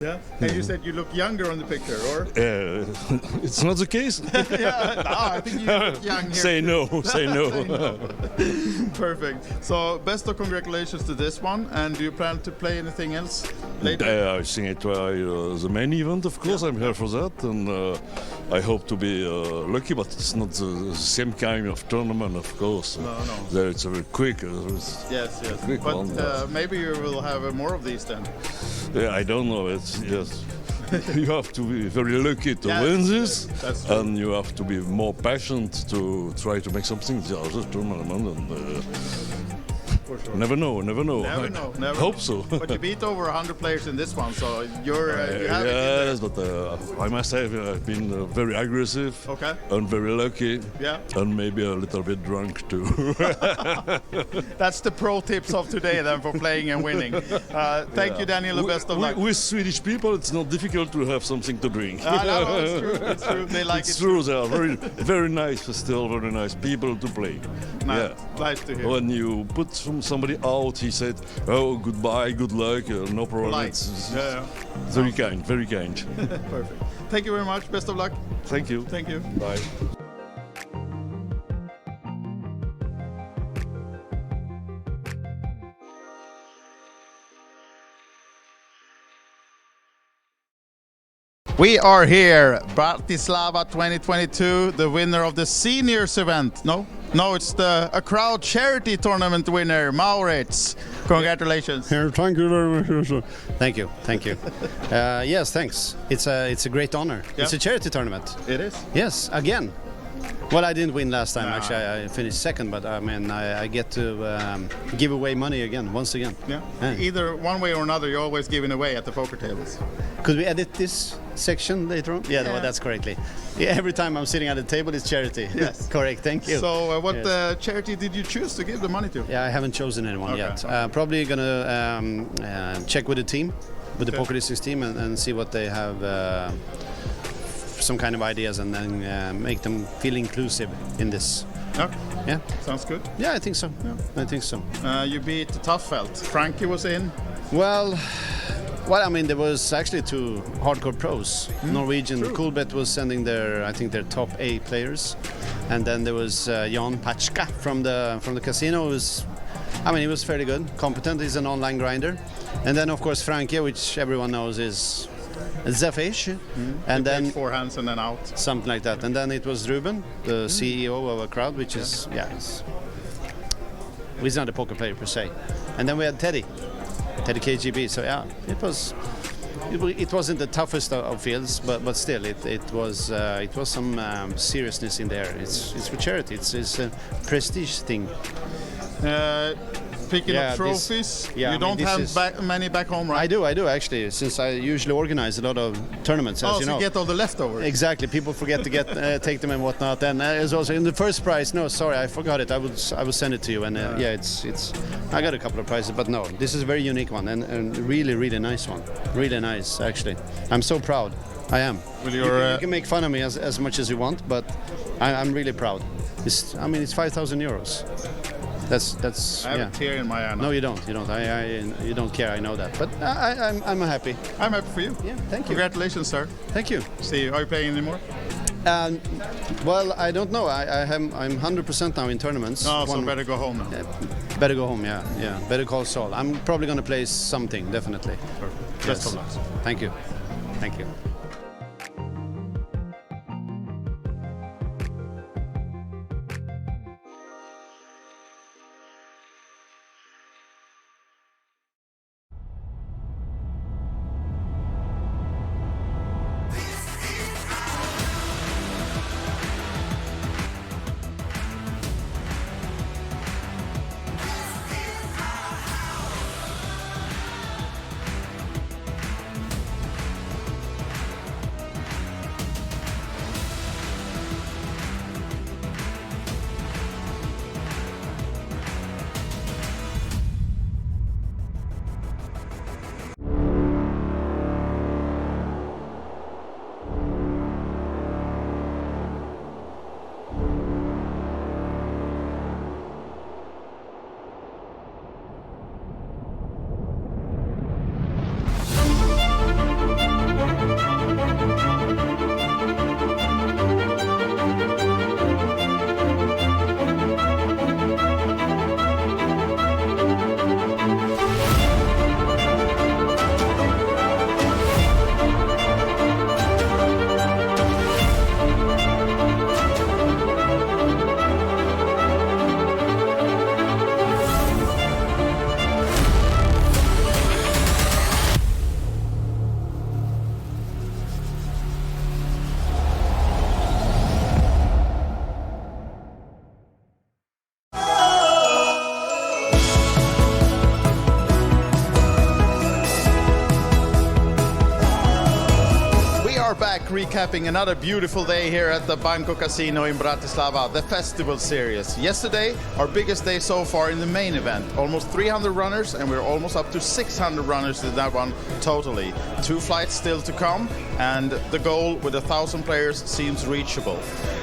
Yeah, and you said you look younger on the picture, or? It's not the case. Yeah, no, I think you look young here. Say no, say no. Say no. Perfect. So, best of congratulations to this one. And do you plan to play anything else later? I think I try the main event, of course. I'm here for that, and I hope to be lucky. But it's not the same kind of tournament, of course. No. There it's very quick. Yes. Quick But one, maybe you will have more of these then. Yeah, I don't know. Yes. You have to be very lucky to win this, that's true. and you have to be more passionate to try to make something the other tournament. And For sure. never know. Never know. Hope so. But you beat over 100 players in this one, so you have it in there. Yes, but I must say I've been very aggressive Okay. and very lucky, Yeah. and maybe a little bit drunk too. That's the pro tips of today then for playing and winning. Thank you, Daniel. Best of luck. With Swedish people, it's not difficult to have something to drink. No, it's true. It's true. They like It's it. true. They are very nice, still very nice people to play. Nice to hear. When you put somebody out, he said, "Oh, goodbye, good luck, no problem." Polite. It's Yeah. very kind, very kind. Perfect. Thank you very much. Best of luck. Thank you. Thank you. Bye. We are here, Bratislava 2022, the winner of the seniors event. No, it's a crowd charity tournament winner, Maurits. Congratulations. Thank you very much. Thank you. Yes, thanks. It's a great honor. Yeah. It's a charity tournament. It is. Yes, again. Well, I didn't win last time. Actually, I finished second, but I mean, I get to give away money again, once again. Yeah. Either one way or another, you're always giving away at the poker tables. Could we edit this section later on? Yeah. No, that's correctly. Yeah, every time I'm sitting at the table, it's charity. Yes. Correct. Thank you. So, what Yes. charity did you choose to give the money to? Yeah, I haven't chosen anyone Okay. yet. Probably gonna check with the team, with the Poker Districts team, and see what they have. Some kind of ideas, and then make them feel inclusive in this. Okay. Yeah. Sounds good. Yeah, I think so. I think so. You beat Toughfelt. Frankie was in. Well, I mean, there was actually two hardcore pros. Norwegian Coolbet was sending their top 8 players, and then there was Jan Pachka from the casino. He was fairly good, competent. He's an online grinder, and then of course Frankie, which everyone knows is the fish, and then 4 hands and then out. something like that. And then it was Ruben, the CEO of a crowd, which is he's not a poker player per se. And then we had Teddy KGB. So yeah, it wasn't the toughest of fields, but still it was some seriousness in there. It's for charity. It's a prestige thing. Picking up trophies. You don't have many back home, right? I do actually, since I usually organize a lot of tournaments. As so you know. You get all the leftovers. Exactly. People forget to get take them and whatnot. And it's also in the first prize. No, sorry, I forgot it. I will send it to you. And it's. I got a couple of prizes, but no, this is a very unique one and really nice one. Really nice, actually. I'm so proud. I am. You can make fun of me as much as you want, but I'm really proud. It's 5,000 euros. That's. I have a tear in my eye now. No, you don't. You don't care. I know that. But I'm happy. I'm happy for you. Yeah. Thank you. Congratulations, sir. Thank you. See you. Are you playing anymore? Well, I don't know. I'm 100% now in tournaments. Oh, so better go home now. Better go home. Yeah. Better call Saul. I'm probably gonna play something definitely. Perfect. Best of luck. Thank you. Thank you. are back recapping another beautiful day here at the Banco Casino in Bratislava, the festival series. Yesterday, our biggest day so far in the main event. Almost 300 runners, and we're almost up to 600 runners in that one totally. 2 flights still to come, and the goal with 1,000 players seems reachable.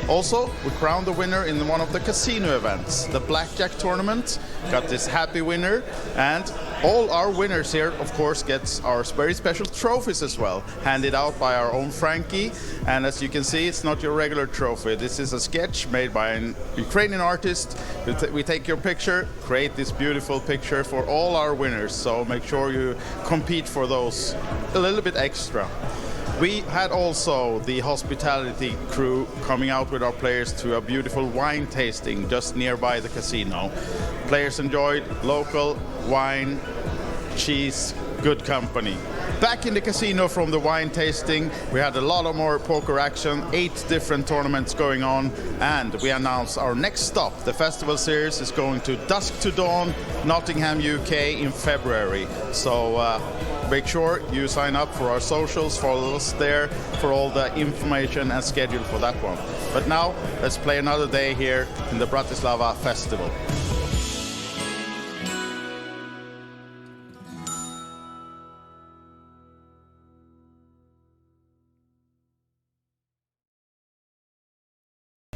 Also, we crowned the winner in one of the casino events, the Blackjack tournament. Got this happy winner, and all our winners here, of course, gets our very special trophies as well, handed out by our own Frankie. And as you can see, it's not your regular trophy. This is a sketch made by an Ukrainian artist. We take your picture, create this beautiful picture for all our winners. So make sure you compete for those a little bit extra. We had also the hospitality crew coming out with our players to a beautiful wine tasting just nearby the casino. Players enjoyed local wine, cheese, good company. Back in the casino from the wine tasting, we had a lot of more poker action, 8 different tournaments going on, and we announced our next stop. The festival series is going to Dusk to Dawn, Nottingham, UK in February. So make sure you sign up for our socials, follow us there for all the information and schedule for that one. But now, let's play another day here in the Bratislava Festival.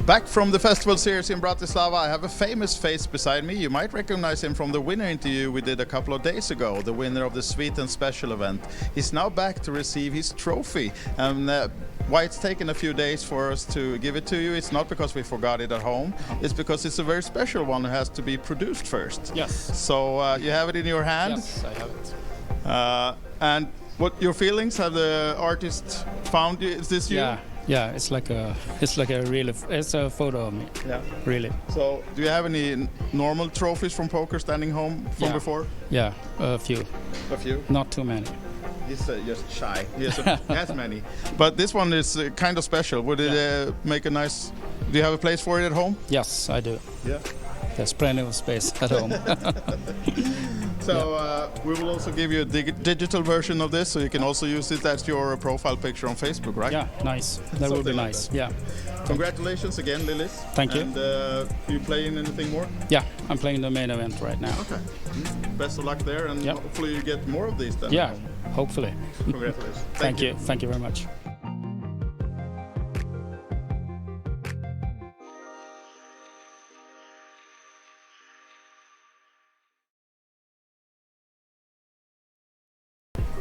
Back from the festival series in Bratislava, I have a famous face beside me. You might recognize him from the winner interview we did a couple of days ago, the winner of the Sweet and Special event. He's now back to receive his trophy. And why it's taken a few days for us to give it to you, it's not because we forgot it at home, it's because it's a very special one that has to be produced first. Yes. So you have it in your hand. Yes, I have it. And what your feelings? Have the artist found you? Is this you? Yeah, it's like a photo of me. Yeah. Really. So, do you have any normal trophies from poker standing home from before? Yeah, a few. A few? Not too many. He's just shy. He has many. But this one is kind of special. Would it make a nice... Do you have a place for it at home? Yes, I do. Yeah. There's plenty of space at home. So we will also give you a digital version of this, so you can also use it as your profile picture on Facebook, right? Yeah, nice. That would be nice. That. Yeah. Congratulations again, Lilith. Thank you. And you playing anything more? Yeah, I'm playing the main event right now. Okay. Best of luck there, and hopefully you get more of these then. Yeah, hopefully. Congratulations. Thank you. Thank you very much.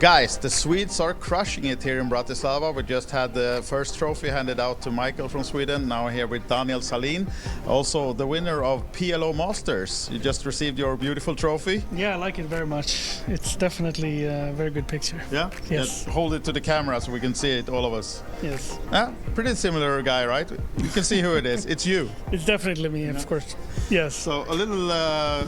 Guys, the Swedes are crushing it here in Bratislava. We just had the first trophy handed out to Michael from Sweden, now here with Daniel Salin. Also the winner of PLO Masters. You just received your beautiful trophy. Yeah, I like it very much. It's definitely a very good picture. Yeah? Yes. Yeah, hold it to the camera so we can see it, all of us. Yes. Pretty similar guy, right? You can see who it is. It's you. It's definitely me, of course. Yes. So a little, I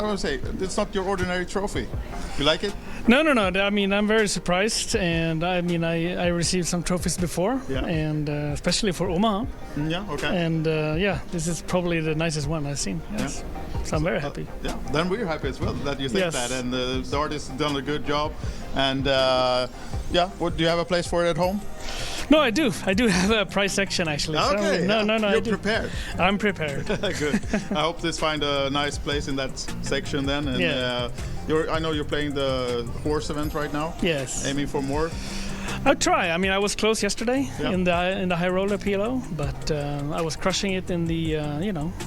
would say, it's not your ordinary trophy. You like it? No. I mean, I'm very surprised, and I mean, I received some trophies before, and especially for Omaha. Yeah. Okay. And this is probably the nicest one I've seen. Yes. Yeah. So I'm very happy. Yeah. Then we're happy as well that you think that, and the artist has done a good job. And what do you have a place for it at home? No, I do. I do have a price section actually. Okay. So, no. You're prepared. I'm prepared. Good. I hope this find a nice place in that section then. And I know you're playing the horse event right now. Yes. Aiming for more. I'll try. I mean, I was close yesterday in the high roller PLO, but I was crushing it in the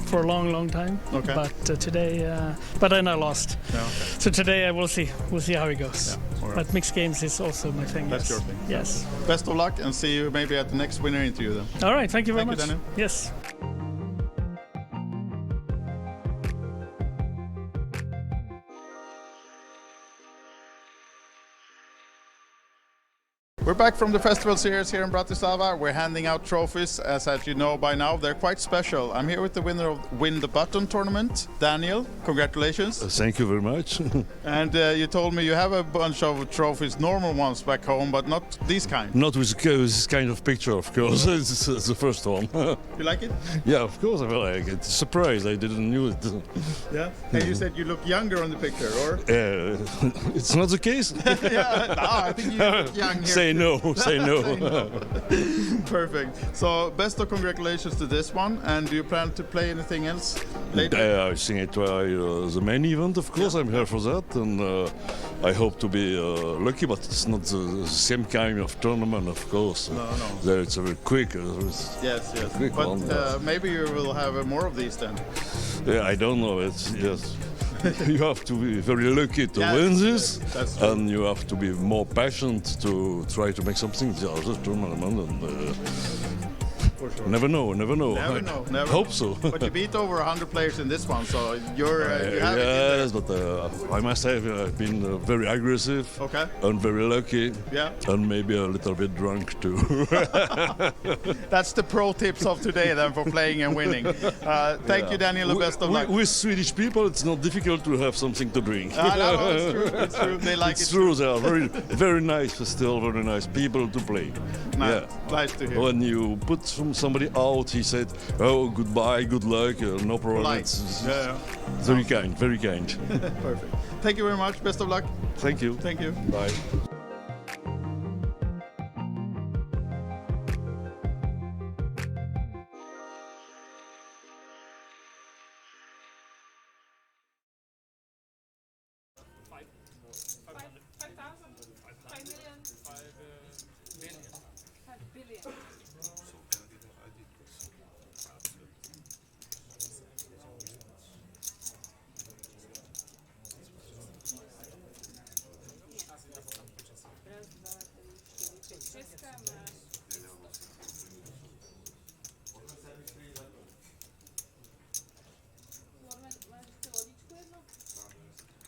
for a long time. Okay. But today, but then I lost. Yeah, okay. So today we'll see. We'll see how it goes. Yeah, all right. But mixed games is also my thing. That's your thing. Yes. Best of luck, and see you maybe at the next winner interview then. All right. Thank you very much. Daniel. Yes. We're back from the festival series here in Bratislava. We're handing out trophies, as you know by now. They're quite special. I'm here with the winner of Win the Button tournament, Daniel. Congratulations. Thank you very much. And you told me you have a bunch of trophies, normal ones back home, but not these kind. Not with this kind of picture, of course. It's the first one. You like it? Yeah, of course I like it. Surprised, I didn't knew it. Yeah. And you said you look younger on the picture, or? It's not the case. Yeah, no, I think you look young here. Say no, say no. Perfect. So best of congratulations to this one. And do you plan to play anything else later? I think I try the main event, of course. I'm here for that, and I hope to be lucky. But it's not the same kind of tournament, of course. No. There it's very quick. Yes. Quick But one, yes. maybe you will have more of these then. Yeah, I don't know. It's yes. You have to be very lucky to Yes, win this, that's true. and you have to be more passionate to try to make something. The other tournament, and For sure. never know. Never know. Hope so. But you beat over 100 players in this one, so you have it in Yes, but I must say I've been very aggressive there. Okay. and very lucky, Yeah. and maybe a little bit drunk too. That's the pro tips of today then for playing and winning. Thank you, Daniel. Best of luck. With Swedish people, it's not difficult to have something to drink. No, it's true. It's true. They like It's it. true. They are very nice, still very nice people to play. Nice. Nice to hear. When you put somebody out, he said, "Oh, goodbye, good luck, no problem." Polite. It's Yeah. very kind, very kind. Perfect. Thank you very much. Best of luck. Thank you. Thank you. Bye.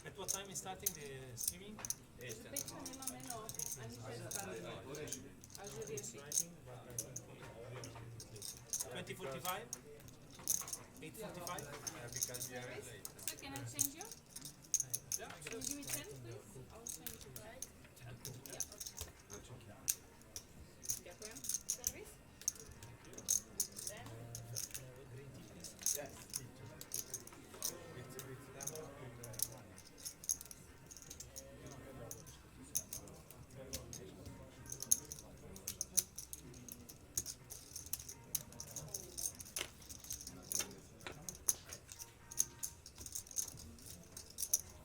At what time is starting the streaming? 20:45? 8:45? So can I change you? Can you give me 10, please? I'll change you. Дякую. Service?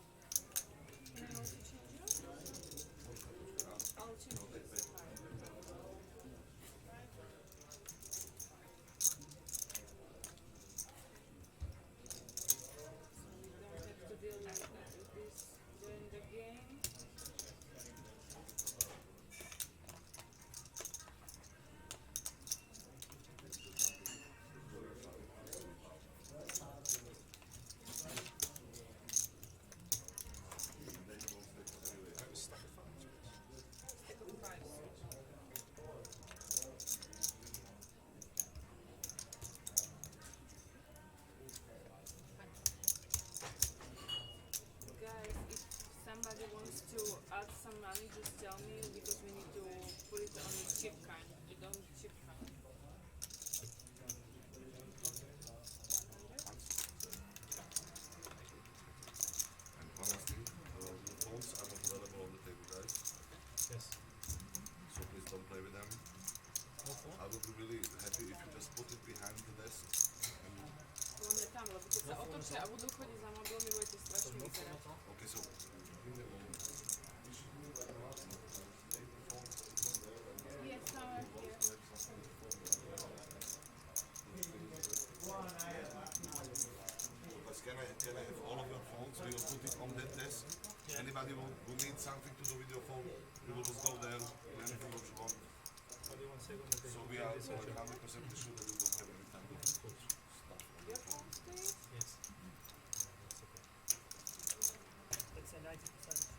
Can I also change you? I'll change you. Don't have to deal with this during the game. Guys, if somebody wants to add some money, just tell me because we need to put it on the chip kind. We don't chip kind. And honestly, the phones are not available on the table, guys. Yes. So please don't play with them. I would be really happy if you just put it behind the desk. And On je tam, lebo keď sa otočia a budú chodiť za mobilmi, budete strašne vyzerať. okay, so give me a moment. Yes, somewhere here. Because can I have all of your phones? We will put it on that desk. Anybody who needs something to do with your phone, we will just go there. Anything what you want. So we are like 100% sure that we don't have any time to put stuff on Your phone, please. Yes. Let's say 90%.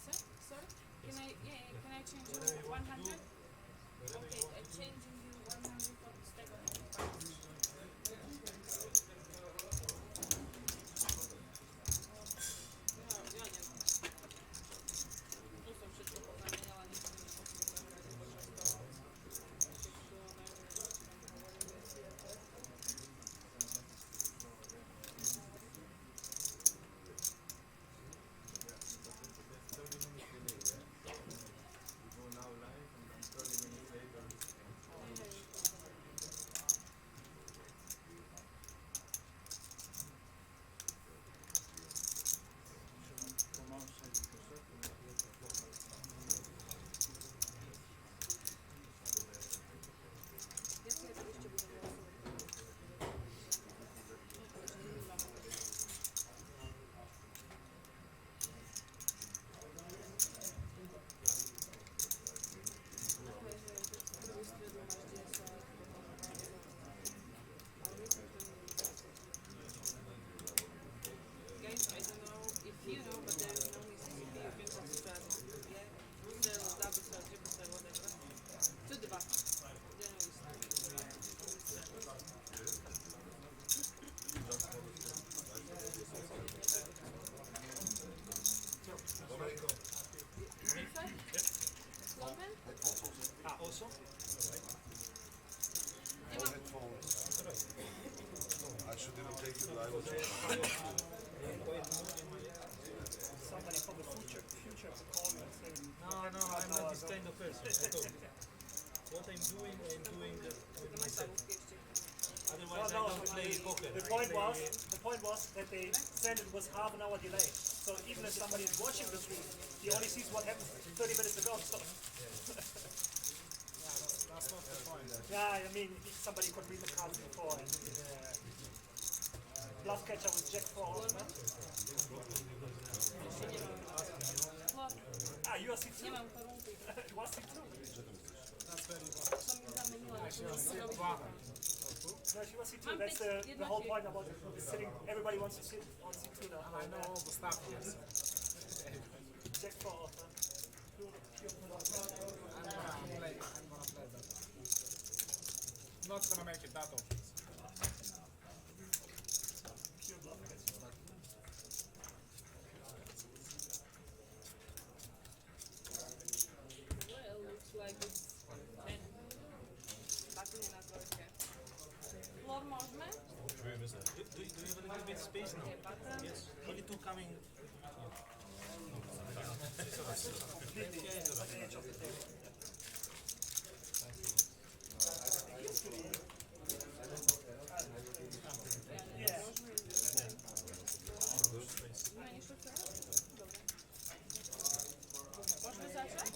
Sir, sorry? Can I change you 100? Okay, I'm changing you 100 for the stack of files. Yeah, Somebody from the future call you and say, no, I'm not this kind of person. I told you. What I'm doing with myself. Otherwise, I don't play poker. The point was that they said it was half an hour delay. So even if somebody is watching the stream, he only sees what happened 30 minutes ago. So. That's not the point. Yeah, I mean, somebody could read the cards before. And, bluff catcher was Jack 4 off, man. You are C2. You are C2. No, she was C2. That's the whole point about sitting. Everybody wants to sit on C2 now. I know all the stuff, yes. Jack 4 off, man. I'm gonna play that. Not gonna make it that often. Well, looks like it's 10. Baklina na dvojke. Flor možme? Do you have a little bit space now? Yes. Only two coming. Možme začať?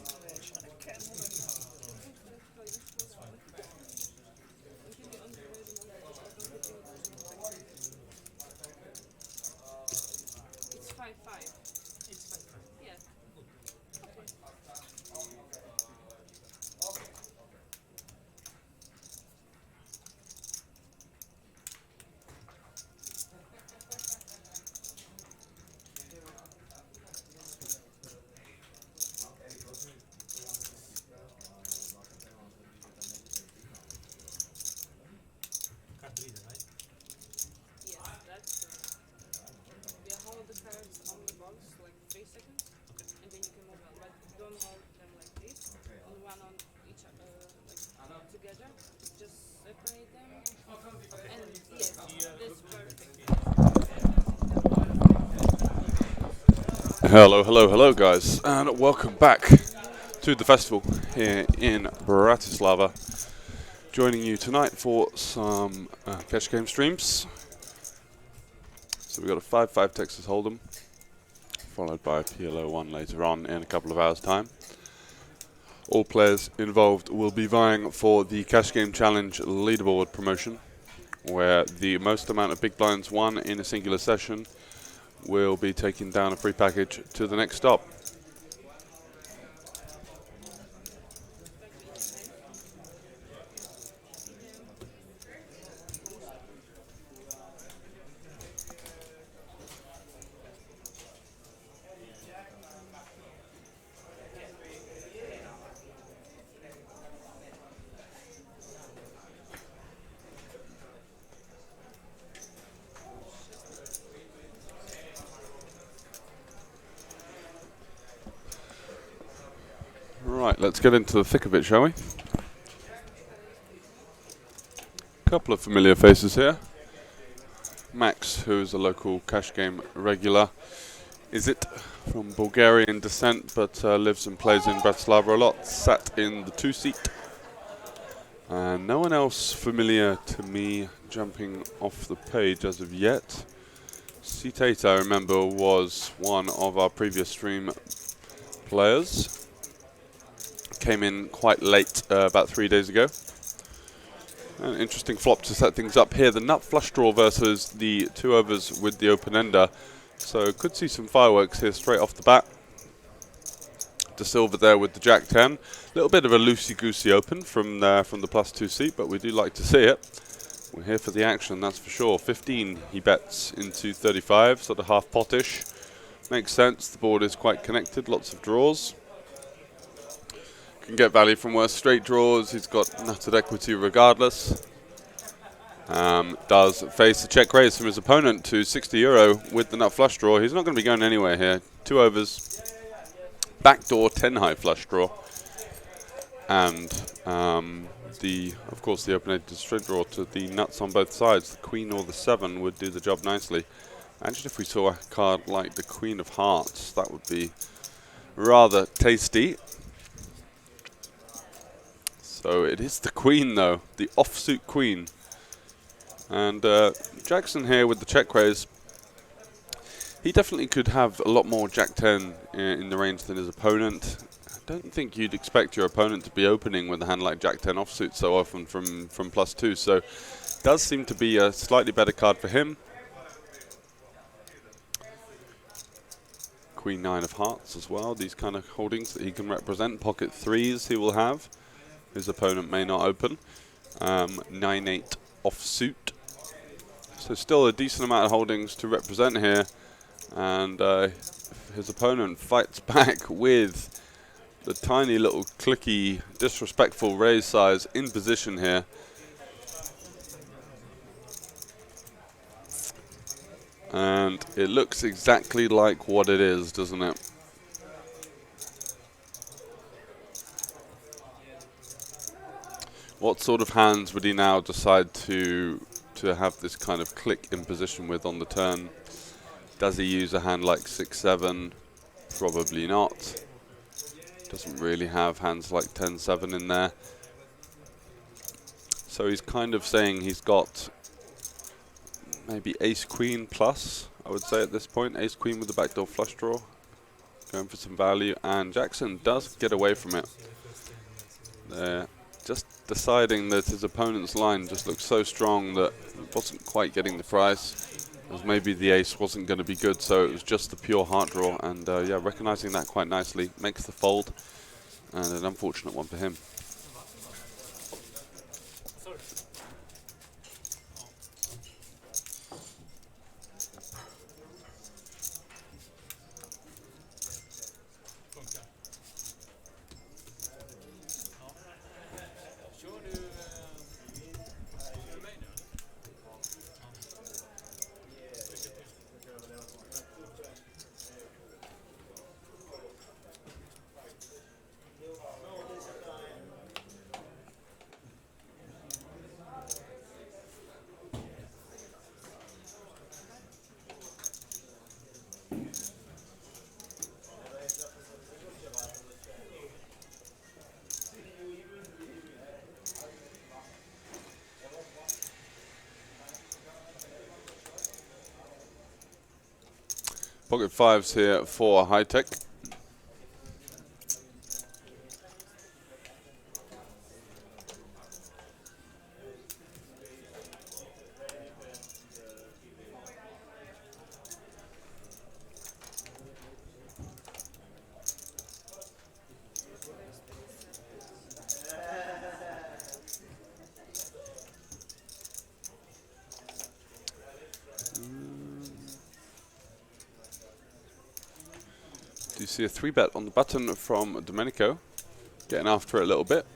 It's 5-5. It's fine. Yeah. Card reader, right? Yes, that's true. You hold the cards on the box like 3 seconds, and then you can move on. But don't hold them like this, on one on each like together. Just separate them, and yes, that's perfect. Hello guys, and welcome back to the festival here in Bratislava. Joining you tonight for some cash game streams. So we've got a 5-5 Texas Holdem, followed by PLO4 later on in a couple of hours' time. All players involved will be vying for the Cash Game Challenge leaderboard promotion, where the most amount of big blinds won in a singular session will be taking down a free package to the next stop. Right, let's get into the thick of it, shall we? Couple of familiar faces here. Max, who is a local cash game regular. Is it from Bulgarian descent, but lives and plays in Bratislava a lot. Sat in the 2-seat. And no one else familiar to me jumping off the page as of yet. Seat 8, I remember, was one of our previous stream players. Came in quite late, about 3 days ago. An interesting flop to set things up here. The nut flush draw versus the 2 overs with the open ender. So could see some fireworks here straight off the bat. De Silva there with the Jack 10. A little bit of a loosey-goosey open from the +2 seat, but we do like to see it. We're here for the action, that's for sure. 15 he bets into 35, sort of half pottish. Makes sense, the board is quite connected, lots of draws. Can get value from worse straight draws. He's got nutted equity regardless. Does face a check raise from his opponent to €60 with the nut flush draw. He's not going to be going anywhere here. 2 overs, backdoor 10 high flush draw, and of course the open-ended straight draw to the nuts on both sides. The queen or the 7 would do the job nicely. Imagine if we saw a card like the Queen of Hearts. That would be rather tasty. So it is the Queen, though, the offsuit Queen. And Jackson here with the check raise. He definitely could have a lot more Jack 10 in the range than his opponent. I don't think you'd expect your opponent to be opening with a hand like Jack 10 offsuit so often from +2. So it does seem to be a slightly better card for him. Queen 9 of Hearts as well. These kind of holdings that he can represent. Pocket 3s he will have. His opponent may not open. 9-8 offsuit. So still a decent amount of holdings to represent here. And his opponent fights back with the tiny little clicky, disrespectful raise size in position here. And it looks exactly like what it is, doesn't it? What sort of hands would he now decide to have this kind of click in position with on the turn? Does he use a hand like 6-7? Probably not. Doesn't really have hands like 10-7 in there. So he's kind of saying he's got maybe ace-queen plus, I would say at this point. Ace-queen with the backdoor flush draw. Going for some value. And Jackson does get away from it. There. Just deciding that his opponent's line just looks so strong that he wasn't quite getting the price. As maybe the ace wasn't going to be good, so it was just the pure heart draw. And yeah, recognizing that quite nicely, makes the fold. And an unfortunate one for him. Pocket 5s here for High Tech. You see a 3-bet on the button from Domenico, getting after it a little bit.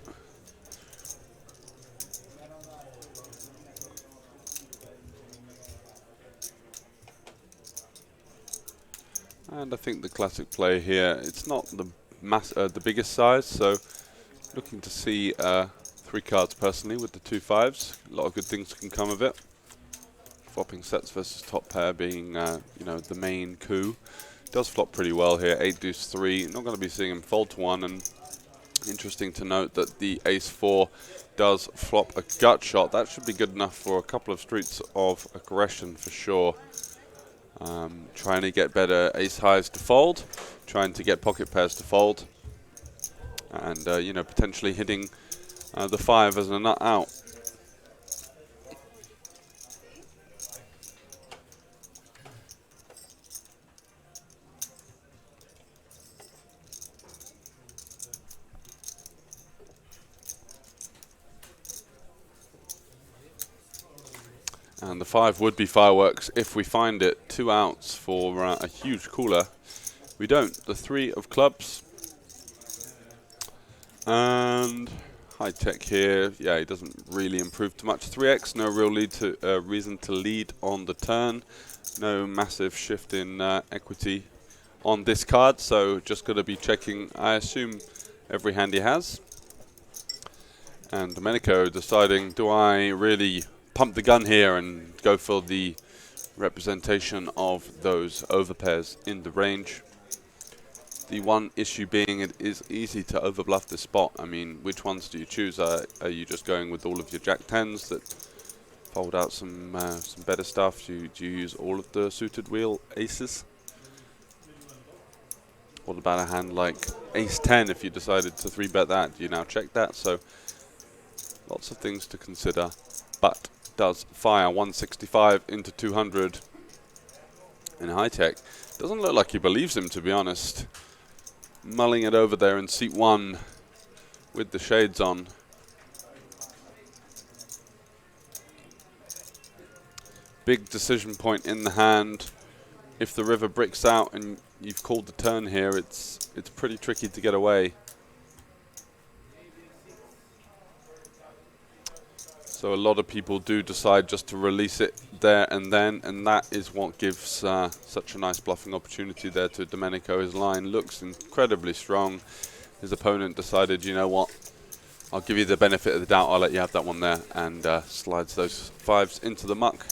And I think the classic play here, it's not the biggest size, so looking to see 3 cards personally with the 2 5s. A lot of good things can come of it. Flopping sets versus top pair being you know, the main coup. Does flop pretty well here, 8 deuce 3. Not going to be seeing him fold to 1, and interesting to note that the ace 4 does flop a gut shot. That should be good enough for a couple of streets of aggression for sure. Trying to get better ace highs to fold, trying to get pocket pairs to fold, and you know, potentially hitting the 5 as a nut out. And the 5 would be fireworks if we find it. 2 outs for a huge cooler. We don't. The 3 of clubs. And High Tech here. Yeah, he doesn't really improve too much. 3x, no real reason to lead on the turn. No massive shift in equity on this card. So just going to be checking, I assume, every hand he has. And Domenico deciding, do I really pump the gun here and go for the representation of those overpairs in the range. The one issue being it is easy to overbluff this spot. I mean, which ones do you choose? Are you just going with all of your Jack 10s that fold out some better stuff? Do you use all of the suited wheel aces? What about a hand like Ace 10 if you decided to 3-bet that? Do you now check that? So lots of things to consider, but does fire 165 into 200 in high tech. Doesn't look like he believes him, to be honest. Mulling it over there in seat 1 with the shades on. Big decision point in the hand. If the river bricks out and you've called the turn here, it's pretty tricky to get away. So a lot of people do decide just to release it there and then, and that is what gives such a nice bluffing opportunity there to Domenico. His line looks incredibly strong. His opponent decided, you know what, I'll give you the benefit of the doubt, I'll let you have that one there, and slides those 5s into the muck.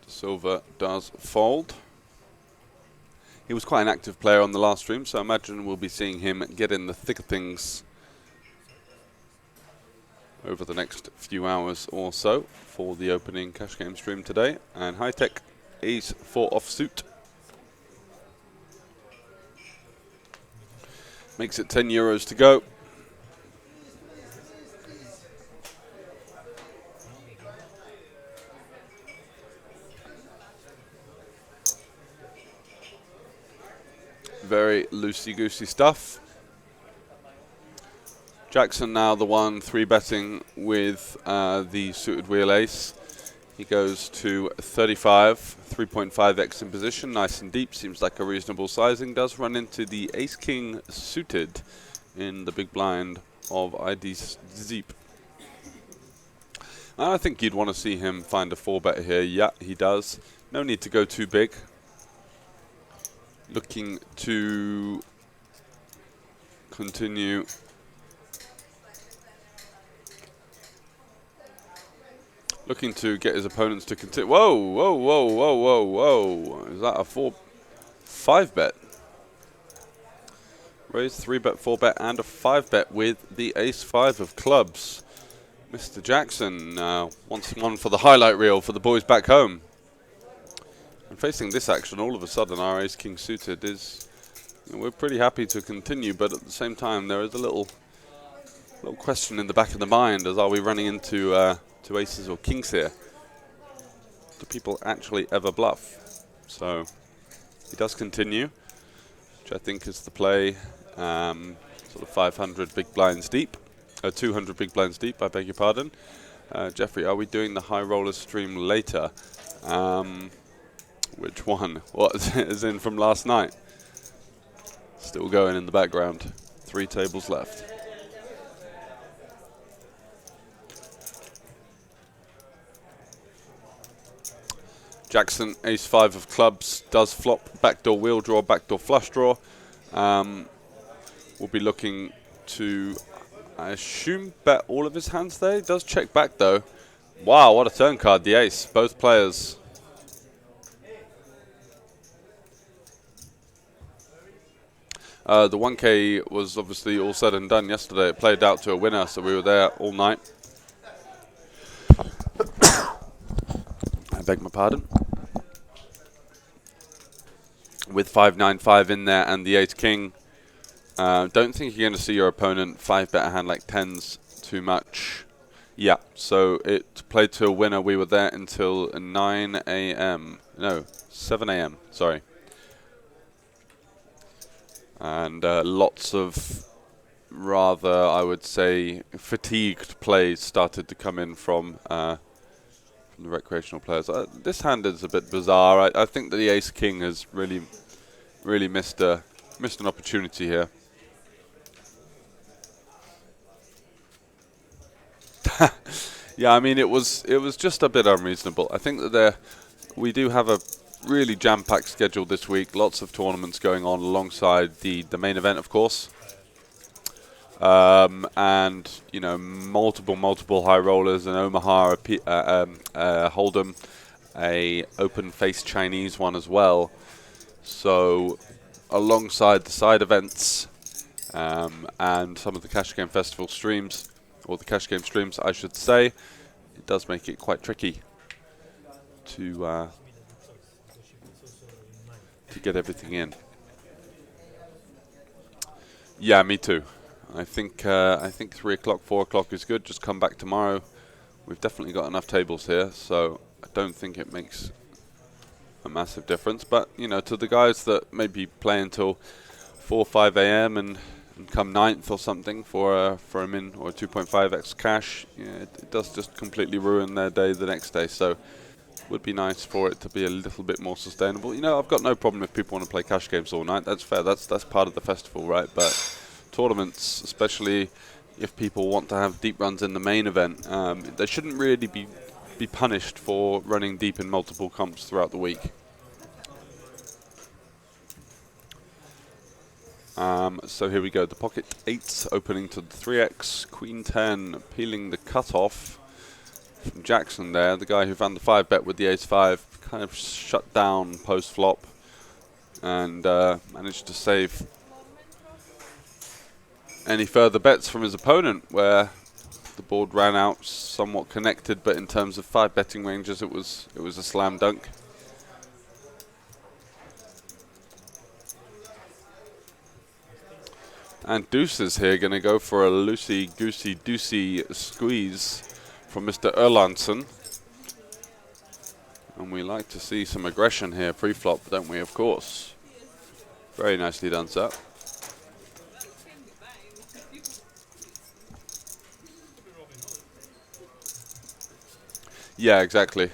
Silver does fold. He was quite an active player on the last stream, so I imagine we'll be seeing him get in the thick of things over the next few hours or so for the opening cash game stream today. And high tech Ace 4 offsuit. Makes it €10 to go. Very loosey-goosey stuff. Jackson now the one 3-betting with the suited wheel ace. He goes to 35, 3.5x in position, nice and deep, seems like a reasonable sizing. Does run into the ace-king suited in the big blind of ID Zeep. I think you'd want to see him find a 4-bet here. Yeah, he does. No need to go too big. Looking to continue. Looking to get his opponents to continue. Whoa, whoa, whoa, whoa, whoa, whoa. Is that a 5-bet? Raise 3-bet, 4-bet, and a 5-bet with the ace-5 of clubs. Mr. Jackson wants one for the highlight reel for the boys back home. And facing this action, all of a sudden, our ace-king suited is, you know, we're pretty happy to continue, but at the same time, there is a little question in the back of the mind, as are we running into two aces or kings here? Do people actually ever bluff? So he does continue, which I think is the play, sort of 500 big blinds deep, 200 big blinds deep, I beg your pardon. Jeffrey, are we doing the high roller stream later? Which one? What, as in from last night? Still going in the background. 3 tables left. Jackson, ace-5 of clubs, does flop, backdoor wheel draw, backdoor flush draw. We'll be looking to, I assume, bet all of his hands there. He does check back though. Wow, what a turn card, the ace, both players. The 1K was obviously all said and done yesterday. It played out to a winner, so we were there all night. I beg my pardon. With 5-9-5 in there and the ace-king. Don't think you're going to see your opponent 5-bet a hand like 10s too much. Yeah, so it played to a winner. We were there until 9 a.m. No, 7 a.m. Sorry. And lots of rather, I would say, fatigued plays started to come in from the recreational players. This hand is a bit bizarre. I think that the Ace King has really missed an opportunity here. Yeah, I mean, it was just a bit unreasonable. I think that we do have a really jam-packed schedule this week. Lots of tournaments going on alongside the main event, of course. And you know, multiple high rollers, an Omaha, a Holdem, a open face Chinese one as well. So alongside the side events and some of the Cash Game Festival streams, or the Cash Game streams, I should say, it does make it quite tricky to get everything in. Yeah, me too. I think 3 o'clock, 4 o'clock is good. Just come back tomorrow. We've definitely got enough tables here, so I don't think it makes a massive difference. But you know, to the guys that maybe play until 4 or 5 a.m. and come 9th or something for a min or 2.5x cash, yeah, it does just completely ruin their day the next day. So it would be nice for it to be a little bit more sustainable. You know, I've got no problem if people want to play cash games all night. That's fair. That's part of the festival, right? But tournaments, especially if people want to have deep runs in the main event, they shouldn't really be punished for running deep in multiple comps throughout the week. So here we go, the pocket 8s opening to the 3x, queen 10 peeling the cutoff from Jackson there, the guy who found the 5-bet with the ace 5, kind of shut down post flop and managed to save any further bets from his opponent, where the board ran out somewhat connected, but in terms of 5 betting ranges it was a slam dunk. And Deuces here going to go for a loosey-goosey-deucey squeeze from Mr. Erlandson. And we like to see some aggression here pre-flop, don't we, of course. Very nicely done, sir. Yeah, exactly.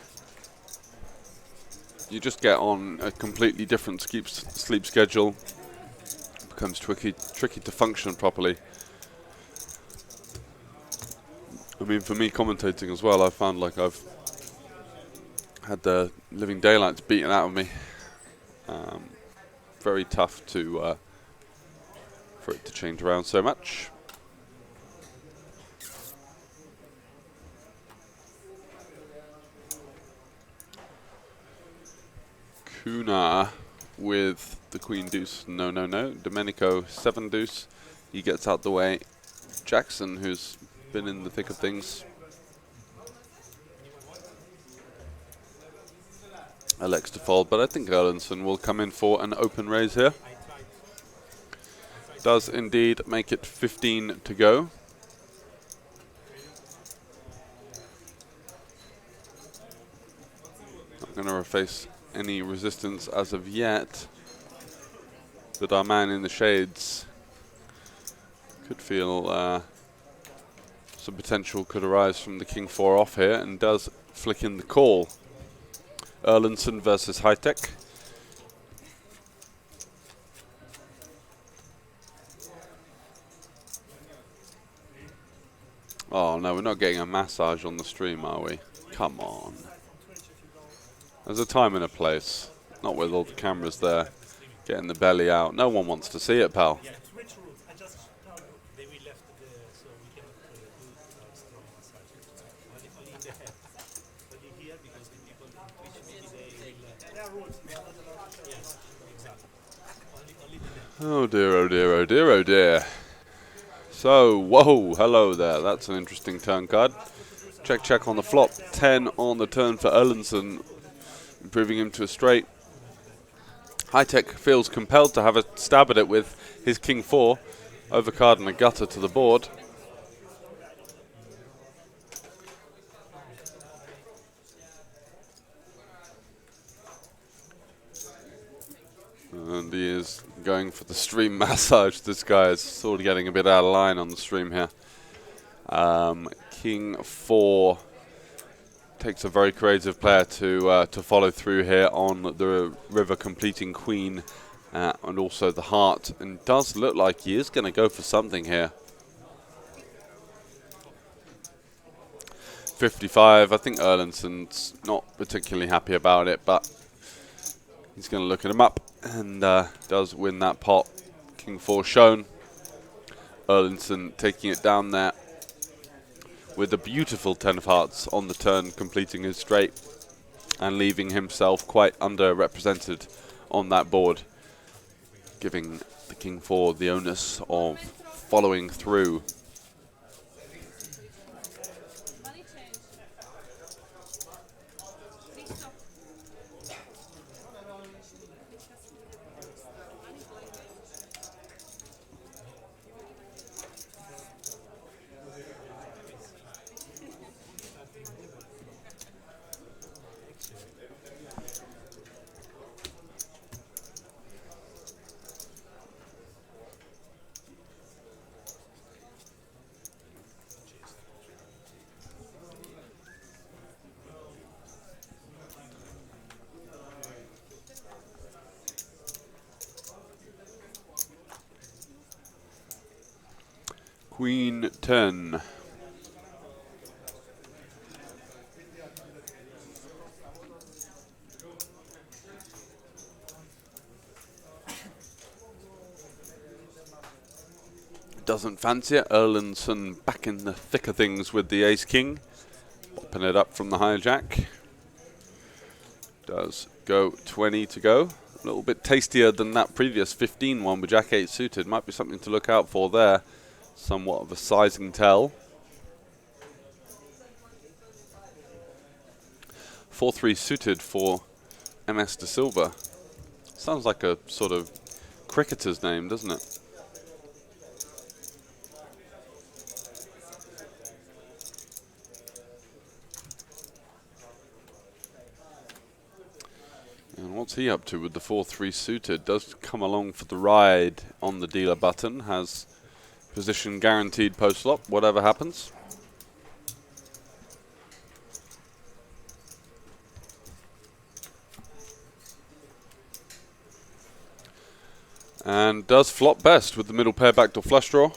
You just get on a completely different sleep schedule. Becomes tricky to function properly. I mean, for me commentating as well, I found like I've had the living daylights beaten out of me. Very tough to for it to change around so much. Kuna with the queen deuce, no. Domenico 7 deuce, he gets out the way. Jackson, who's been in the thick of things, elects to fold, but I think Erlandson will come in for an open raise here. Does indeed make it 15 to go. Not going to face any resistance as of yet, but our man in the shades could feel some potential could arise from the king 4 off here, and does flick in the call. Erlandson versus High Tech. Oh no, we're not getting a massage on the stream, are we? Come on. There's a time and a place, not with all the cameras there, getting the belly out. No one wants to see it, pal. Yeah, switch rules. I just tell you, they will left so we cannot do strong massage. Only in the head. Only here, because the people in Twitch, maybe they will... There are rules. Yes, exactly. Only the neck. Oh dear, oh dear, oh dear, oh dear. So, whoa, hello there. That's an interesting turn card. Check on the flop. 10 on the turn for Erlandson, improving him to a straight. High Tech feels compelled to have a stab at it with his king 4, overcard and a gutter to the board. And he is going for the stream massage. This guy is sort of getting a bit out of line on the stream here. King 4 takes a very creative player to follow through here on the river, completing queen and also the heart. And does look like he is going to go for something here. 55. I think Erlendsson's not particularly happy about it, but he's going to look at him up and does win that pot. King 4 shown. Erlendsson taking it down there with a beautiful 10 of hearts on the turn, completing his straight and leaving himself quite underrepresented on that board, giving the King 4 the onus of following through. Queen 10. Doesn't fancy it. Erlendsson back in the thick of things with the ace-king. Popping it up from the hijack. Does go 20 to go. A little bit tastier than that previous 15 one with Jack 8 suited. Might be something to look out for there. Somewhat of a sizing tell. 4-3 suited for MS De Silva. Sounds like a sort of cricketer's name, doesn't it? And what's he up to with the 4-3 suited? Does come along for the ride on the dealer button. Has position guaranteed post flop, whatever happens. And does flop best with the middle pair backdoor flush draw.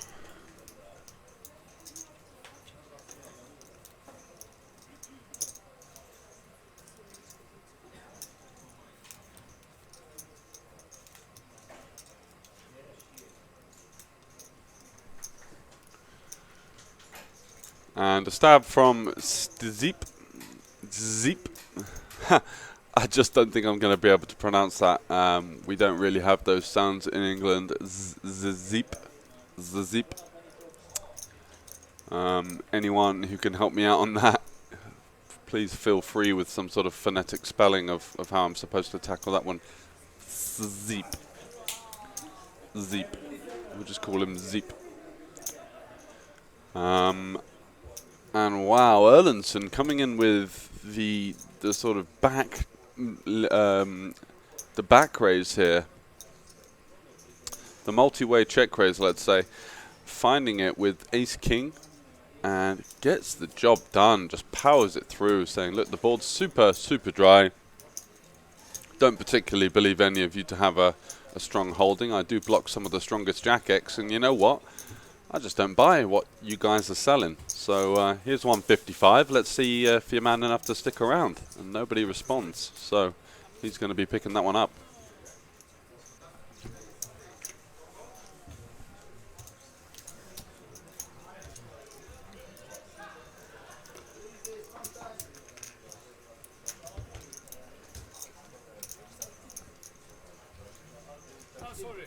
And a stab from Zeep. I just don't think I'm going to be able to pronounce that. We don't really have those sounds in England. Zeep. Anyone who can help me out on that, please feel free with some sort of phonetic spelling of how I'm supposed to tackle that one. Zeep. We'll just call him Zeep. And wow, Erlendsson coming in with the sort of back raise here, the multi-way check raise, let's say, finding it with ace king and gets the job done, just powers it through, saying, look, the board's super dry. Don't particularly believe any of you to have a strong holding. I do block some of the strongest Jack X, and you know what? I just don't buy what you guys are selling. So here's 155. Let's see if you're man enough to stick around. And nobody responds. So he's going to be picking that one up. Sorry.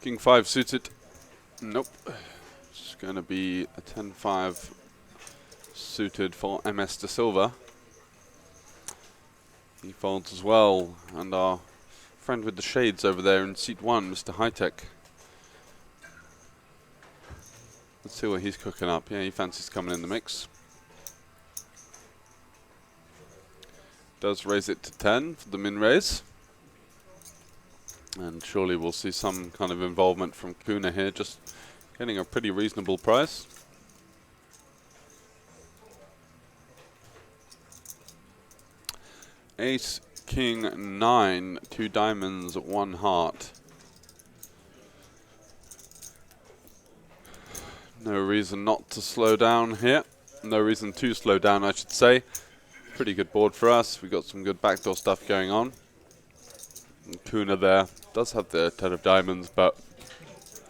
King 5 suited. Nope. It's going to be a 10-5 suited for MS De Silva. He folds as well, and our friend with the shades over there in seat 1, Mr. High-Tech. Let's see what he's cooking up. Yeah, he fancies coming in the mix. Does raise it to 10 for the min raise. And surely we'll see some kind of involvement from Kuna here, just getting a pretty reasonable price. Ace, King, 9, 2 diamonds, 1 heart. No reason not to slow down here. No reason to slow down, I should say. Pretty good board for us. We've got some good backdoor stuff going on. And Kuna there does have the 10 of diamonds, but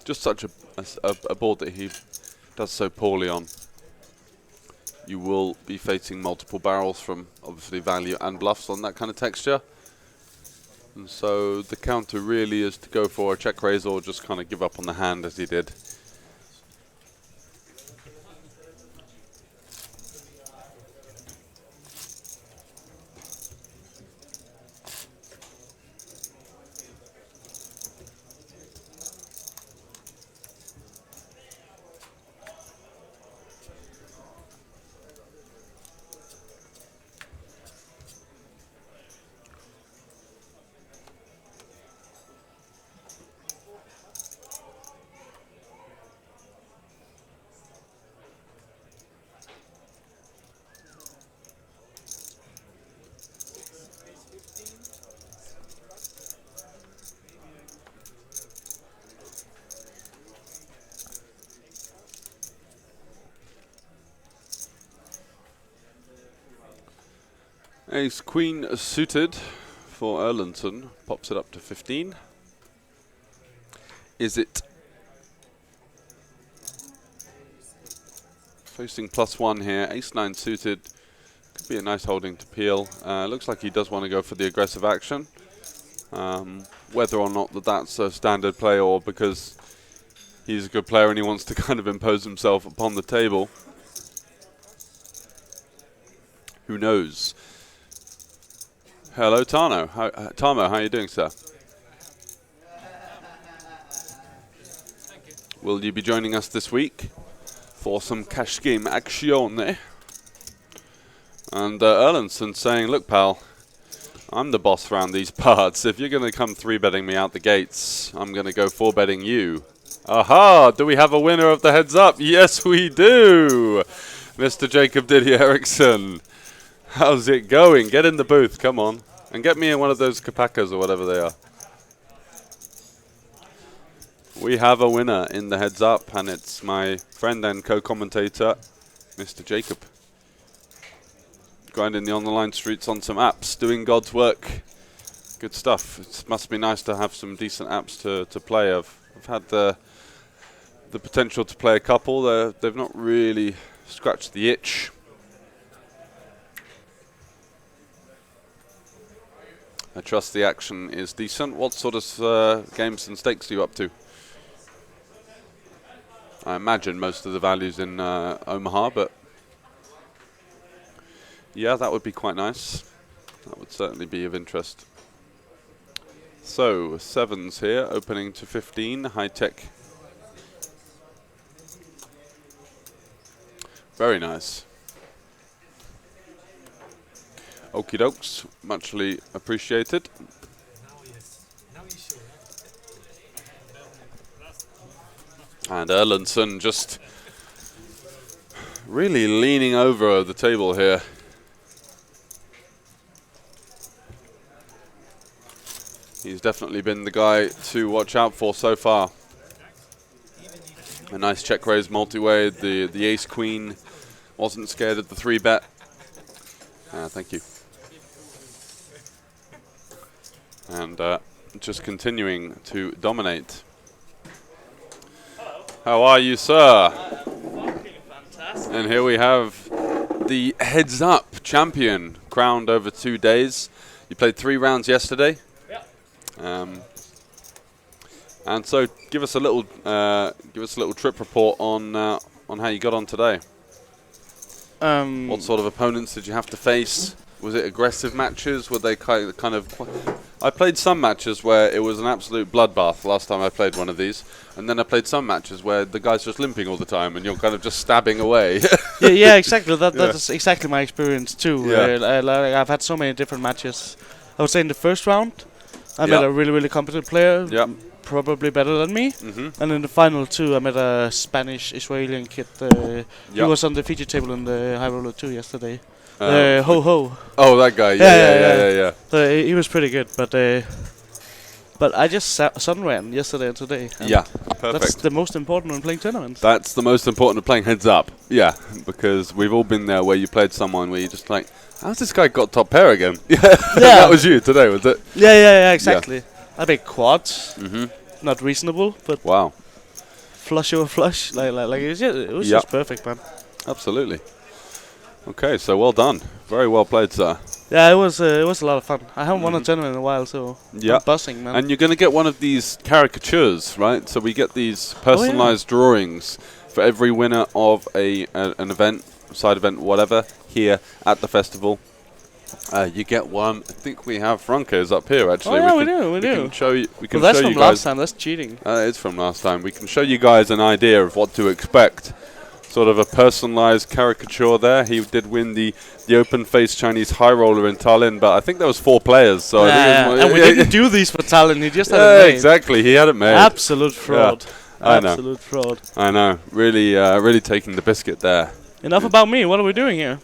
just such a board that he does so poorly on. You will be facing multiple barrels from obviously value and bluffs on that kind of texture. And so the counter really is to go for a check raise or just kind of give up on the hand as he did. Ace Queen suited for Erlandson, pops it up to 15. Is it facing +1 here? Ace 9 suited, could be a nice holding to peel. Looks like he does want to go for the aggressive action. Whether or not that's a standard play or because he's a good player and he wants to kind of impose himself upon the table, who knows? Hello, Tamo. Tamo, how are you doing, sir? Will you be joining us this week for some cash game action? And Erlandson saying, look, pal, I'm the boss around these parts. If you're going to come 3-betting me out the gates, I'm going to go 4-betting you. Aha! Do we have a winner of the heads up? Yes, we do! Mr. Jacob Didier Eriksson. How's it going? Get in the booth, come on. And get me in one of those Kapakas or whatever they are. We have a winner in the heads up, and it's my friend and co-commentator, Mr. Jacob. Grinding the on-the-line streets on some apps, doing God's work. Good stuff. It must be nice to have some decent apps to play. I've had the potential to play a couple. They've not really scratched the itch. I trust the action is decent. What sort of games and stakes are you up to? I imagine most of the values in Omaha, but yeah, that would be quite nice. That would certainly be of interest. So, 7s here, opening to 15, high-tech. Very nice. Okie dokes, muchly appreciated. And Erlandson just really leaning over the table here. He's definitely been the guy to watch out for so far. A nice check raise multi-way. The ace queen wasn't scared of the 3-bet. Thank you. And just continuing to dominate. How are you, sir? Fantastic. And here we have the Heads Up champion, crowned over 2 days. You played 3 rounds yesterday. Yeah. And so, give us a little trip report on how you got on today. What sort of opponents did you have to face? Was it aggressive matches? Were they kind of? I played some matches where it was an absolute bloodbath last time I played one of these, and then I played some matches where the guy's just limping all the time and you're kind of just stabbing away. yeah, exactly. That's exactly my experience too. Yeah. I've had so many different matches. I would say in the first round, I met a really competent player. Yeah. Probably better than me. And in the final two, I met a Spanish-Israeli kid. He was on the feature table in the High Roller 2 yesterday. Ho. Oh, that guy. Yeah. So he was pretty good, but I just sunran yesterday and today. And Perfect. That's the most important when playing tournaments. That's the most important of playing heads up. Yeah, because we've all been there where you played someone where you're just like, how's this guy got top pair again? That was you today, was it? Yeah, exactly. I played quads. Not reasonable, but wow. Flush over flush. Like it was just perfect, man. Absolutely. Okay, so well done. Very well played, sir. Yeah, it was a lot of fun. I haven't won a tournament in a while, so I'm buzzing, man. And you're going to get one of these caricatures, right? So we get these personalized drawings for every winner of an event, side event, whatever, here at the festival. You get one. I think we have Franco's up here, actually. Oh, yeah, we do. We can show you. Well, that's from last time. That's cheating. It's from last time. We can show you guys an idea of what to expect. Sort of a personalized caricature there. He did win the open face Chinese high roller in Tallinn, but I think there was 4 players. So I think and we didn't do these for Tallinn. He just had it made. Exactly. He had it made. Absolute fraud. I know. Absolute fraud. I know. Really taking the biscuit there. Enough about me. What are we doing here?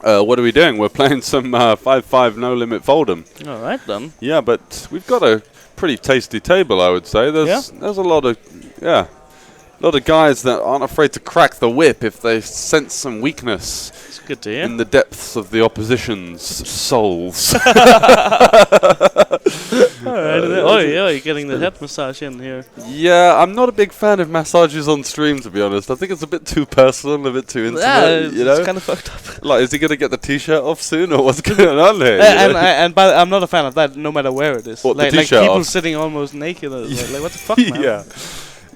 What are we doing? We're playing some 5-5 no limit Holdem. All right then. Yeah, but we've got a pretty tasty table, I would say. There's a lot of guys that aren't afraid to crack the whip if they sense some weakness. It's good to hear. In the depths of the opposition's souls. You're getting the head massage in here. Yeah, I'm not a big fan of massages on stream, to be honest. I think it's a bit too personal, a bit too intimate. Yeah, it's kind of fucked up. Like, is he going to get the t-shirt off soon, or what's going on here? I'm not a fan of that, no matter where it is. What, like the t-shirt people off? sitting almost naked. Like, what the fuck, man?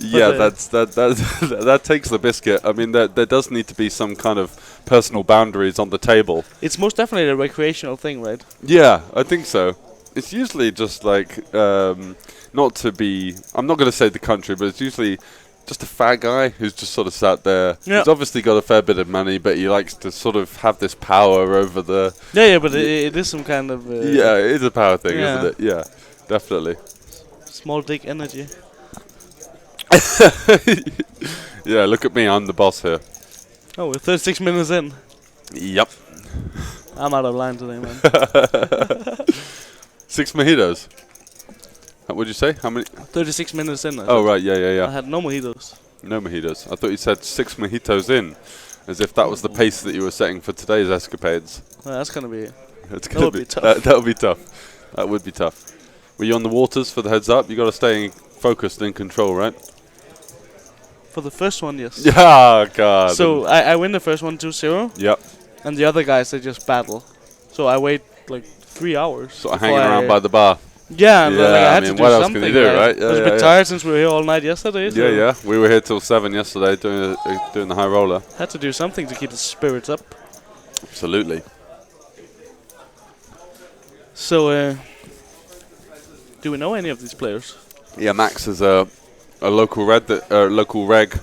Yeah, that takes the biscuit. I mean, there does need to be some kind of personal boundaries on the table. It's most definitely a recreational thing, right? Yeah, I think so. It's usually just like, not to be, I'm not going to say the country, but it's usually just a fat guy who's just sort of sat there. Yeah. He's obviously got a fair bit of money, but he likes to sort of have this power over the... Yeah, but it is some kind of... yeah, it is a power thing, isn't it? Yeah, definitely. Small dick energy. Yeah, look at me, I'm the boss here. Oh, we're 36 minutes in. Yep. I'm out of line today, man. 6 mojitos. What did you say? How many? 36 minutes in. Oh, right, yeah. I had no mojitos. No mojitos. I thought you said 6 mojitos in, as if that was the pace that you were setting for today's escapades. Well, that's going to be... That would be tough. That would be tough. That would be tough. Were you on the waters for the heads up? You got to stay focused and in control, right? For the first one, yes. Yeah, God. So I win the first one 2-0. Yep. And the other guys, they just battle. So I wait like 3 hours. Sort of hanging around by the bar. Yeah, and like I had to do what something. Else can you do, right? I was a bit tired since we were here all night yesterday. So yeah. We were here till 7 yesterday doing the high roller. Had to do something to keep the spirits up. Absolutely. So, do we know any of these players? Yeah, Max is a local local reg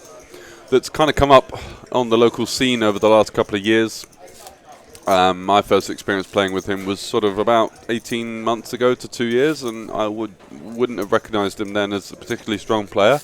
that's kind of come up on the local scene over the last couple of years. My first experience playing with him was sort of about 18 months ago to 2 years, and I wouldn't have recognised him then as a particularly strong player.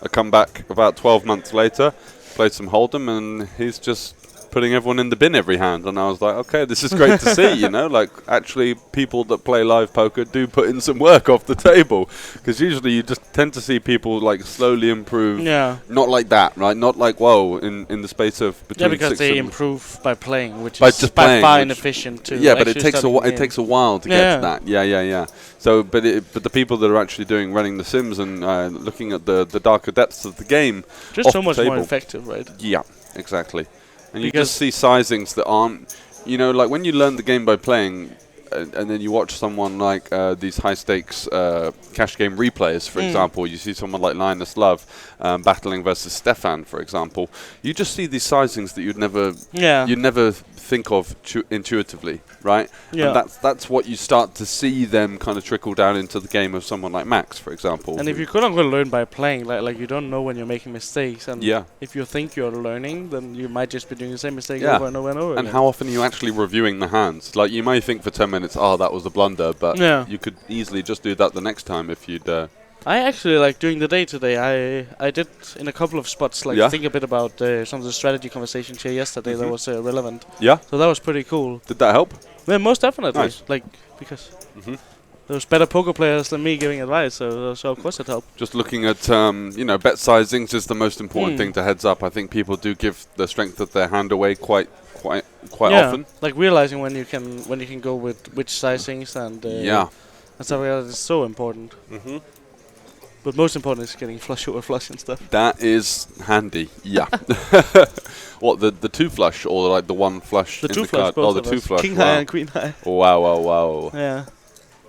I come back about 12 months later, played some Holdem, and he's just putting everyone in the bin every hand, and I was like, okay, this is great to see, you know, like actually people that play live poker do put in some work off the table, because usually you just tend to see people like slowly improve. Yeah. Not like that, right? Not like, whoa, in the space of between because 6 they and improve by playing, which by is just by playing, far inefficient too. Yeah, but it takes a while to get to that. Yeah. So, but the people that are actually running the sims and looking at the darker depths of the game, just so much more effective, right? Yeah, exactly. And you just see sizings that aren't, you know, like when you learn the game by playing, and then you watch someone like these high stakes cash game replays, for example. You see someone like Linus Love battling versus Stefan, for example. You just see these sizings that you'd never think of intuitively, right? Yeah. And that's what you start to see them kind of trickle down into the game of someone like Max, for example. And if you couldn't learn by playing, like you don't know when you're making mistakes, and if you think you're learning, then you might just be doing the same mistake over and over and over. And again. how often are you actually reviewing the hands? Like, you may think for 10 minutes, oh, that was a blunder, but you could easily just do that the next time if you'd... I actually, like, during the day today, I did in a couple of spots, like, think a bit about some of the strategy conversations here yesterday that was relevant. Yeah? So that was pretty cool. Did that help? Yeah, most definitely. Nice. Like, because there was better poker players than me giving advice, so of course it helped. Just looking at, bet sizings is the most important thing to heads up. I think people do give the strength of their hand away quite often. Like realizing when you can go with which sizings and stuff like that is so important. But most important is getting flush over flush and stuff. That is handy, yeah. What, the two flush or like the one flush the in two the flush, card? both Oh, the two flush. King high and queen high. Wow. Yeah.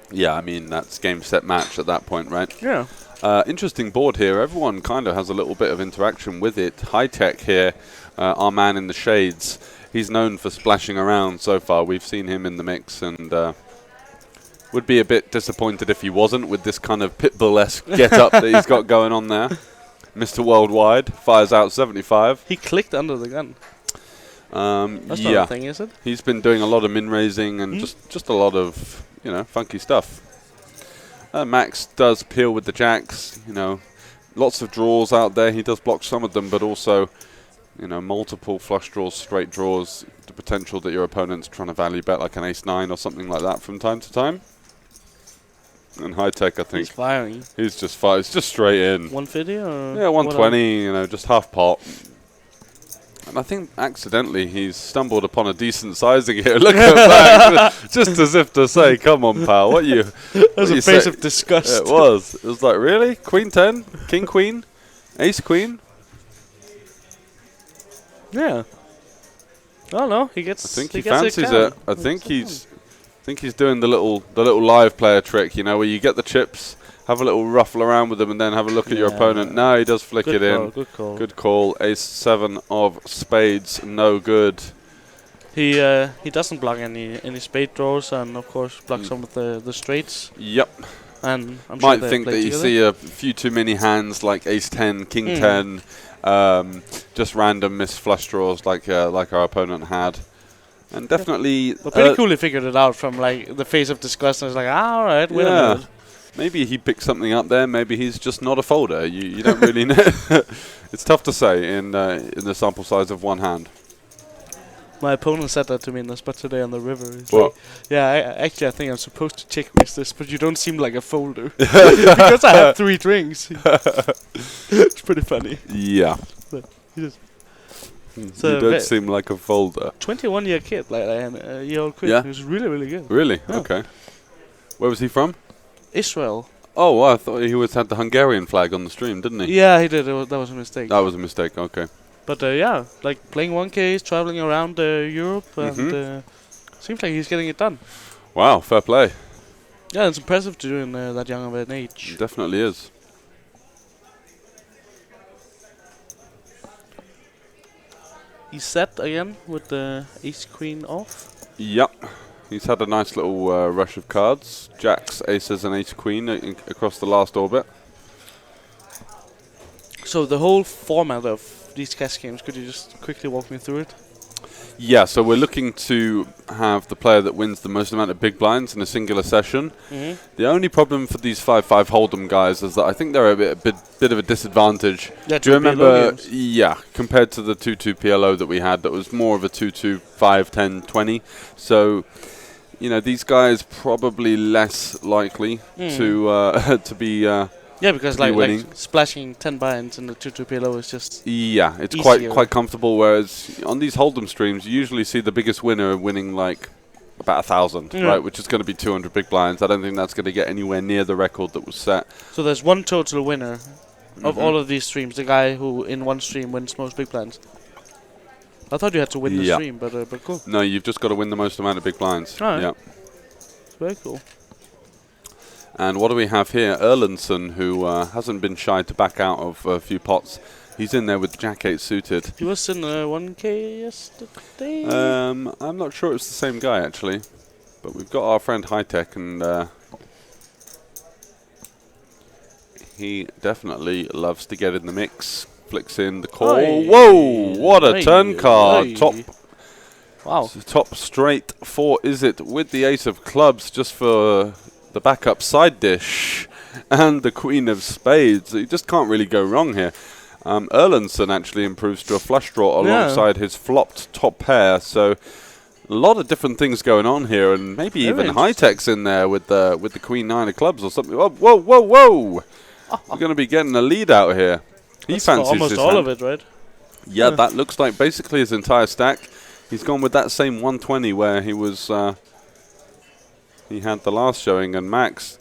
Yeah, I mean, that's game, set, match at that point, right? Yeah. Interesting board here. Everyone kind of has a little bit of interaction with it. High Tech here, our man in the shades. He's known for splashing around so far. We've seen him in the mix and... would be a bit disappointed if he wasn't with this kind of Pitbull-esque get-up that he's got going on there. Mr. Worldwide fires out 75. He clicked under the gun. That's not a thing, is it? He's been doing a lot of min-raising and just a lot of, funky stuff. Max does peel with the jacks, lots of draws out there. He does block some of them, but also, multiple flush draws, straight draws, the potential that your opponent's trying to value bet like an ace-9 or something like that from time to time. And High Tech, I think. He's firing. He's just It's just straight in. 150 or? Yeah, 120, just half pot. And I think accidentally he's stumbled upon a decent sizing here. Look at that. Just as if to say, come on, pal, what you... That was a face of disgust. It was. It was like, really? Queen 10? King Queen? Ace Queen? Yeah. Oh no, he gets. I think he fancies it. I think he's doing the little live player trick, where you get the chips, have a little ruffle around with them, and then have a look at your opponent. No, he does flick it in. Good call. Good call. Ace 7 of spades, no good. He doesn't block any spade draws, and of course blocks some of the straights. Yep. And I'm might sure think that you see a few too many hands like Ace 10, King 10. Just random missed flush draws like our opponent had, and definitely. But pretty cool he figured it out from like the face of disgust and was like, all right, wait a minute. Maybe he picked something up there. Maybe he's just not a folder. You don't really know. It's tough to say in the sample size of one hand. My opponent said that to me in the spot today on the river. What? Like, I think I'm supposed to check this, but you don't seem like a folder. Because I have 3 drinks. It's pretty funny. Yeah. But you don't seem like a folder. 21-year kid, like a year-old kid. Yeah. He was really, really good. Really? Yeah. Okay. Where was he from? Israel. Oh, well, I thought he always had the Hungarian flag on the stream, didn't he? Yeah, he did. That was a mistake. That was a mistake, okay. But yeah, like playing 1Ks, traveling around Europe, and seems like he's getting it done. Wow, fair play. Yeah, it's impressive to do in that young of an age. It definitely is. He's set again with the ace-queen off. Yep. He's had a nice little rush of cards. Jacks, aces, and ace-queen across the last orbit. So the whole format of these cash games, could you just quickly walk me through it? Yeah, so we're looking to have the player that wins the most amount of big blinds in a singular session. The only problem for these 5-5 Holdem guys is that I think they're a bit of a disadvantage. Yeah, do you remember? Yeah, compared to the 2-2 PLO that we had, that was more of a 2-2, 5-10, 20. So, these guys probably less likely to be. Yeah, because like splashing 10 binds in the 2-2 PLO is just it's easier. quite comfortable. Whereas on these Holdem streams, you usually see the biggest winner winning like about 1,000, right? Which is going to be 200 big blinds. I don't think that's going to get anywhere near the record that was set. So there's one total winner of all of these streams. The guy who in one stream wins most big blinds. I thought you had to win the stream, but cool. No, you've just got to win the most amount of big blinds. Right. Yeah. Very cool. And what do we have here? Erlendsson, who hasn't been shy to back out of a few pots. He's in there with the Jack 8 suited. He was in 1K yesterday. I'm not sure it's the same guy actually, but we've got our friend High Tech, and he definitely loves to get in the mix. Flicks in the call. Whoa! What a turn card! Top. Wow. Top straight 4 is it with the ace of clubs just for the backup side dish, and the queen of spades. You just can't really go wrong here. Erlendsson actually improves to a flush draw alongside his flopped top pair, so a lot of different things going on here, and maybe even High Tech's in there with the queen 9 of clubs or something. Whoa, whoa, whoa, whoa! We're going to be getting a lead out here. He fancies almost his all hand. of it, right? Yeah, that looks like basically his entire stack. He's gone with that same 120 where he was. He had the last showing, and Max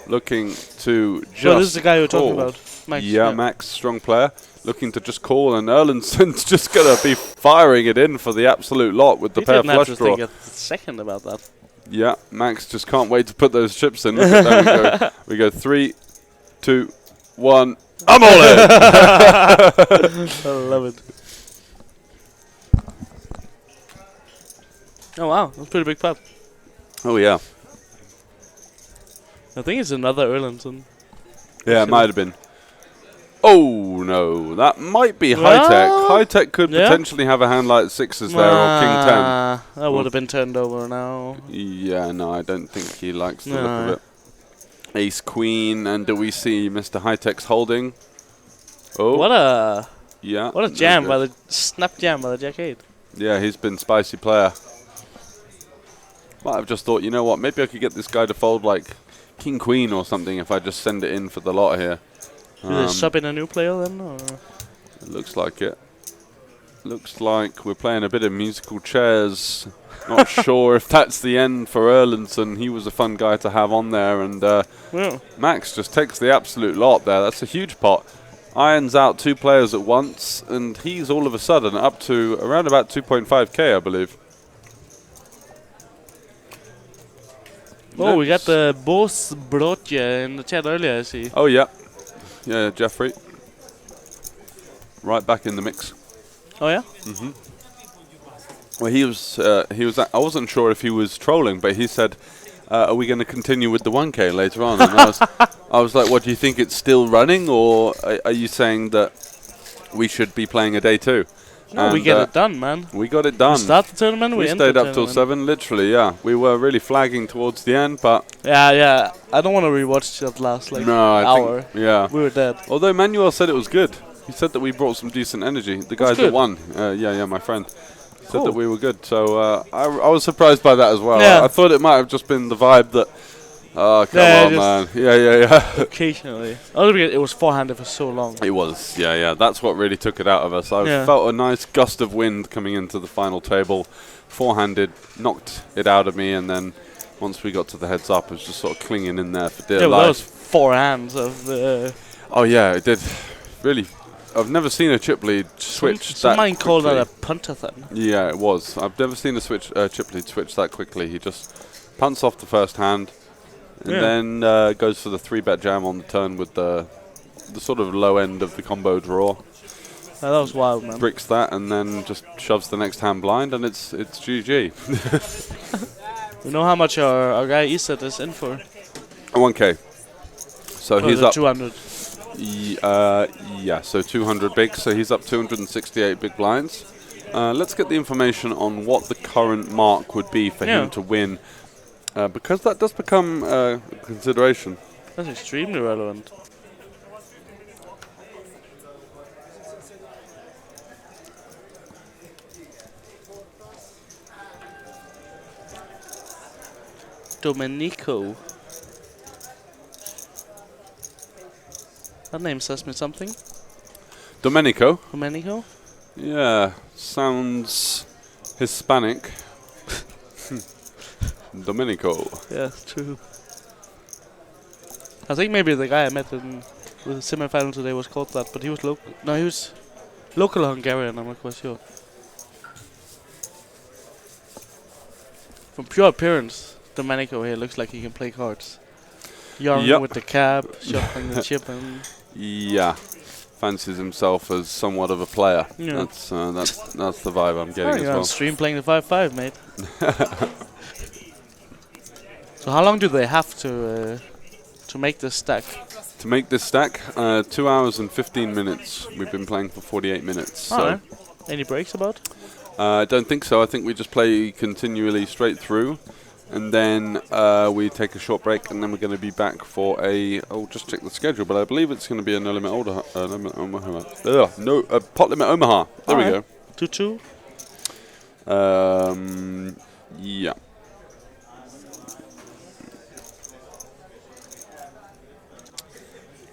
looking to just. Well, this is the guy you're call. talking about. Max, yeah, Max, strong player, looking to just call, and Erlendsson's just going to be firing it in for the absolute lot with the pair flush draw. Think a second about that. Yeah, Max just can't wait to put those chips in. Look at that. We go 3, 2, 1. I'm all in. I love it. Oh wow, that's a pretty big pot. Oh yeah. I think it's another Erlendsson. Yeah, it might have been. Oh no, that might be High Tech. High Tech could potentially have a hand like 6s there or King 10. That would have been turned over now. Yeah, no, I don't think he likes the look of it. Ace Queen, and do we see Mr. High Tech's holding? Oh, what a jam by the snap jam by the Jack 8. Yeah, he's been spicy player. Might have just thought, you know what, maybe I could get this guy to fold like King Queen or something if I just send it in for the lot here. Do they sub in a new player then? Or? It looks like it. Looks like we're playing a bit of musical chairs. Not sure if that's the end for Erlendsson. He was a fun guy to have on there, and Max just takes the absolute lot there. That's a huge pot. Irons out 2 players at once, and he's all of a sudden up to around about 2.5k, I believe. Oh, we got the Boss Brotje in the chat earlier, I see. Oh, yeah. Yeah, Jeffrey. Right back in the mix. Oh, yeah? Mm-hmm. Well, he was. I wasn't sure if he was trolling, but he said, "Are we going to continue with the 1K later on?" And I was like, "What do you think? It's still running, or are you saying that we should be playing a day 2?" No, we get it done, man. We got it done. We start the tournament. We end stayed the up till tournament. 7, literally. Yeah, we were really flagging towards the end, but yeah. I don't want to rewatch that last hour. Yeah, we were dead. Although Manuel said it was good. He said that we brought some decent energy. The guys that won, yeah, my friend, said that we were good. So I was surprised by that as well. Yeah. I thought it might have just been the vibe that. Oh, come on, man. Yeah. Occasionally. Only because it was forehanded for so long. It was, yeah. That's what really took it out of us. I felt a nice gust of wind coming into the final table. Forehanded, knocked it out of me, and then once we got to the heads up, it was just sort of clinging in there for dear life. Those 4 hands of... oh, yeah, it did. Really... I've never seen a chip lead switch that Somebody called that a puntathon. Yeah, it was. I've never seen a chip lead switch that quickly. He just punts off the first hand, and then goes for the 3-bet jam on the turn with the sort of low end of the combo draw. That was wild, man. Bricks that, and then just shoves the next hand blind, and it's GG. We know how much our guy Iset is in for. 1K. So he's up 200. Yeah, so 200 big, so he's up 268 big blinds. Let's get the information on what the current mark would be for him to win, because that does become a consideration. That's extremely relevant. Domenico. That name says me something. Domenico? Domenico? Yeah, sounds Hispanic. Domenico. Yeah, true. I think maybe the guy I met in the semi-final today was called that, but he was local. No, he was local Hungarian, I'm not quite sure. From pure appearance, Domenico here looks like he can play cards. Young Yep. with the cap, shuffling the chip, and Yeah, fancies himself as somewhat of a player. Yeah. That's the vibe I'm getting as you're on well. stream playing the 5-5, mate. So how long do they have to make this stack? To make this stack, 2 hours and 15 minutes. We've been playing for 48 minutes. So Alright. Any breaks about? I don't think so. I think we just play continually straight through, and then we take a short break, and then we're going to be back for a. I'll just check the schedule, but I believe it's going to be a no limit pot limit Omaha. There we go. 2-2. Yeah.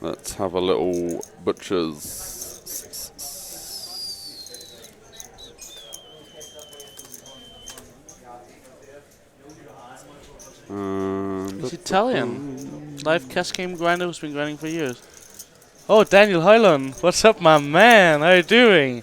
Let's have a little butcher's. He's Italian. Live cash game grinder who's been grinding for years. Oh, Daniel Højlund. What's up, my man? How you doing?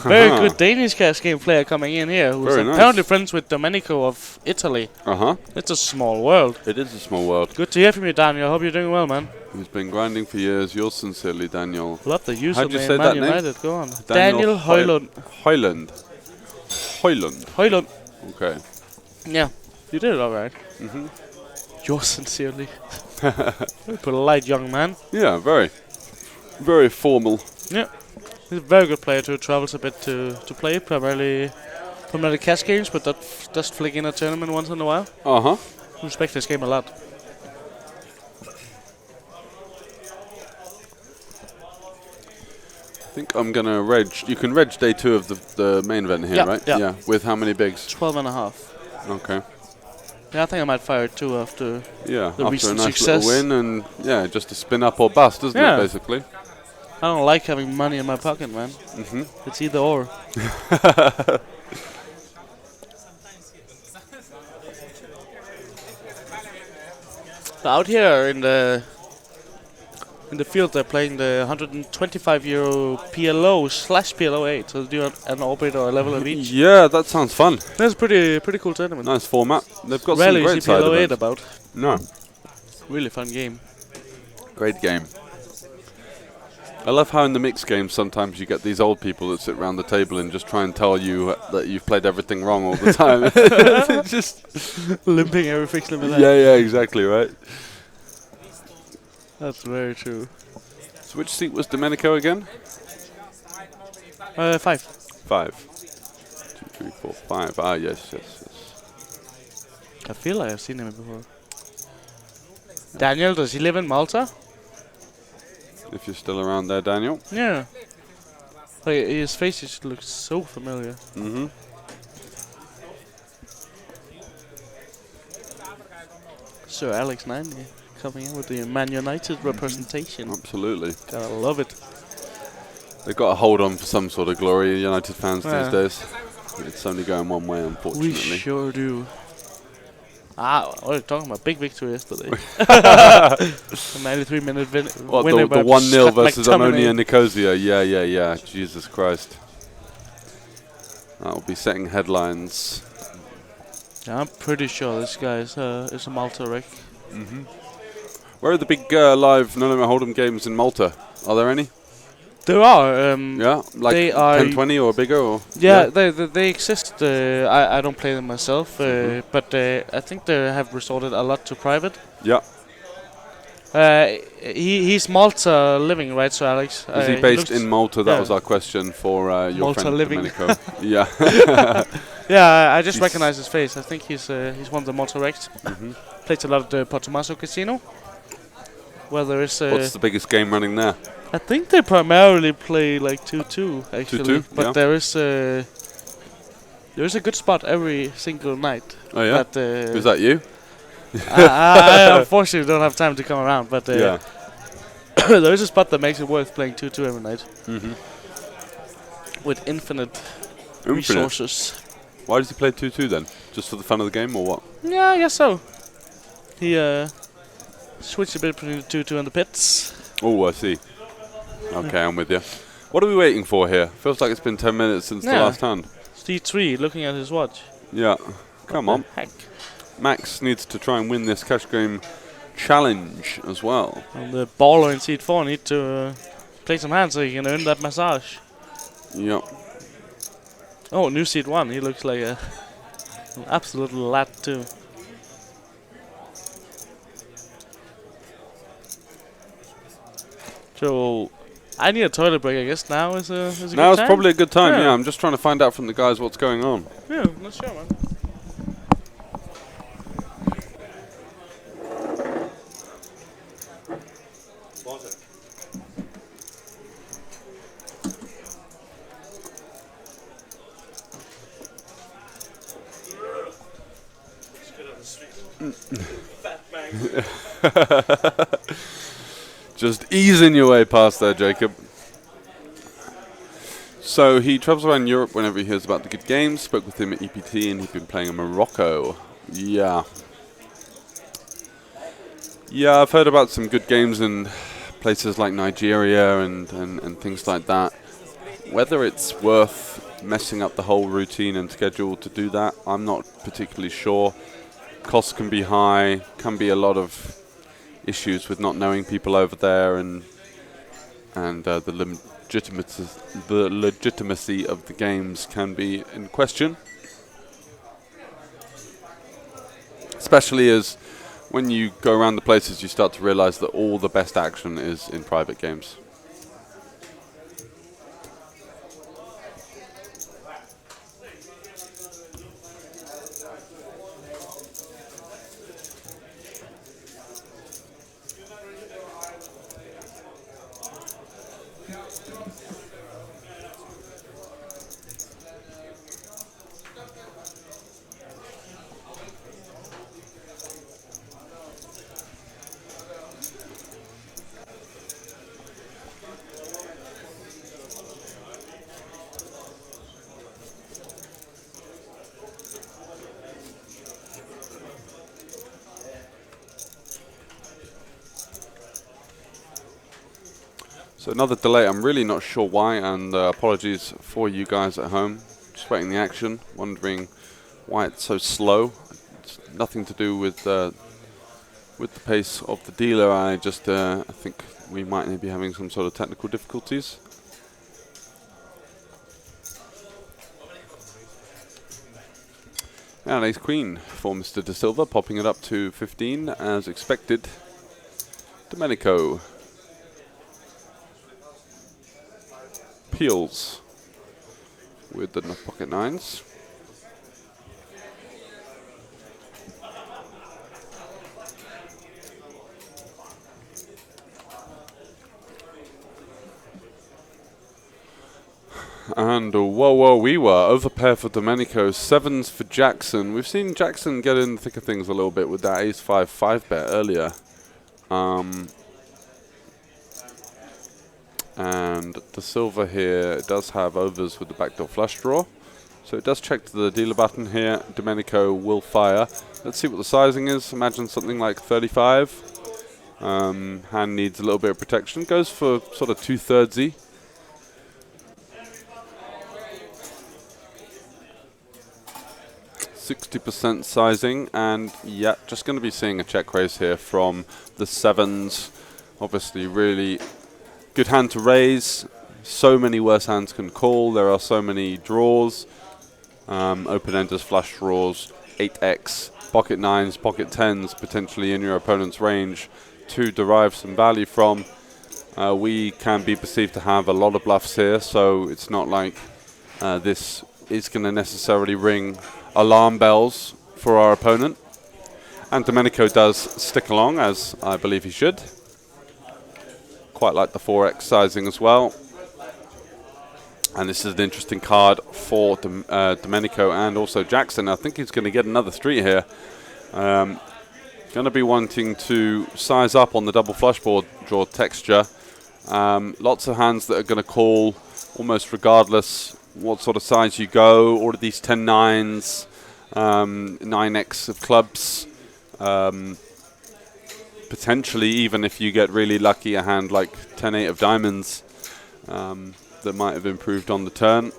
Very good Danish cash game player coming in here, who's Very apparently nice. friends with Domenico of Italy. Uh-huh. It's a small world. It is a small world. Good to hear from you, Daniel. I hope you're doing well, man. He's been grinding for years. Yours sincerely, Daniel. Love the username. How'd you say Man that United. name? Go on. Daniel Højlund. Højlund. Højlund. Højlund. Okay. Yeah, you did it all right. Yours sincerely. Very polite young man. Yeah, very. Very formal. Yeah. He's a very good player who travels a bit to play, primarily cash games, but does flick in a tournament once in a while. Uh-huh. Respect this game a lot. I think I'm going to reg. You can reg day 2 of the main event here, Yeah, right? yeah. With how many bigs? 12.5. Okay. Yeah, I think I might fire 2 after Yeah, the after a recent nice success. little win, and yeah, just a spin up or bust, isn't Yeah. it, basically? I don't like having money in my pocket, man. It's either or. So out here in the field, they're playing the 125 euro PLO / PLO8. So they do an orbit or a level of each. Yeah, that sounds fun. That's pretty cool tournament. Nice format. They've got Rarely some you great see side PLO8 events. about. No, Really fun game. great game. I love how in the mixed games sometimes you get these old people that sit around the table and just try and tell you that you've played everything wrong all the time. It's just Limping every fixed limit. yeah, exactly, right. That's very true. So which seat was Domenico again? 5. 5. 2, 3, 4, 5. Ah, yes. I feel like I've seen him before. Daniel, does he live in Malta? If you're still around there, Daniel. Yeah. Like, his face just looks so familiar. Sir Alex 90 coming in with the Man United representation. Absolutely. Gotta love it. They've got to hold on for some sort of glory, United fans Yeah. these days. It's only going one way, We unfortunately. sure do. What are you talking about? Big victory yesterday. 93-minute What, winner the by 1-0 Scott versus McTominay. Ammonia Nicosia? Yeah. Jesus Christ. That'll be setting headlines. Yeah, I'm pretty sure this guy is a Malta wreck. Where are the big live No Limit Holdem games in Malta? Are there any? There are. Yeah, like they are 10-20 or bigger? Or Yeah, they exist. I don't play them myself, but I think they have resorted a lot to private. Yeah. He's Malta living, right, so Alex? Is he based in Malta? That yeah. was our question for your Malta friend living. Domenico. Yeah. Yeah, I just recognize his face. I think he's one of the Malta wrecks. Plays a lot at the Portomaso Casino, where there is. What's the biggest game running there? I think they primarily play like 2-2 actually, 2-2, but yeah. there is a good spot every single night. Oh yeah. That, Is that you? I unfortunately don't have time to come around, but Yeah. there is a spot that makes it worth playing 2-2 every night. With infinite resources. Why does he play 2-2 then? Just for the fun of the game or what? Yeah, I guess so. He switched a bit between the 2-2 and the pits. Oh, I see. Okay, I'm with you. What are we waiting for here? Feels like it's been 10 minutes since the Yeah. last hand. D3 looking at his watch. Yeah. Come on. Heck. Max needs to try and win this cash game challenge as well. And the baller in seat 4 need to play some hands so he can earn that massage. Yep. Oh, new seat 1. He looks like an absolute lad too. So I need a toilet break. I guess now is a good Now it's time? probably a good time. Yeah. Yeah, I'm just trying to find out from the guys what's going on. Yeah, not sure, man. Just easing your way past there, Jacob. So he travels around Europe whenever he hears about the good games. Spoke with him at EPT and he'd been playing in Morocco. Yeah. Yeah, I've heard about some good games in places like Nigeria and things like that. Whether it's worth messing up the whole routine and schedule to do that, I'm not particularly sure. Costs can be high, can be a lot of issues with not knowing people over there, and the legitimacy of the games can be in question. Especially as when you go around the places, you start to realize that all the best action is in private games. So another delay, I'm really not sure why, and apologies for you guys at home. Just waiting the action, wondering why it's so slow. It's nothing to do with the pace of the dealer. I just I think we might be having some sort of technical difficulties. And ace queen for Mr. De Silva, popping it up to 15 as expected. Domenico peels with the pocket nines. And whoa, we were overpair for Domenico, sevens for Jackson. We've seen Jackson get in the thick of things a little bit with that ace 5-5 bet earlier. And the silver here does have overs with the backdoor flush draw. So it does check to the dealer button here. Domenico will fire. Let's see what the sizing is. Imagine something like 35. Hand needs a little bit of protection. Goes for sort of 2/3-y. %60 sizing, and yeah, just going to be seeing a check raise here from the sevens. Obviously really good hand to raise. So many worse hands can call. There are so many draws. Open-enders, flush draws, 8x, pocket nines, pocket tens, potentially in your opponent's range to derive some value from. We can be perceived to have a lot of bluffs here, so it's not like this is going to necessarily ring alarm bells for our opponent. And Domenico does stick along, as I believe he should. Quite like the 4x sizing as well. And this is an interesting card for Domenico and also Jackson. I think he's going to get another street here. Going to be wanting to size up on the double flush board draw texture. Lots of hands that are going to call almost regardless what sort of size you go. All of these 10-9s, 9x of clubs. Potentially, even if you get really lucky, a hand like 10-8 of diamonds that might have improved on the turn.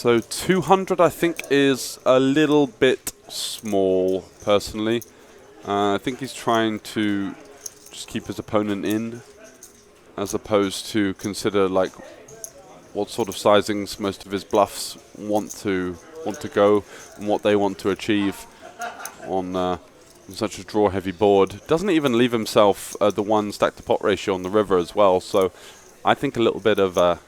So 200, I think, is a little bit small, personally. I think he's trying to just keep his opponent in, as opposed to consider like what sort of sizings most of his bluffs want to go and what they want to achieve on such a draw-heavy board. Doesn't even leave himself the 1 stack to pot ratio on the river as well. So I think a little bit of a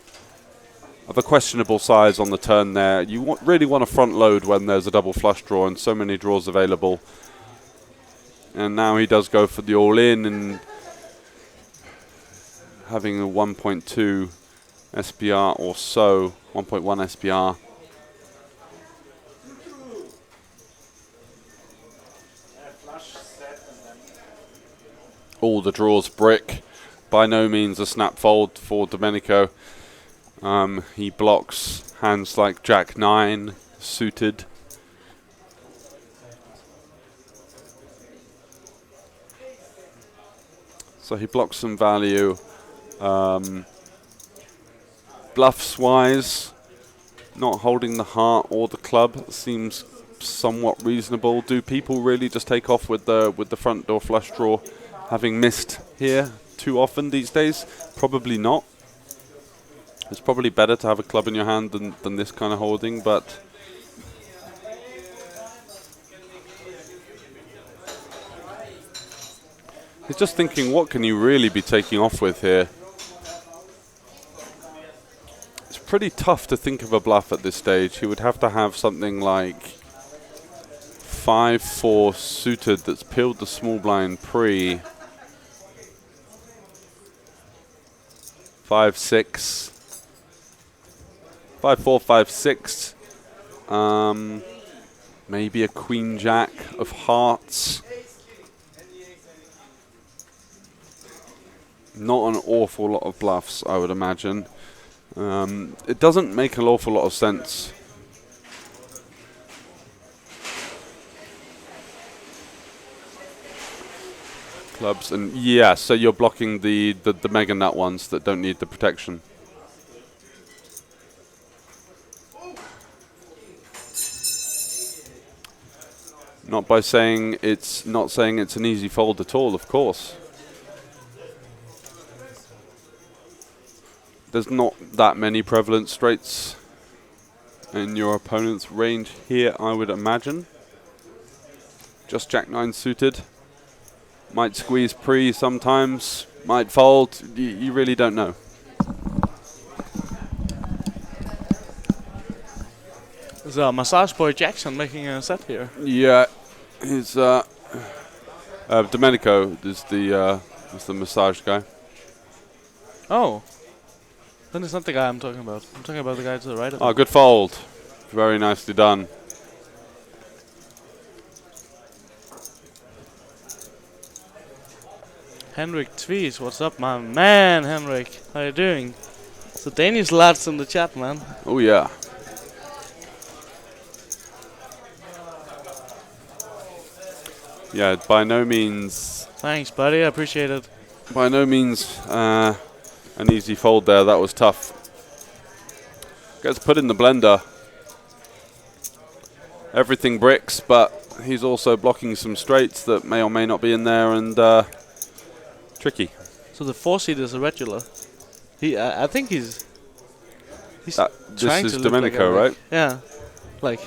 questionable size on the turn there. You really want to front load when there's a double flush draw and so many draws available. And now he does go for the all-in and having a 1.2 SPR or so, 1.1 SPR. All the draws brick. By no means a snap fold for Domenico. He blocks hands like Jack 9 suited. So he blocks some value. Bluffs wise, not holding the heart or the club seems somewhat reasonable. Do people really just take off with the front door flush draw, having missed here too often these days? Probably not. It's probably better to have a club in your hand than this kind of holding, but he's just thinking, what can you really be taking off with here? It's pretty tough to think of a bluff at this stage. He would have to have something like 5-4 suited that's peeled the small blind pre. 5-6. 5-4, 5-6. Maybe a queen jack of hearts. Not an awful lot of bluffs, I would imagine. It doesn't make an awful lot of sense. Clubs, and yeah, so you're blocking the mega nut ones that don't need the protection. Not by saying it's not saying it's an easy fold at all, of course. There's not that many prevalent straights in your opponent's range here, I would imagine. Just Jack 9 suited. Might squeeze pre sometimes, might fold. You really don't know. Is Massage Boy Jackson making a set here? Yeah, he's Domenico is the massage guy. Oh, then it's not the guy I'm talking about. I'm talking about the guy to the right of Oh, him. good fold. Very nicely done. Henrik Twies, what's up, my man, Henrik? How you doing? So Danish lads in the chat, man. Oh yeah. Yeah, by no means. Thanks, buddy. I appreciate it. By no means an easy fold there. That was tough. Gets put in the blender. Everything bricks, but he's also blocking some straights that may or may not be in there, and tricky. So the 4-seed is a regular. I think he's This trying is to look Domenico, like right? Yeah, like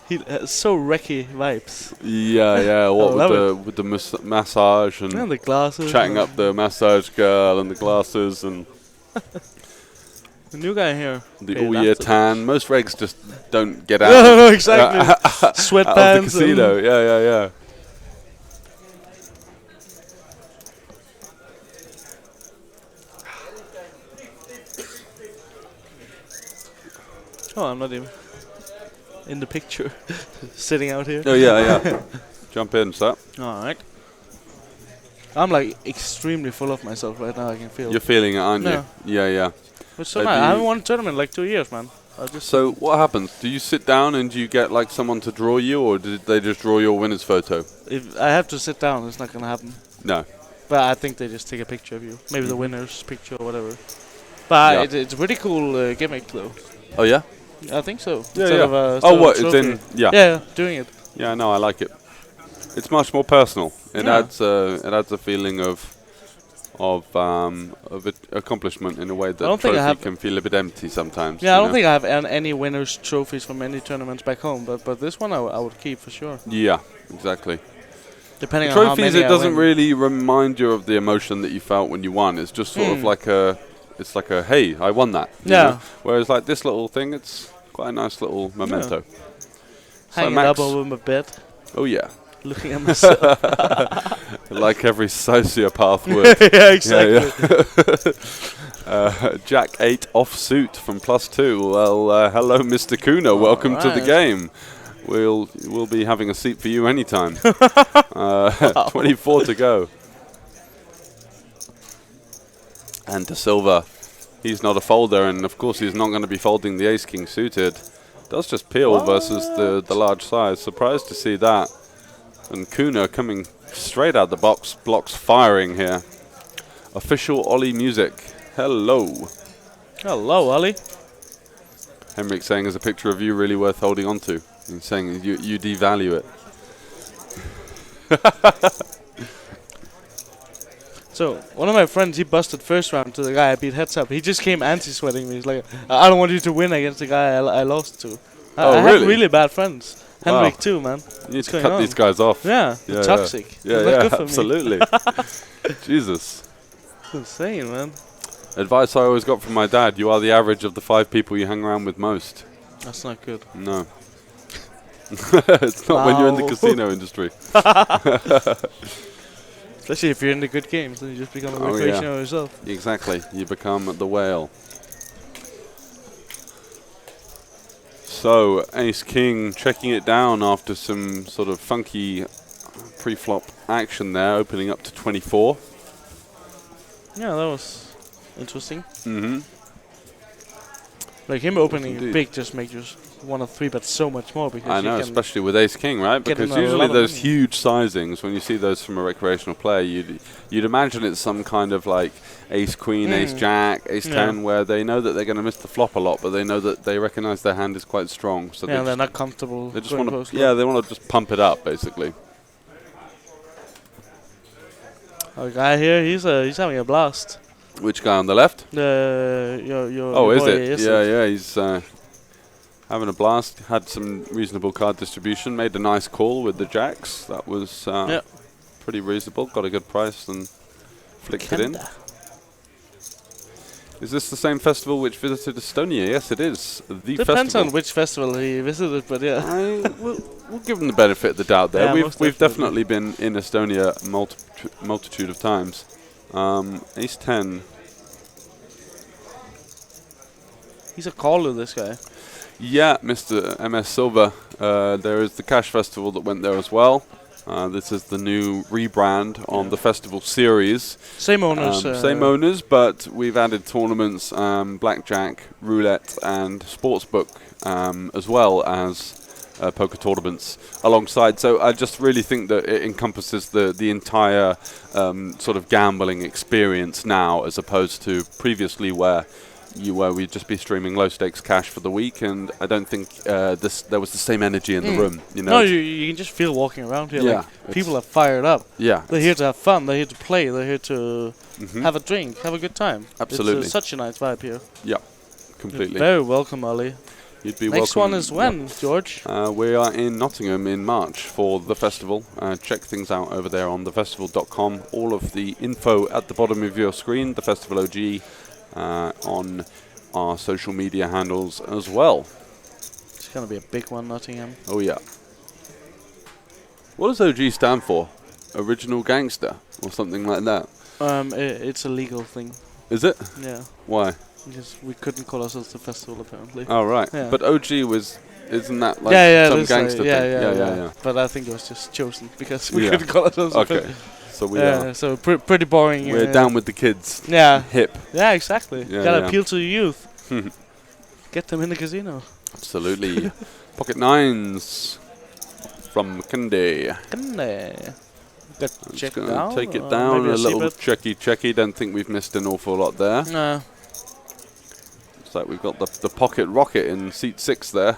he has so wrecky vibes. Yeah. What with the massage and the glasses, chatting up the massage girl and the glasses and the new guy here. the Okay, all-year that's tan. Most regs just don't get out. No, exactly. Sweatpants. Out of the casino. Yeah. Oh, I'm not even in the picture. Sitting out here. Oh yeah. Jump in, sir. Alright. I'm like extremely full of myself right now, I can feel. You're feeling it, aren't you? Yeah. It's so nice. I haven't won a tournament in like 2 years, man. So what happens? Do you sit down and do you get like someone to draw you, or did they just draw your winner's photo? If I have to sit down, it's not gonna happen. No. But I think they just take a picture of you. Maybe the winner's picture or whatever. But Yeah. it's a pretty cool gimmick though. Oh yeah? I think so. Yeah, Instead yeah. of a Oh, what? It's trophy. in. Yeah. Yeah, doing it. Yeah, no, I like it. It's much more personal. It Yeah. adds a feeling of accomplishment in a way I that don't think I trophy have- can feel a bit empty sometimes. Yeah, I you don't know? think I have any winners' trophies from any tournaments back home, but this one I would keep for sure. Yeah, exactly. Depending The on how trophies, many it I doesn't win. really remind you of the emotion that you felt when you won. It's just sort of like it's like a hey, I won that. you Yeah. know? Whereas like this little thing, it's quite a nice little memento. So Hanging Max, up over my bed, oh yeah, looking at myself. like every sociopath would. Yeah, exactly. Jack 8 off suit from +2. Well, hello, Mr. Kuna. Welcome to the right. game. We'll be having a seat for you anytime. 24 to go. And De Silva, he's not a folder, and of course he's not going to be folding the Ace King suited. Does just peel versus the large size. Surprised to see that. And Kuna coming straight out the box, blocks firing here. Official Ollie music. Hello. Hello, Ollie. Henrik saying, is a picture of you really worth holding on to? He's saying you devalue it. So, one of my friends, he busted first round to the guy I beat heads up. He just came anti-sweating me. He's like, I don't want you to win against the guy I lost to. Oh, I really? have really bad friends. Wow. Henrik too, man. You need What's to going cut on? these guys off. Yeah, they're toxic. Yeah, They're not yeah, good for me. absolutely. Jesus. It's insane, man. Advice I always got from my dad, you are the average of the 5 people you hang around with most. That's not good. No. It's not when you're in the Wow. casino industry. Especially if you're in the good games, then you just become a Oh, recreational yeah. yourself. Exactly. You become the whale. So, Ace King checking it down after some sort of funky pre-flop action there, opening up to 24. Yeah, that was interesting. Mm-hmm. Like him opening indeed. big just makes you want to 3-bet so much more because I you know, can especially with Ace King, right? get Because him a usually lot of those money. huge sizings, when you see those from a recreational player, you'd imagine it's some kind of like Ace Queen, Ace Jack, Ace Yeah. 10, where they know that they're going to miss the flop a lot, but they know that they recognize their hand is quite strong. So yeah, they they're just, not comfortable. they just going want post to, flop. yeah, they want to just pump it up, basically. Our guy here, he's having a blast. Which guy on the left? Your Oh, is boy, it? Yeah, he's having a blast. Had some reasonable card distribution. Made a nice call with the jacks. That was pretty reasonable. Got a good price and flicked it in. Is this the same festival which visited Estonia? Yes, it is. The Depends festival. on which festival he visited, but yeah. We'll give him the benefit of the doubt there. Yeah, We've most definitely been in Estonia multitude of times. Ace 10. He's a caller, this guy. Yeah, Mr. MS Silva. There is the Cash Festival that went there as well. This is the new rebrand on the festival series. Same owners. Same owners, but we've added tournaments, blackjack, roulette, and sportsbook, as well as poker tournaments alongside. So I just really think that it encompasses the entire sort of gambling experience now, as opposed to previously where we'd just be streaming low stakes cash for the week, and I don't think there was the same energy in the room. You know, No, you can just feel walking around here. Yeah, Like people are fired up. yeah, They're here to have fun. They're here to play. They're here to have a drink, have a good time. Absolutely. It's such a nice vibe here. yeah, You're completely. very welcome, Ollie. You'd be Next welcome. one is when, George? We are in Nottingham in March for the festival. Check things out over there on thefestival.com. All of the info at the bottom of your screen, the Festival OG, on our social media handles as well. It's going to be a big one, Nottingham. Oh yeah. What does OG stand for? Original Gangster or something like that? It's a legal thing. Is it? Yeah. Why? Because we couldn't call ourselves the festival, apparently. Oh right. Yeah. But OG isn't that like some this, gangster thing? yeah. But I think it was just chosen because we Yeah. couldn't call ourselves the Okay. festival. So we are. So pretty boring. We're down with the kids. Yeah. Hip. Yeah, exactly. Yeah, Gotta yeah. appeal to the youth. Get them in the casino. Absolutely. Pocket nines from Kende. Check Just it gonna down. take it down maybe a little C-bet. checky. Don't think we've missed an awful lot there. Nah. Looks like we've got the pocket rocket in seat 6 there.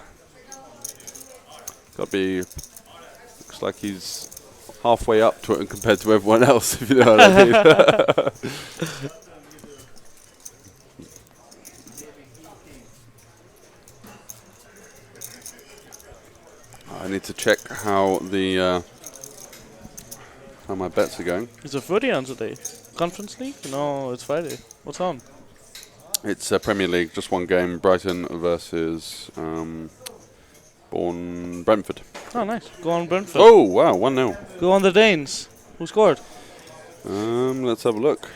Got to be. Looks like he's halfway up to it compared to everyone else, if you know what I mean. I need to check how how my bets are going. Is there footy on today? Conference League? No, it's Friday. What's on? It's Premier League, just one game. Brighton versus Brentford. Oh, nice. Go on, Brentford. Oh, wow, 1-0. Go on, the Danes. Who scored? Let's have a look.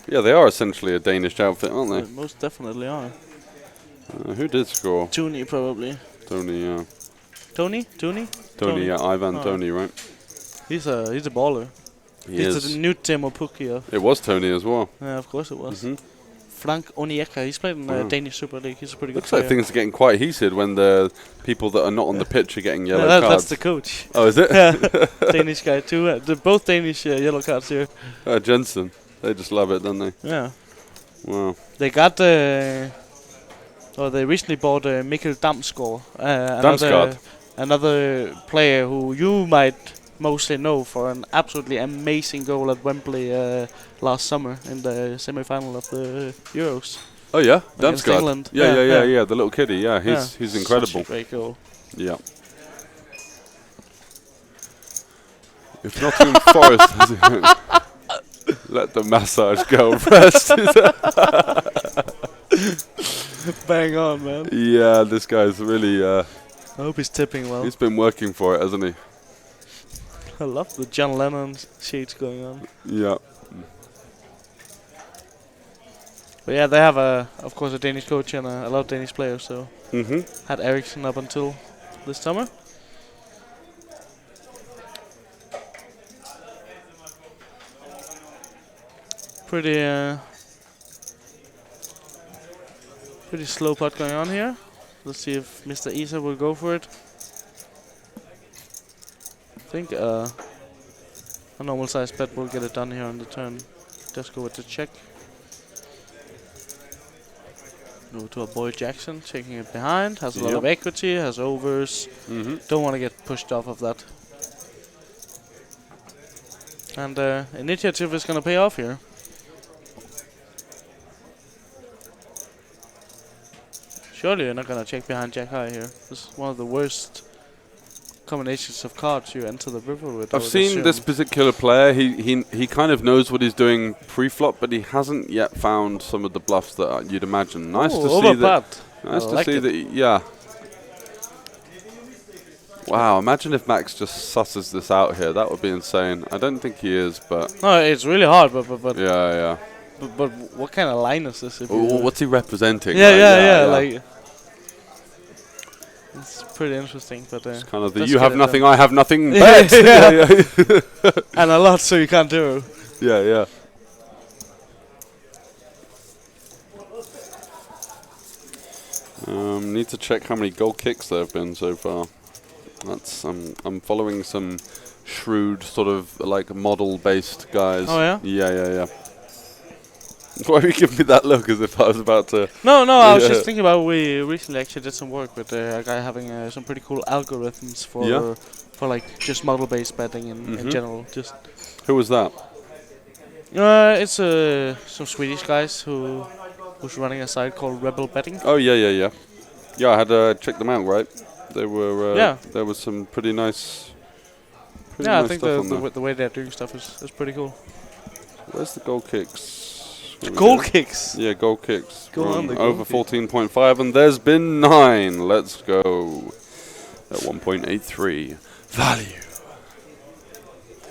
Yeah, they are essentially a Danish outfit, aren't they? They most definitely are. Who did score? Tony, probably. Tony, Tony? yeah, Ivan Tony, right? He's a baller. He's the new Teemu Pukki. It was Tony as well. Yeah, of course it was. Frank Onyeka, he's played in the Danish Super League. He's a pretty good Looks player. like things are getting quite heated when the people that are not on the pitch are getting yellow cards. That's the coach. Oh, is it? Yeah, Danish guy too. They're both Danish yellow cards here. Jensen. They just love it, don't they? Yeah. Wow. They got they recently bought Mikkel Damsgaard. Another player who you might mostly know for an absolutely amazing goal at Wembley last summer in the semi-final of the Euros. Oh yeah, Against Damsgaard. England. Yeah, the little kiddie. Yeah, he's incredible. Such a great goal. Yeah. If Nottingham Forest let the massage go first. Bang on, man. Yeah, this guy's really. I hope he's tipping well. He's been working for it, hasn't he? I love the John Lennon shades going on. Yeah. But yeah, they have of course, a Danish coach and a lot of Danish players. So had Eriksen up until this summer. Pretty slow putt going on here. Let's see if Mr. Isa will go for it. I think a normal size bet will get it done here on the turn. Just go with the check. Go to a Boy Jackson, taking it behind. Has a lot of equity, has overs. Don't want to get pushed off of that. And initiative is going to pay off here. Surely you're not going to check behind Jack High here. This is one of the worst combinations of cards you enter the river with. I've seen this particular player. He kind of knows what he's doing pre-flop, but he hasn't yet found some of the bluffs that you'd imagine. Nice to see that. Nice to see that. Yeah. Wow, imagine if Max just susses this out here. That would be insane. I don't think he is, but no, it's really hard. But yeah. But what kind of line is this? What's he representing? Yeah. Like, it's pretty interesting, but it's kind of the you have nothing, I have nothing bet. And a lot, so you can't do. Yeah. Need to check how many goal kicks there have been so far. That's I'm following some shrewd sort of like model-based guys. Oh yeah. Yeah. Why are you giving me that look as if I was about to... No, I was just thinking about, we recently actually did some work with a guy having some pretty cool algorithms for like just model-based betting in general. Just who was that? It's some Swedish guys who's running a site called Rebel Betting. Oh yeah. Yeah, I had to check them out, right? They were there was some pretty nice. I think the way they're doing stuff is pretty cool. Where's the goal kicks? Goal kicks. Yeah, goal kicks. Go on, the over 14.5, and there's been 9. Let's go. At 1.83 value.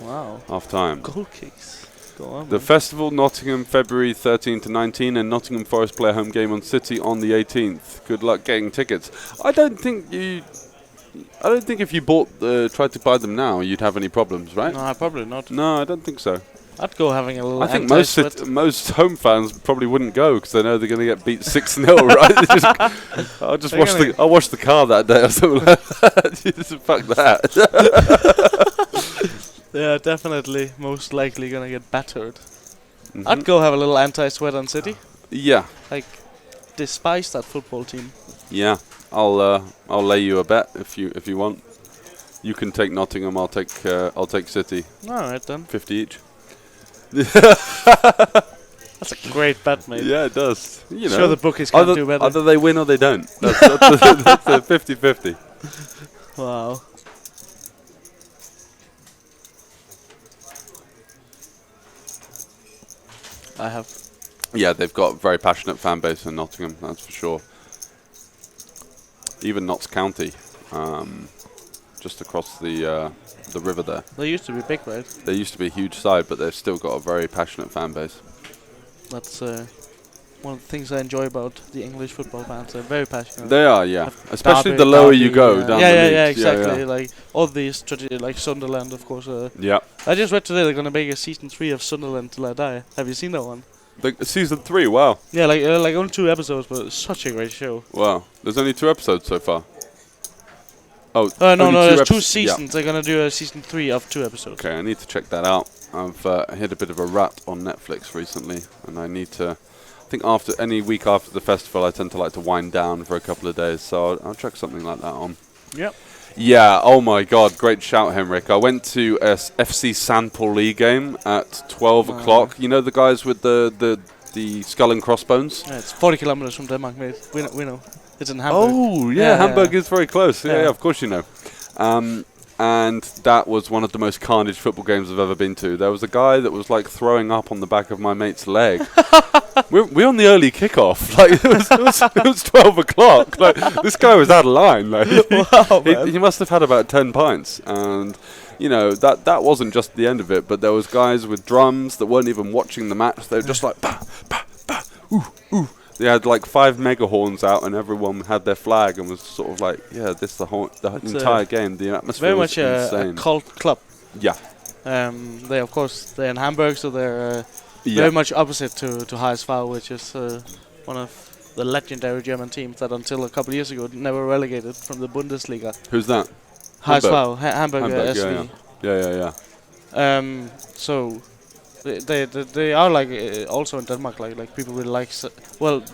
Wow. Half time. Goal kicks. Go on. The festival, Nottingham, February 13 to 19, and Nottingham Forest play a home game on City on the 18th. Good luck getting tickets. I don't think if you tried to buy them now, you'd have any problems, right? No, probably not. No, I don't think so. I'd go having a little. I think most home fans probably wouldn't go because they know they're going to get beat 6-0, right? I'll wash the car that day or something like that. Fuck that. Yeah, definitely. Most likely going to get battered. I'd go have a little anti-sweat on City. Yeah. Like, despise that football team. Yeah, I'll lay you a bet if you want. You can take Nottingham. I'll take City. All right then. 50 each. That's a great bet, mate. Yeah, it does. You know, sure the bookies can't do better. Either they win or they don't. That's a 50-50. Wow. I have. Yeah, they've got a very passionate fan base in Nottingham, that's for sure. Even Notts County, just across the river there. They used to be big, right? They used to be a huge side, but they've still got a very passionate fan base. That's one of the things I enjoy about the English football fans. They're very passionate. They are, yeah. Especially the lower you go down the leagues. Yeah, exactly. Yeah. Like all these, like Sunderland, of course. Yeah. I just read today they're gonna make a season 3 of Sunderland Till I Die. Have you seen that one? Season 3, wow. Yeah, like only 2 episodes, but it's such a great show. Wow. There's only 2 episodes so far. Oh, no, there's 2 seasons. Yeah. They're gonna do a season 3 of 2 episodes. Okay, I need to check that out. I've hit a bit of a rut on Netflix recently, and I need to. I think after any week after the festival, I tend to like to wind down for a couple of days, so I'll check something like that on. Yep. Yeah. Oh my God, great shout, Henrik. I went to a FC San Pauli game at 12 o'clock. You know the guys with the skull and crossbones? Yeah, it's 40 kilometers from Denmark, mate. We know. It's in Hamburg. Oh yeah, Hamburg is very close. Yeah, of course you know. And that was one of the most carnage football games I've ever been to. There was a guy that was like throwing up on the back of my mate's leg. We're on the early kickoff. Like it was 12 o'clock. Like this guy was out of line. Like he must have had about 10 pints. And you know that wasn't just the end of it. But there was guys with drums that weren't even watching the match. They were just like bah, bah, bah, ooh, ooh. They had like 5 mega horns out, and everyone had their flag and was sort of like, yeah, this the entire game. The atmosphere very was much insane. a cult club. Yeah. They of course they're in Hamburg, so they're very much opposite to HSV, which is one of the legendary German teams that until a couple of years ago never relegated from the Bundesliga. Who's that? HSV, Hamburg SV. Yeah. So. They are like also in Denmark like people really like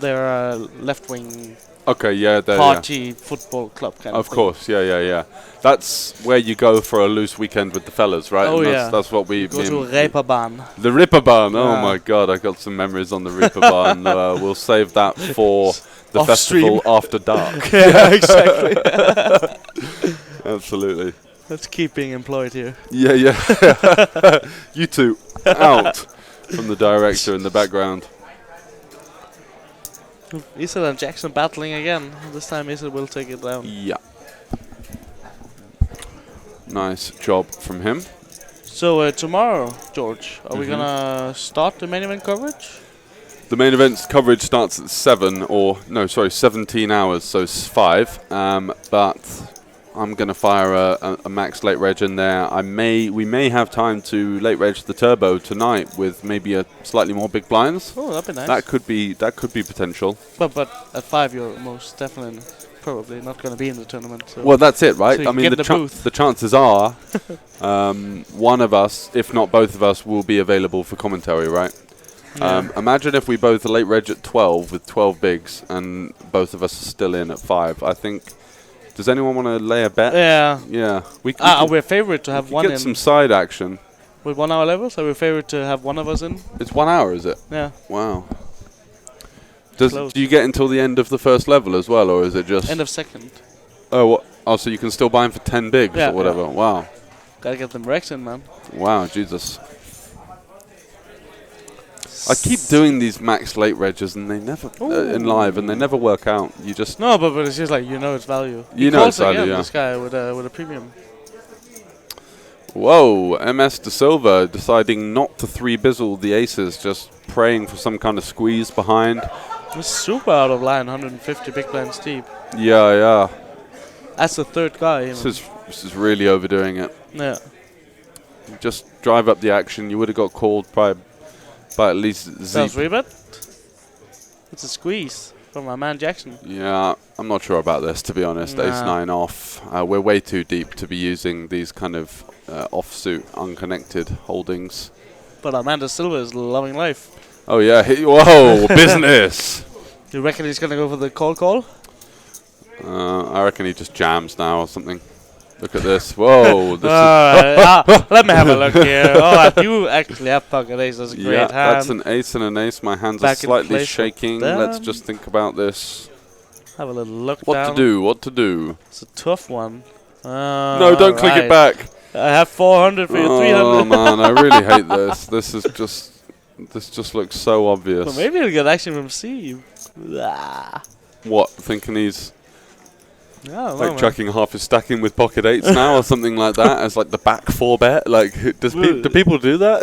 they're a left-wing party football club kind of thing. Of course, yeah. That's where you go for a loose weekend with the fellas, right? Oh, and that's what we go to Reeperbahn. The Reeperbahn. Oh my God, I got some memories on the Reeperbahn. We'll save that for the festival after dark. Yeah, exactly. Absolutely. Let's keep being employed here. Yeah. You two, out from the director in the background. Isel and Jackson battling again. This time Isel will take it down. Yeah. Nice job from him. So tomorrow, George, are we gonna start the main event coverage? The main event's coverage starts at 17 hours, so it's 5. But I'm going to fire a max late reg in there. We may have time to late reg the turbo tonight with maybe a slightly more big blinds. Oh, that'd be nice. That could be potential. But at 5 you're most definitely probably not going to be in the tournament. So well, that's it, right? So I mean, the chances are one of us, if not both of us, will be available for commentary, right? Yeah. Imagine if we both late reg at 12 with 12 bigs and both of us are still in at 5. I think. Does anyone want to lay a bet? Yeah. Yeah. We're favourite to have one in. Get some side action. With 1 hour levels, are we favourite to have one of us in? It's 1 hour, is it? Yeah. Wow. Do you get until the end of the first level as well, or is it just end of second? Oh, what? Oh, so you can still buy them for 10 bigs or whatever. Yeah. Wow. Gotta get them Rex in, man. Wow, Jesus. I keep doing these max late regs and they never in live and they never work out. You just but it's just like it's value. You know it's value. This guy with a premium. Whoa, MS De Silva deciding not to 3-bizzle the aces, just praying for some kind of squeeze behind. It's super out of line, 150 big blind steep. Yeah. That's the third guy. This is really overdoing it. Yeah. Just drive up the action. You would have got called by at least Sounds rebet. It's a squeeze from my man Jackson. Yeah, I'm not sure about this, to be honest. Ace-9 off. We're way too deep to be using these kind of offsuit, unconnected holdings. But Amanda Silva is loving life. Oh, yeah. Whoa, business. You reckon he's gonna go for the call? I reckon he just jams now or something. Look at this. Whoa. This let me have a look here. I do actually have pocket ace. That's a great hand. That's an ace and an ace. My hands are slightly shaking. Let's just think about this. Have a little look What to do? It's a tough one. No, don't click it back. I have 400 for you, 300. Oh man, I really hate this. This just looks so obvious. Well, maybe he'll get action from C. What? Thinking he's like chucking half his stack in with pocket eights now or something like that as like the back 4 bet? Like, do people do that?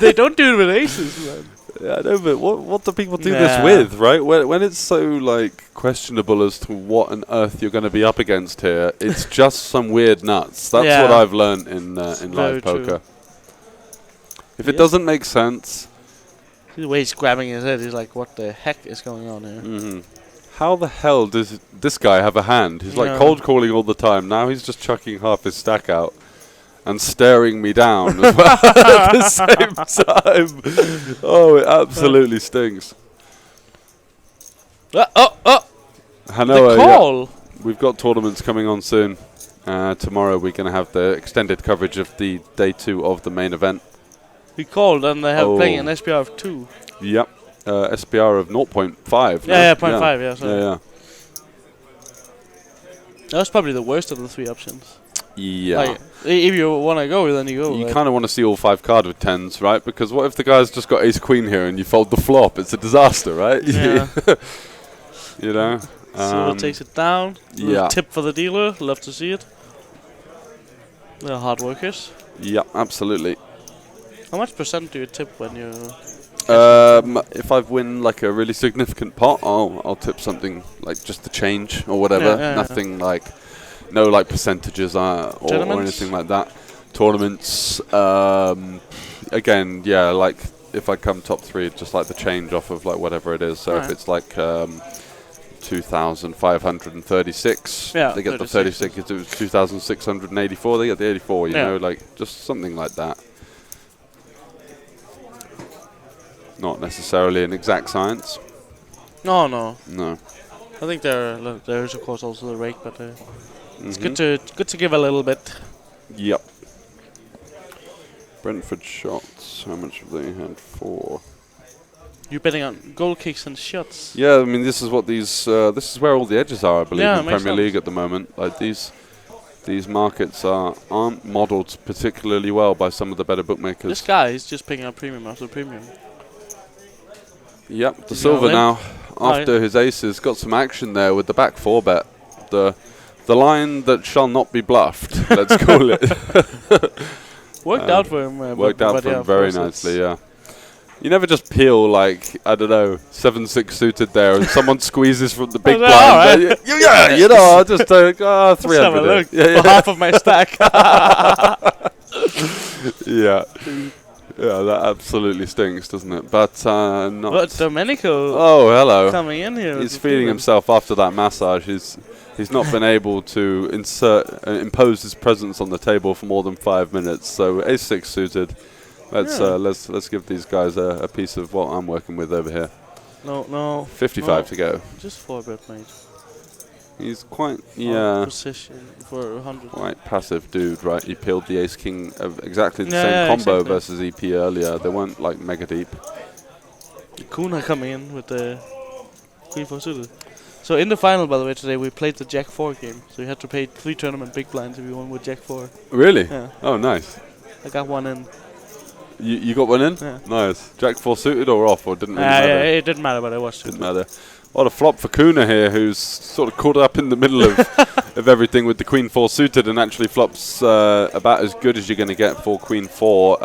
They don't do it with aces, man. Yeah, I know, but what do people do this with, right? When it's so like questionable as to what on earth you're going to be up against here, it's just some weird nuts. That's what I've learned in live poker. If it doesn't make sense, the way he's grabbing his head, he's like, "What the heck is going on here?" How the hell does this guy have a hand? He's like cold calling all the time. Now he's just chucking half his stack out and staring me down as well at the same time. Oh, it absolutely stinks. Hanoa, the call. We've got tournaments coming on soon. Tomorrow we're going to have the extended coverage of the day 2 of the main event. We called and they have playing an SPR of 2. Yep. SPR of 0.5. Yeah, 0.5, yeah. Yeah. That was probably the worst of the 3 options. Yeah. Like, if you want to go, then you go. You kind of want to see all 5 card with 10s, right? Because what if the guy's just got ace-queen here and you fold the flop? It's a disaster, right? Yeah. You know? Silver takes it down. Yeah. Tip for the dealer. Love to see it. They're hard workers. Yeah, absolutely. How much percent do you tip when you... if I win like a really significant pot, I'll tip something like just the change or whatever. Nothing like... No like percentages or anything like that. Tournaments, again, yeah, like if I come top 3, just like the change off of like whatever it is. So if it's like 2,536, they get the 36. If it was 2,684, they get the 84. You know, like just something like that. Not necessarily an exact science. No. No. I think there's of course also the rake, but it's good to give a little bit. Yep. Brentford shots. How much have they had? 4. You're betting on goal kicks and shots. Yeah, I mean this is what these. This is where all the edges are, I believe, in Premier League at the moment. Like these markets aren't modelled particularly well by some of the better bookmakers. This guy is just picking up premium after premium. Yep, the silver now after his aces got some action there with the back 4 bet. The line that shall not be bluffed. Let's call it. Worked out for him. Worked out for him very nicely. Yeah. You never just peel like, I don't know, 7-6 suited there and someone squeezes from the big blind. Right. Yeah, you know, I'll just take 300. Let's have a look for half of my stack. Yeah. Yeah, that absolutely stinks, doesn't it? But not... But Domenico hello. Coming in here. He's feeding himself after that massage. He's not been able to impose his presence on the table for more than 5 minutes. So ace-6 suited. Let's give these guys a piece of what I'm working with over here. No. 55 to go. Just 4 bet, mate. He's quite position for 100. Quite passive dude, right? He peeled the ace king of exactly the same combo versus EP earlier. They weren't like mega deep. Kuna coming in with the queen 4 suited. So in the final, by the way, today we played the Jack 4 game. So you had to pay 3 tournament big blinds if you won with Jack 4. Really? Yeah. Oh, nice. I got one in. You got one in? Yeah. Nice. Jack 4 suited or off, or didn't really matter? Yeah, it didn't matter, but I was suited. Didn't matter. What a flop for Kuna here, who's sort of caught up in the middle of of everything with the Queen 4 suited and actually flops about as good as you're going to get for Queen 4.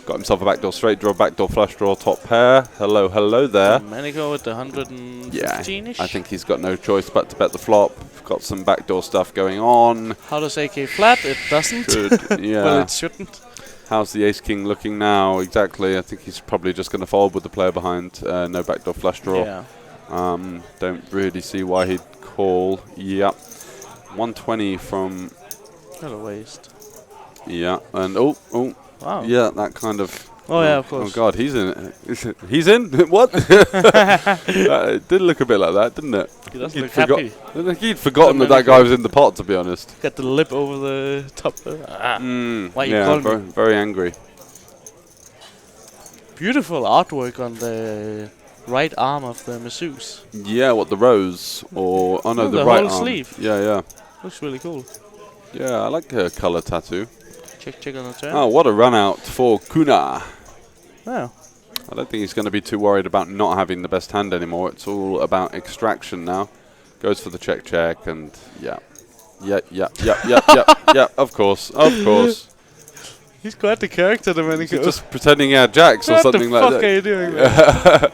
Got himself a backdoor straight draw, backdoor flush draw, top pair. Hello there. Domenico with the 115-ish. I think he's got no choice but to bet the flop. Got some backdoor stuff going on. How does AK flat? It doesn't. Good, yeah. Well, it shouldn't. How's the ace-king looking now? Exactly. I think he's probably just going to fold with the player behind. No backdoor flush draw. Yeah. Don't really see why he'd call. Yep. 120 from... What a waste. Yeah. And wow. Yeah, that kind of Oh yeah, of course. Oh God, he's in. He's in. What? It did look a bit like that, didn't it? He doesn't look happy. I think he'd forgotten that guy was in the pot. To be honest. Got the lip over the top. Why you yeah, call very, me? very angry. Beautiful artwork on the right arm of the masseuse. Yeah, what, the rose or oh no, No, the the right whole arm. sleeve. Yeah. Looks really cool. Yeah, I like her color tattoo. Check on the turn. Oh, what a run out for Kuna. Oh. I don't think he's going to be too worried about not having the best hand anymore. It's all about extraction now. Goes for the check, and yeah, of course. He's quite the character, Domenico. He's just pretending he had jacks or something like that. What the fuck are you doing, man?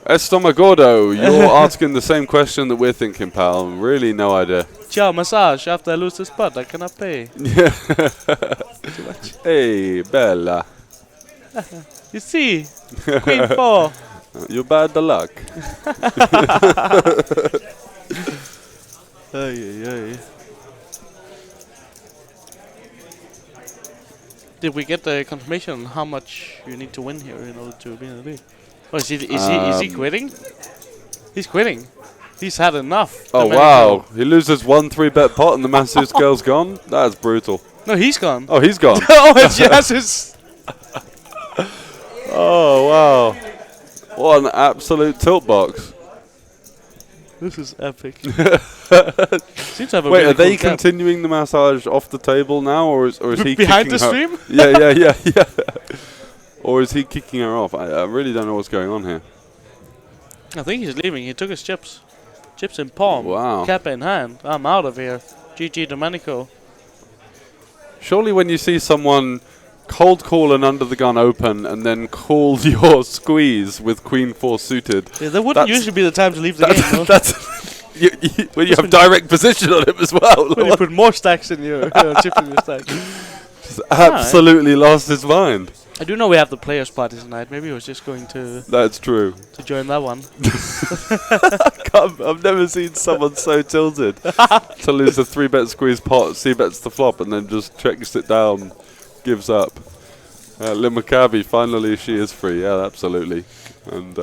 Estomagordo, you're asking the same question that we're thinking, pal. Really, no idea. Ciao, massage. After I lose the spot, I cannot pay. Too much. Hey, Bella. You see, Queen 4. You're bad the luck. Ay. Did we get the confirmation on how much you need to win here in order to be in the league? Oh, is he quitting? He's quitting. He's had enough. Oh wow! He loses 1 3-bet pot and the masseuse girl's gone. That's brutal. No, he's gone. Oh, he's gone. Oh, it's Jesus. Oh wow! What an absolute tilt box. This is epic. Seems to have a Wait, really are they cool continuing the massage off the table now, or is he behind kicking the her? stream? Yeah. Or is he kicking her off? I really don't know what's going on here. I think he's leaving. He took his chips. Chips in palm. Wow. Cap in hand. I'm out of here. GG Domenico. Surely when you see someone cold call an under the gun open and then call your squeeze with Queen 4 suited. Yeah, that wouldn't usually be the time to leave the game, no? That's when you have direct position on him as well. When you put more stacks in your chips in your stack. Just absolutely lost his mind. I do know we have the players party tonight. Maybe he was just going to. That's true. To join that one. I've never seen someone so tilted to lose a 3-bet squeeze pot, c-bets the flop, and then just checks it down, gives up. Lynn Maccabi, finally she is free. Yeah, absolutely. And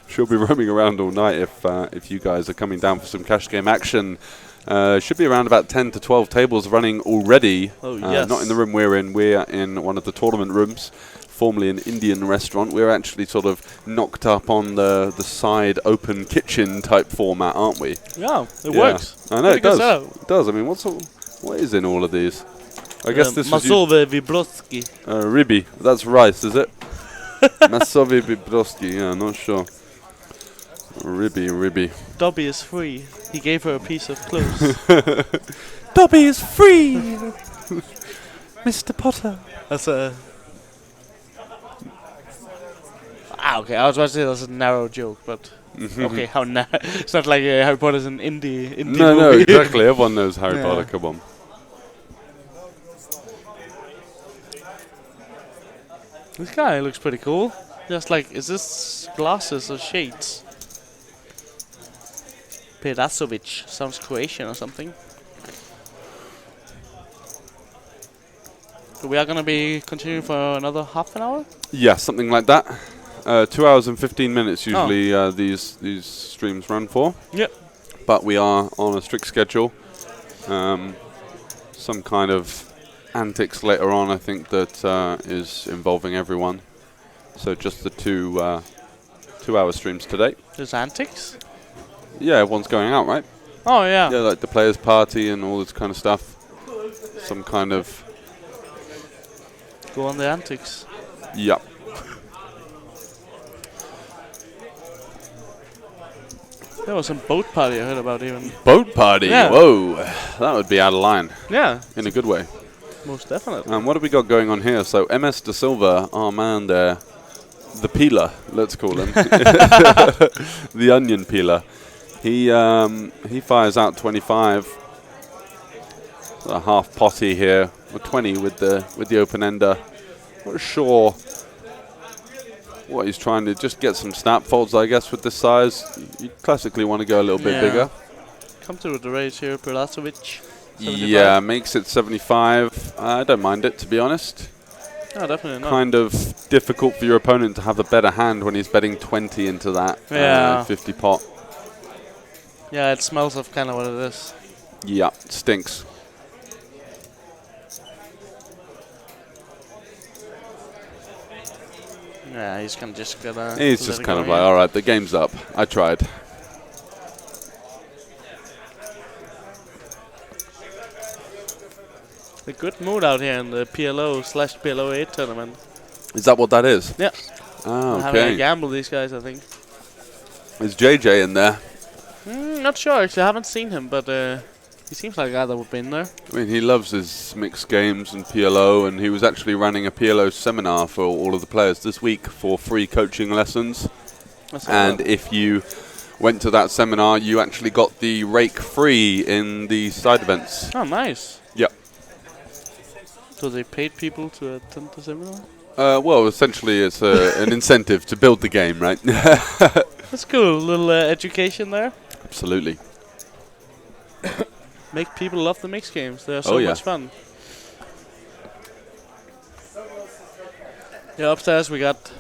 she'll be roaming around all night if you guys are coming down for some cash game action. Should be around about 10 to 12 tables running already. Oh, yes. Not in the room we're in. We're in one of the tournament rooms, formerly an Indian restaurant. We're actually sort of knocked up on the side open kitchen type format, aren't we? Yeah, it works. I know, it does. It does. I mean, what is in all of these? I guess this was Masove Vibroski. Ribby. That's rice, is it? Masove Vibroski. Yeah, not sure. Ribby. Dobby is free. He gave her a piece of clothes. Dobby is free! Mr. Potter. That's a... okay, I was about to say that's a narrow joke, but... okay, how narrow... It's not like Harry Potter's an indie movie. No, exactly. Everyone knows Harry Potter, come on. This guy looks pretty cool. Just like, is this glasses or shades? Perasovic, sounds Croatian or something. So we are going to be continuing for another half an hour? Yeah, something like that. 2 hours and 15 minutes usually these streams run for. Yep. But we are on a strict schedule. Some kind of antics later on, I think, that is involving everyone. So just the 2 hour streams today. There's antics? Yeah, everyone's going out, right? Oh, yeah. Yeah, like the players' party and all this kind of stuff. Some kind of... Go on the antics. Yep. There was some boat party I heard about even. Boat party? Yeah. Whoa. That would be out of line. Yeah. In a good way. Most definitely. What have we got going on here? So MS De Silva, our man there, the peeler, let's call him. The onion peeler. He fires out 25. A half potty here, or 20 with the open ender. Not sure what he's trying to just get some snap folds, I guess, with this size. You classically want to go a little bit bigger. Come through with the raise here, Perasovic. Yeah, makes it 75. I don't mind it, to be honest. No, definitely not. kind of difficult for your opponent to have a better hand when he's betting 20 into that 50 pot. Yeah, it smells of kind of what it is. Yeah, stinks. Yeah, he's kind of just gonna. He's just kind of like, all right, the game's up. I tried. A good mood out here in the PLO/PLO8 tournament. Is that what that is? Yeah. Oh, Having a okay. gamble, these guys, I think. Is JJ in there? Not sure, actually. I haven't seen him, but he seems like a guy that would be in there. I mean, he loves his mixed games and PLO, and he was actually running a PLO seminar for all of the players this week for free coaching lessons. And if you went to that seminar, you actually got the rake free in the side events. Oh, nice. Yep. So they paid people to attend the seminar? Well, essentially, it's an incentive to build the game, right? That's cool. A little education there. Absolutely. Make people love the mixed games. They're so much fun. Yeah, upstairs we got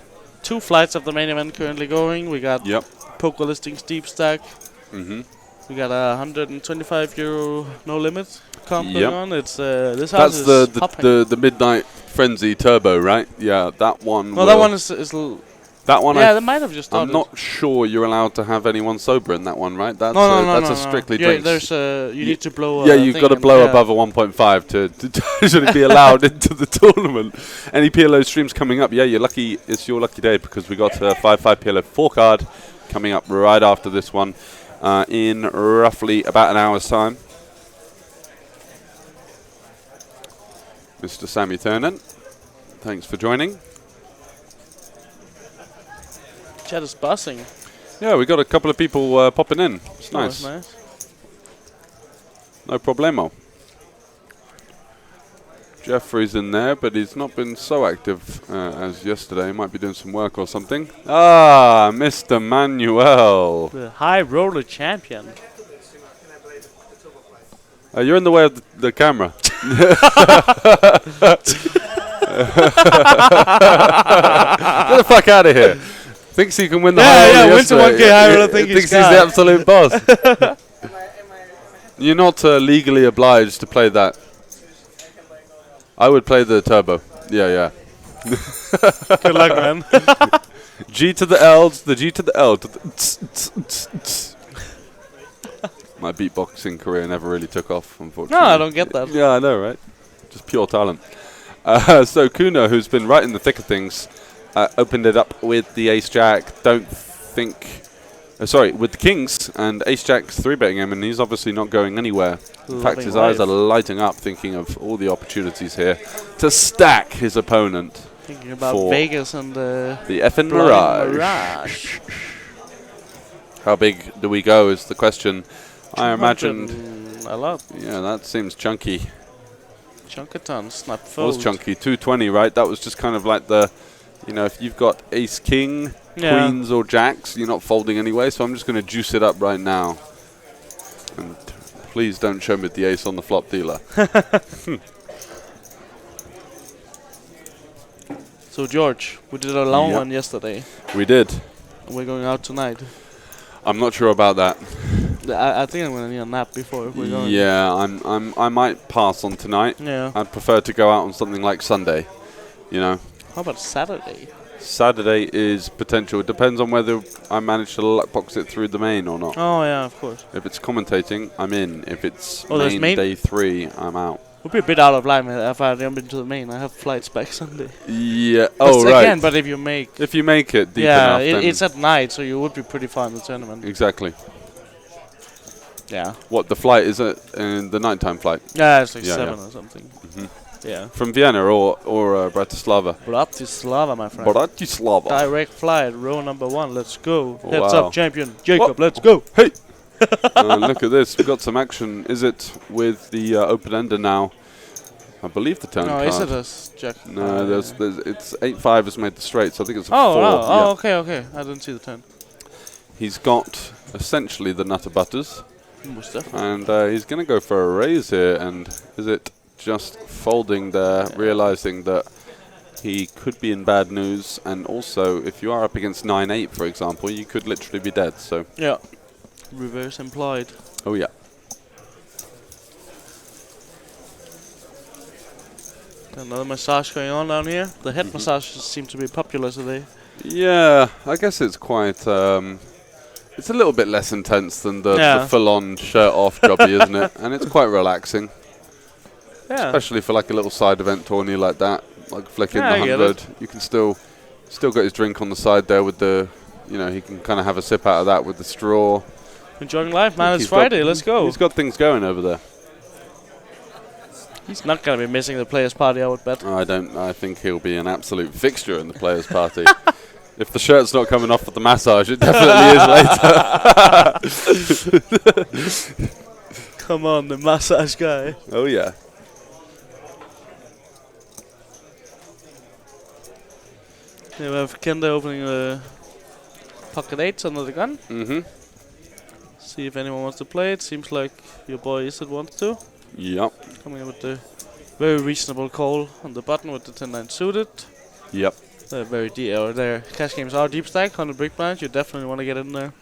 2 flights of the main event currently going. We got Poker Listings Deep Stack. We got a €125 no limit comp going on. It's this house is the Midnight Frenzy Turbo, right? Yeah, that one. Well, that one is that one. Yeah, they might have just started. I'm not sure you're allowed to have anyone sober in that one, right? That's no, that's a strictly drinks. There's you need to blow. Yeah, you've got to blow above a 1.5 to actually be allowed into the tournament. Any PLO streams coming up? Yeah, you're lucky. It's your lucky day because we got a 5/5 PLO4 card coming up right after this one in roughly about an hour's time. Mr. Sammy Turner, thanks for joining. Chat is buzzing. Yeah, we got a couple of people popping in. It's nice. That's nice. No problemo. Jeffrey's in there, but he's not been so active as yesterday. He might be doing some work or something. Ah, Mr. Manuel. The high roller champion. You're in the way of the camera. Get the fuck out of here. Thinks he can win the high roller. Yeah, wins the 1K high roller. Thinks he's the absolute boss. You're not legally obliged to play that. I would play the turbo. Yeah. Good luck, man. G to the L, to the G to the L. To the My beatboxing career never really took off, unfortunately. No, I don't get that. Yeah, I know, right? Just pure talent. So Kuno, who's been right in the thick of things, opened it up with the ace-jack. With the kings and ace-jack's 3-betting him, and he's obviously not going anywhere. In fact, his eyes are lighting up, thinking of all the opportunities here to stack his opponent. Thinking about Vegas and the effing Mirage. How big do we go is the question. I imagine a lot. Yeah, that seems chunky. Chunkatons, not It fold. was chunky. 220, right? That was just kind of like the, if you've got ace king, queens or jacks, you're not folding anyway. So I'm just going to juice it up right now. And please don't show me the ace on the flop dealer. So George, we did a long one yesterday. We did. We're going out tonight. I'm not sure about that. I think I'm gonna need a nap before we're going. Yeah, I might pass on tonight. Yeah. I'd prefer to go out on something like Sunday. How about Saturday? Saturday is potential. It depends on whether I manage to luckbox it through the main or not. Oh yeah, of course. If it's commentating, I'm in. If it's main day 3, I'm out. Would be a bit out of line if I jump into the main. I have flights back Sunday. Yeah. Oh right. Again, but if you make it deep enough, then it's at night, so you would be pretty far in the tournament. Exactly. Yeah. What the flight is it? The nighttime flight? Yeah, it's like 7 or something. Yeah. From Vienna or Bratislava? Bratislava, my friend. Bratislava. Direct flight, row number 1. Let's go. Oh, Heads up, champion Jacob. Let's go. Hey. Look at this. We've got some action. Is it with the open ender now? I believe the turn card. Is it a jack? No, there's it's 8-5 has made the straight, so I think it's a 4. Oh, okay. I didn't see the turn. He's got essentially the nutter butters. Most definitely. And he's going to go for a raise here. And is it just folding there, realizing that he could be in bad news, and also if you are up against 9-8, for example, you could literally be dead. So Yeah. Reverse implied. oh yeah. Another massage going on down here. The head massages seem to be popular today. Yeah, I guess it's quite. It's a little bit less intense than the full-on shirt-off jobby, isn't it? And it's quite relaxing, especially for like a little side event tourney like that, like flicking the 100. You can still got his drink on the side there with the, you know, he can kind of have a sip out of that with the straw. Enjoying life, man. It's Friday. Let's go. He's got things going over there. He's not going to be missing the players' party, I would bet. I think he'll be an absolute fixture in the players' party. If the shirt's not coming off with the massage, it definitely is later. Come on, the massage guy. Oh, yeah. Here we have Kenda opening the pocket 8s under the gun. See if anyone wants to play it. Seems like your boy Isid wants to. Yep. Coming in with the very reasonable call on the button with the 10-9 suited. Yep. Very their cash games are deep stack, 100 big blinds. You definitely want to get in there.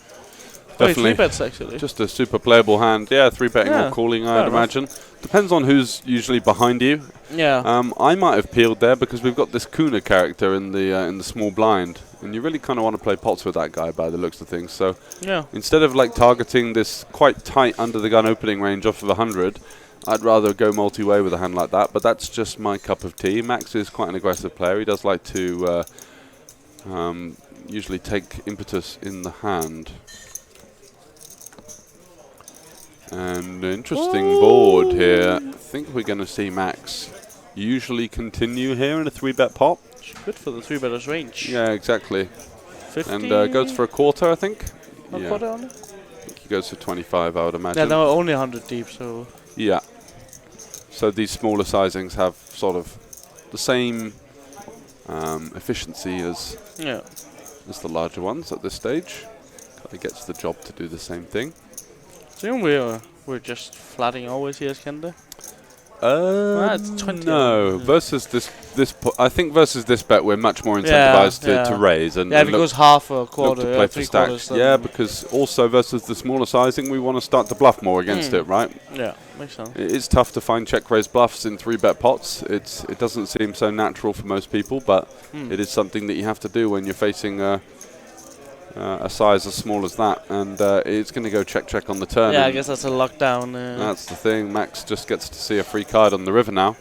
Definitely. 3 bets actually. Just a super playable hand. Yeah, 3-betting or calling, I'd imagine. Depends on who's usually behind you. Yeah. I might have peeled there because we've got this Kuna character in the small blind, and you really kind of want to play pots with that guy by the looks of things. So instead of like targeting this quite tight under the gun opening range off of 100, I'd rather go multi-way with a hand like that. But that's just my cup of tea. Max is quite an aggressive player. He does like to usually take impetus in the hand. And an interesting board here. I think we're going to see Max usually continue here in a 3-bet pot. Good for the 3-betters range. Yeah, exactly. 50? And goes for a quarter, I think. A quarter only? I think he goes for 25, I would imagine. Yeah, no, only 100 deep, so... Yeah. So these smaller sizings have sort of the same efficiency as the larger ones at this stage. Kind of gets the job to do the same thing. So we're just flatting always here as Kenda? It's 20. No, versus I think versus this bet we're much more incentivized to raise and if it goes half or a quarter, to play for stacks. Yeah, because also versus the smaller sizing we want to start to bluff more against it, right? Yeah, makes sense. It's tough to find check raise bluffs in 3-bet pots. It doesn't seem so natural for most people, but it is something that you have to do when you're facing a size as small as that, and it's going to go check on the turn. Yeah, I guess that's a lockdown. That's the thing. Max just gets to see a free card on the river now.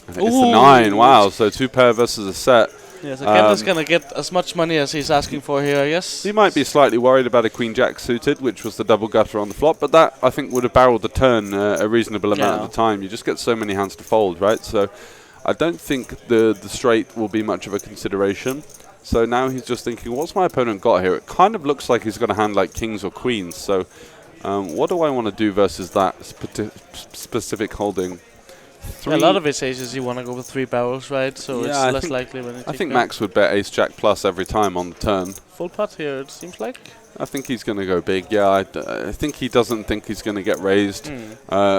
It's the 9. Wow, so 2 pair versus a set. Yeah, so Kenda's going to get as much money as he's asking for here, I guess. He might be slightly worried about a Queen-Jack suited, which was the double gutter on the flop, but that, I think, would have barreled the turn a reasonable amount of the time. You just get so many hands to fold, right? So I don't think the straight will be much of a consideration. So now he's just thinking, what's my opponent got here? It kind of looks like he's got a hand like kings or queens. So what do I want to do versus that specific holding? Yeah, a lot of his aces you want to go with 3 barrels, right? So it's less likely when I think Max would bet ace-jack plus every time on the turn. Full pot here, it seems like. I think he's going to go big. Yeah, I think he doesn't think he's going to get raised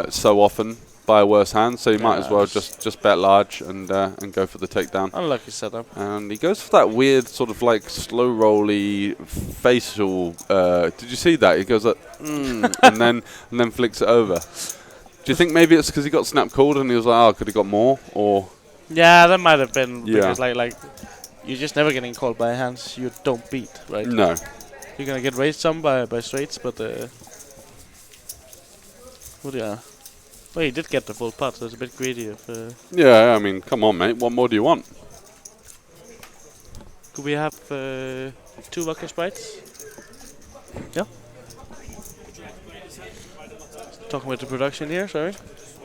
so often by a worse hand, so you might as well just bet large and go for the takedown. Unlucky setup. And he goes for that weird sort of like slow rolly facial. Did you see that? He goes like, and then flicks it over. Do you think maybe it's because he got snap called and he was like, oh, could he got more? Or yeah, that might have been because like you're just never getting called by hands you don't beat, right? No. You're gonna get raised some by straights, but well, he did get the full pot, so it's a bit greedy. Yeah, I mean, come on, mate. What more do you want? Could we have 2 vodka sprites? Yeah. Talking with the production here, sorry.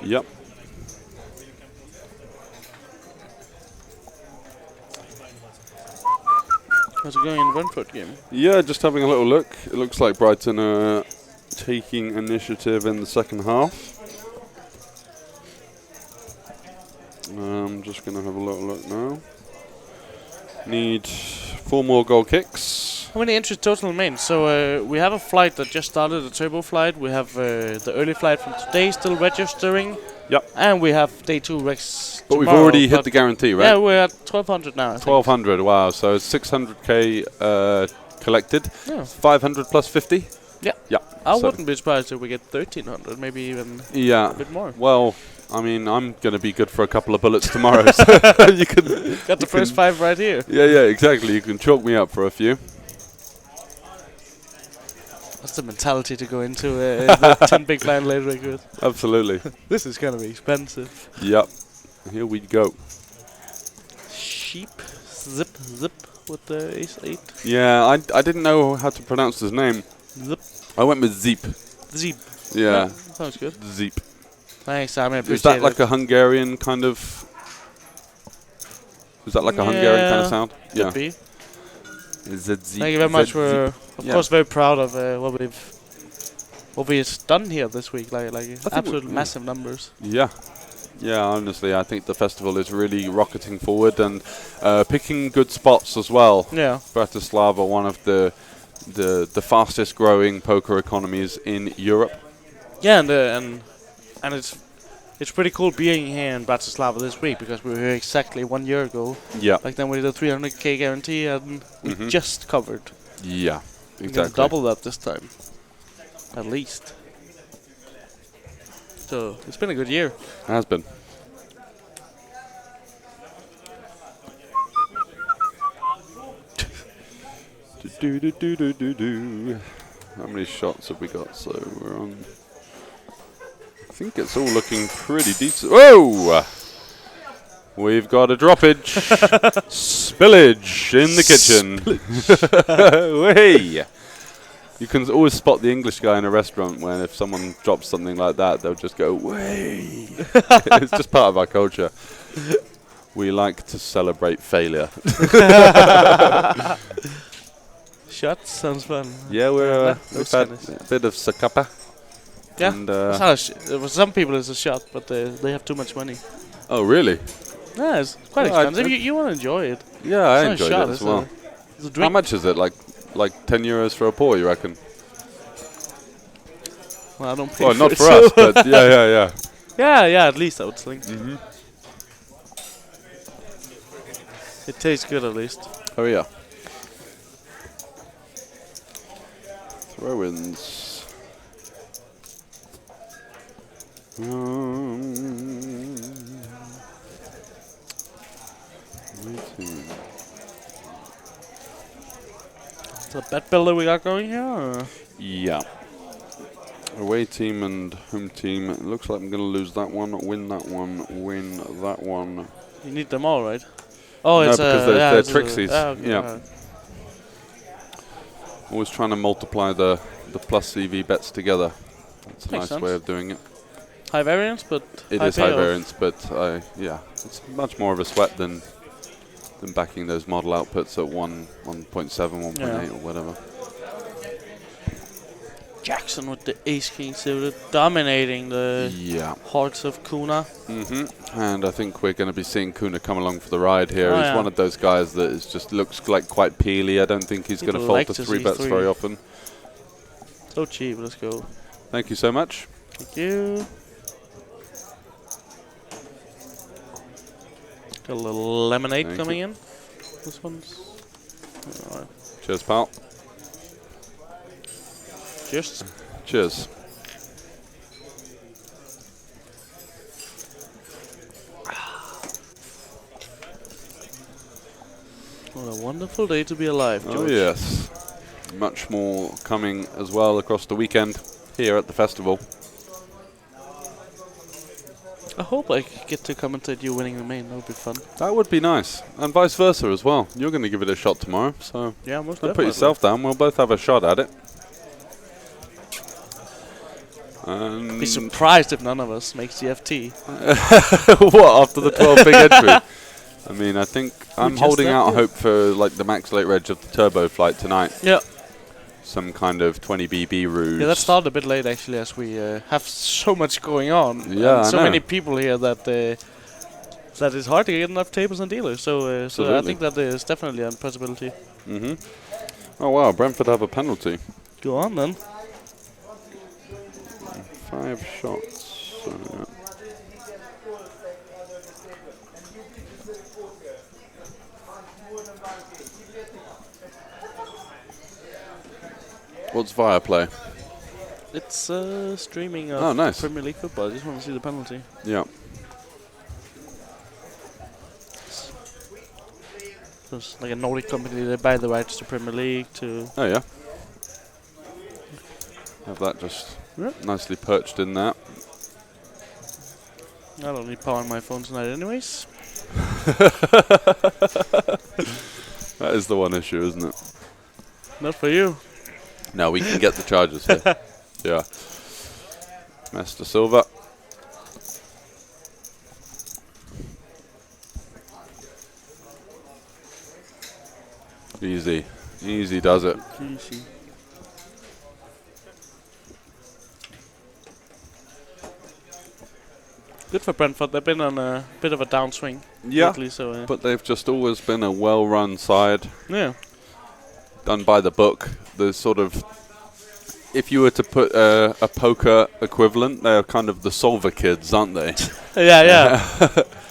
Yep. How's it going in the Brentford game? Yeah, just having a little look. It looks like Brighton are taking initiative in the second half. I'm just going to have a little look now. Need 4 more goal kicks. How many entries total remain? So we have a flight that just started, a turbo flight. We have the early flight from today still registering. Yep. And we have day 2 Rex. But we've tomorrow, already hit but the guarantee, right? Yeah, we're at 1,200 now. I think. 1,200. Wow. So 600k collected. Yeah. 500 plus 50. Yeah. Yeah. I so wouldn't be surprised if we get 1,300, maybe even yeah. a bit more. Well, I mean, I'm going to be good for a couple of bullets tomorrow. So you can got the first 5 right here. Yeah, exactly. You can chalk me up for a few. That's the mentality to go into the 10 big blind late break with. Absolutely. This is gonna be expensive. Yep. Here we go. Sheep, zip with the ace 8. Yeah, I didn't know how to pronounce his name. Zip. I went with Zeep. Zeep. Yeah. Sounds good. Zeep. Thanks, Sam. I appreciate Is that it. like a Hungarian kind of? Is that like a Hungarian kind of sound? Could be. Is it Zeep? Thank you very much. We're of Yeah. course very proud of what we've done here this week. Like absolute massive numbers. Yeah. Yeah, honestly, I think the festival is really rocketing forward and picking good spots as well. Yeah. Bratislava, one of the fastest growing poker economies in Europe. Yeah, and it's pretty cool being here in Bratislava this week because we were here exactly 1 year ago. Yeah. Like then we did a 300k guarantee and we just covered. Yeah, We're exactly. gonna double that this time, at least. So it's been a good year. It has been. How many shots have we got? So we're on. I think it's all looking pretty decent. Whoa! We've got a droppage. Spillage in the kitchen. Way! You can always spot the English guy in a restaurant when if someone drops something like that, they'll just go, way! It's just part of our culture. We like to celebrate failure. Shots sounds fun. Yeah, we've had a bit of Sakapa. Yeah, and, it's not for some people it's a shot, but they have too much money. Oh, really? Yeah, it's quite expensive. You want to enjoy it. Yeah, I enjoyed it as well. It's a How drink. much is it? Like 10 euros for a pour, you reckon? Well, I don't pay Well, for not it, for so us, but yeah. Yeah, at least I would think. It tastes good at least. Oh, yeah. Throw-ins. It's a bet builder we got going here? Or? Yeah. Away team and home team. It looks like I'm going to lose that one, win that one, win that one. You need them all, right? Oh, no, it's because they're Trixies. Okay, yeah. right. Always trying to multiply the plus CV bets together. It's a Makes nice sense. way of doing it. High variance, but it is high variance, but yeah, it's much more of a sweat than backing those model outputs at 1.7, 1.8 or whatever. Jackson with the ace king suited, dominating the hearts of Kuna. And I think we're going to be seeing Kuna come along for the ride here. Oh, he's one of those guys that is just looks like quite peely. I don't think he's going to fall to 3 bets very often. So cheap, let's go. Thank you so much. Thank you. Got a little lemonade coming in. This one's... Right. Cheers, pal. Cheers. Cheers. What a wonderful day to be alive, George. Oh, yes. Much more coming as well across the weekend here at the festival. I hope I get to commentate you winning the main. That would be fun. That would be nice. And vice versa as well. You're going to give it a shot tomorrow, so yeah, most don't definitely. put yourself down. We'll both have a shot at it. Be surprised if none of us makes the FT. What, after the 12 big entry? I mean, I think I'm holding out hope for like the max late reg of the turbo flight tonight. Yeah. Some kind of 20 BB ruse. Yeah, that started a bit late actually, as we have so much going on. Yeah, and so I know. many people here that that it's hard to get enough tables and dealers. So, so I think that is definitely a possibility. Oh wow, Brentford have a penalty. Go on then. 5 shots. What's Viaplay? It's streaming of Oh, nice. Premier League football. I just want to see the penalty. Yeah. So it's like a Nordic company. They buy the rights to Premier League to. Oh yeah. Have that just nicely perched in there. I don't need power on my phone tonight, anyways. That is the one issue, isn't it? Not for you. No, we can get the charges here. Yeah. Master Silva. Easy. Easy does it. Easy. Good for Brentford. They've been on a bit of a downswing lately, so but they've just always been a well-run side. Yeah. Done by the book. There's sort of, if you were to put a poker equivalent, they're kind of the solver kids, aren't they? Yeah.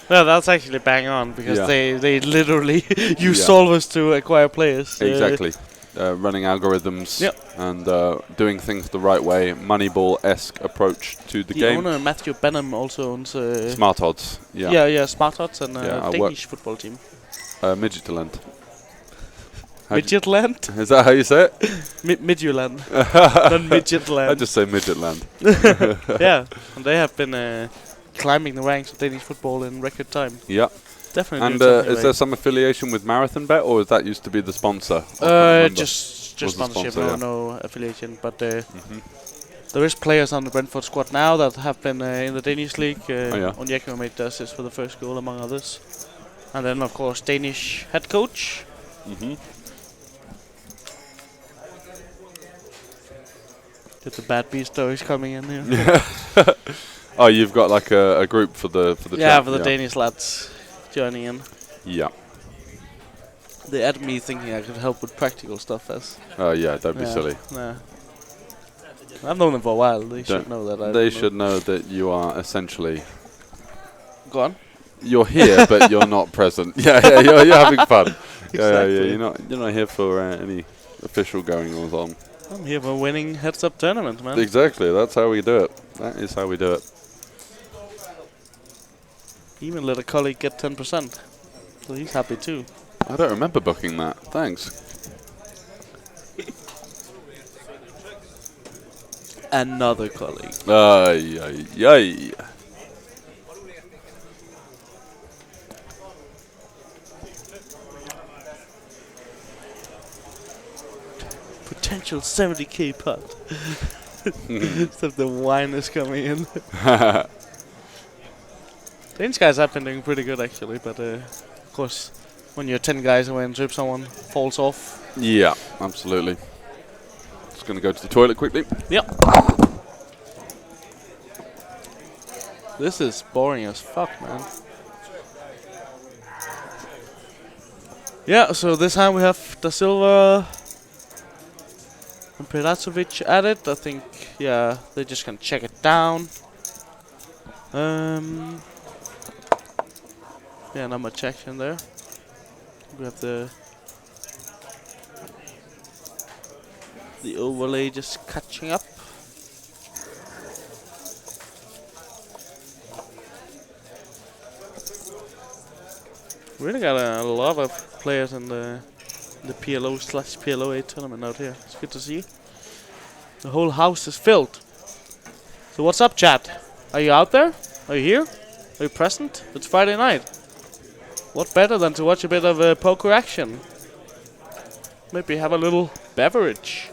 No, that's actually bang on because they literally use solvers to acquire players. Exactly. Running algorithms and doing things the right way. Moneyball-esque approach to the game. The owner, Matthew Benham, also owns Smart Odds. Yeah. Smart Odds and a Danish football team. Midgetland. Midgetland? Is that how you say it? Midgetland. Not Midgetland. I just say Midgetland. Yeah, and they have been climbing the ranks of Danish football in record time. Yeah. Definitely. And is there some affiliation with Marathon Bet, or is that used to be the sponsor? Just sponsorship, no affiliation. But there is players on the Brentford squad now that have been in the Danish league. Onyeko made the assist for the first goal, among others. And then, of course, Danish head coach. Get the bad B stories coming in here. Oh, you've got like a group for the for the Danish lads joining in. Yeah. They added me thinking I could help with practical stuff as. Oh yeah, don't be silly. Nah. I've known them for a while. They should know that. They should know that you are essentially. Go on. You're here, but you're not present. Yeah, you're having fun. Exactly. You're not here for any official goings on. I'm here for winning heads-up tournament, man. Exactly. That's how we do it. That is how we do it. Even let a colleague get 10%, so he's happy too. I don't remember booking that. Thanks. Another colleague. Yay. Potential 70k pot. So the wine is coming in. Danish guys have been doing pretty good actually, but of course, when you're 10 guys away and someone falls off. Yeah, absolutely. Just gonna go to the toilet quickly. Yep. This is boring as fuck, man. Yeah, so this time we have Da Silva and Perasovic at it. I think, yeah, they're just gonna check it down. Yeah, not much action there. We have the overlay just catching up. Really got a lot of players in the PLO/PLO8 tournament out here. It's good to see. The whole house is filled. So what's up, chat? Are you out there? Are you here? Are you present? It's Friday night. What better than to watch a bit of poker action? Maybe have a little beverage.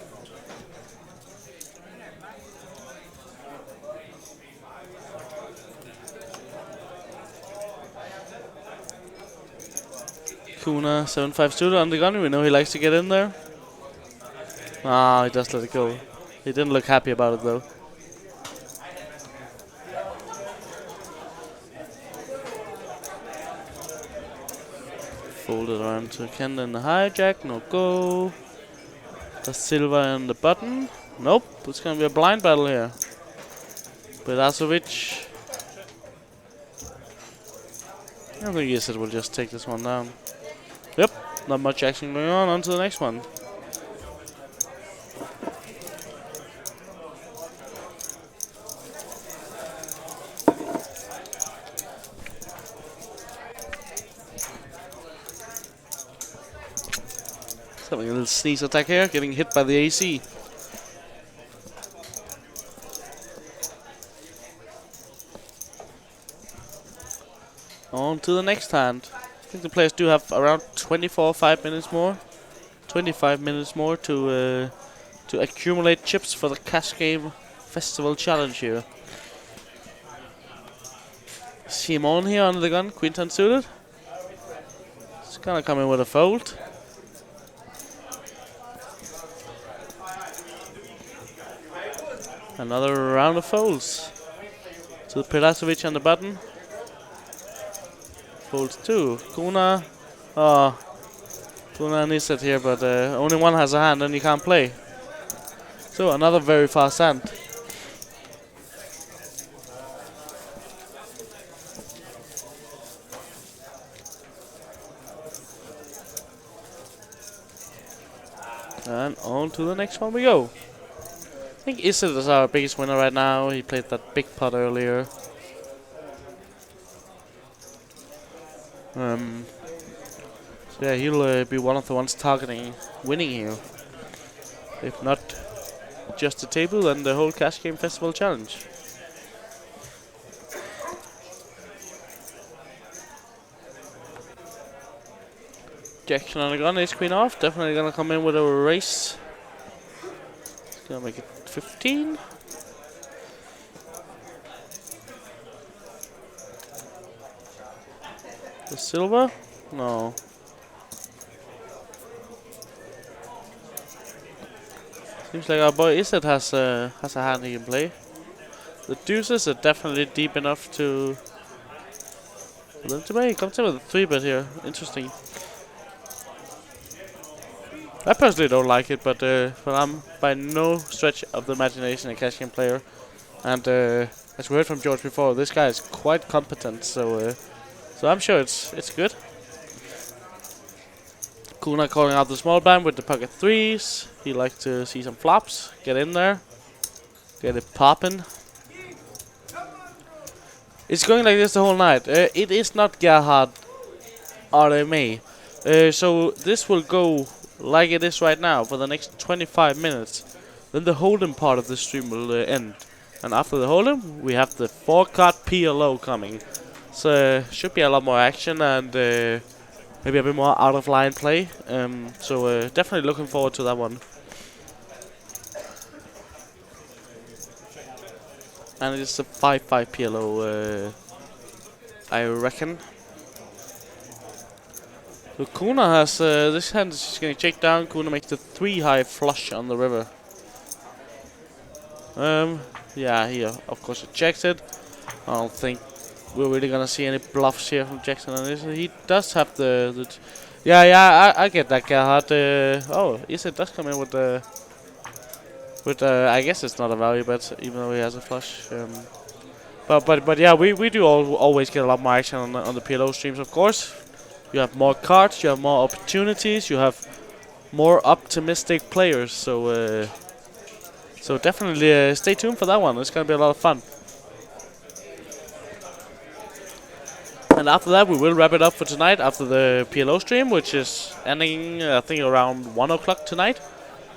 Kuna 7-5 suited on the gun. We know he likes to get in there. Ah, he just let it go. He didn't look happy about it though. Folded around to Ken in the hijack. No go. Da Silva in the button. Nope. It's gonna be a blind battle here. Perasovic. I think Isid will just take this one down. Yep, not much action going on to the next one. Having a little sneeze attack here, getting hit by the AC. On to the next hand. I think the players do have around 25 minutes more to accumulate chips for the Cash Game Festival Challenge here. Simon here under the gun, Quinton suited. He's gonna come in with a fold. Another round of folds. To Perasovic on the button. Folds 2. Kuna. Oh. Kuna needs it here, but only one has a hand and you can't play. So another very fast hand. And on to the next one we go. I think Isid is our biggest winner right now. He played that big pot earlier. So yeah, he'll be one of the ones targeting winning here. If not just the table, then the whole Cash Game Festival Challenge. Jackson on the gun, ace queen off. Definitely gonna come in with a race. He's gonna make it 15. The silver? No. Seems like our boy Isid has a hand he can play. The deuces are definitely deep enough to for them to make. Comes in with a 3-bet here. Interesting. I personally don't like it, but I'm by no stretch of the imagination a cash game player. And as we heard from George before, this guy is quite competent, so I'm sure it's good. Kuna calling out the small blind with the pocket 3s. He likes to see some flops. Get in there. Get it popping. It's going like this the whole night. It is not Gerhard RMA. So this will go like it is right now for the next 25 minutes. Then the Holdem part of the stream will end. And after the Holdem, we have the 4-card PLO coming. So should be a lot more action and maybe a bit more out of line play. So definitely looking forward to that one. And it's a 5-5 PLO, I reckon. So Kuna has this hand is just going to check down. Kuna makes the 3-high flush on the river. Yeah, he of course checks it. I don't think we're really gonna see any bluffs here from Jackson on this. He does have the yeah, I get that Gerhard. Oh, Isid does come in with the I guess it's not a value bet even though he has a flush. But yeah, we do always get a lot more action on the PLO streams. Of course, you have more cards, you have more opportunities, you have more optimistic players. So definitely stay tuned for that one. It's gonna be a lot of fun. And after that, we will wrap it up for tonight after the PLO stream, which is ending, I think, around 1 o'clock tonight.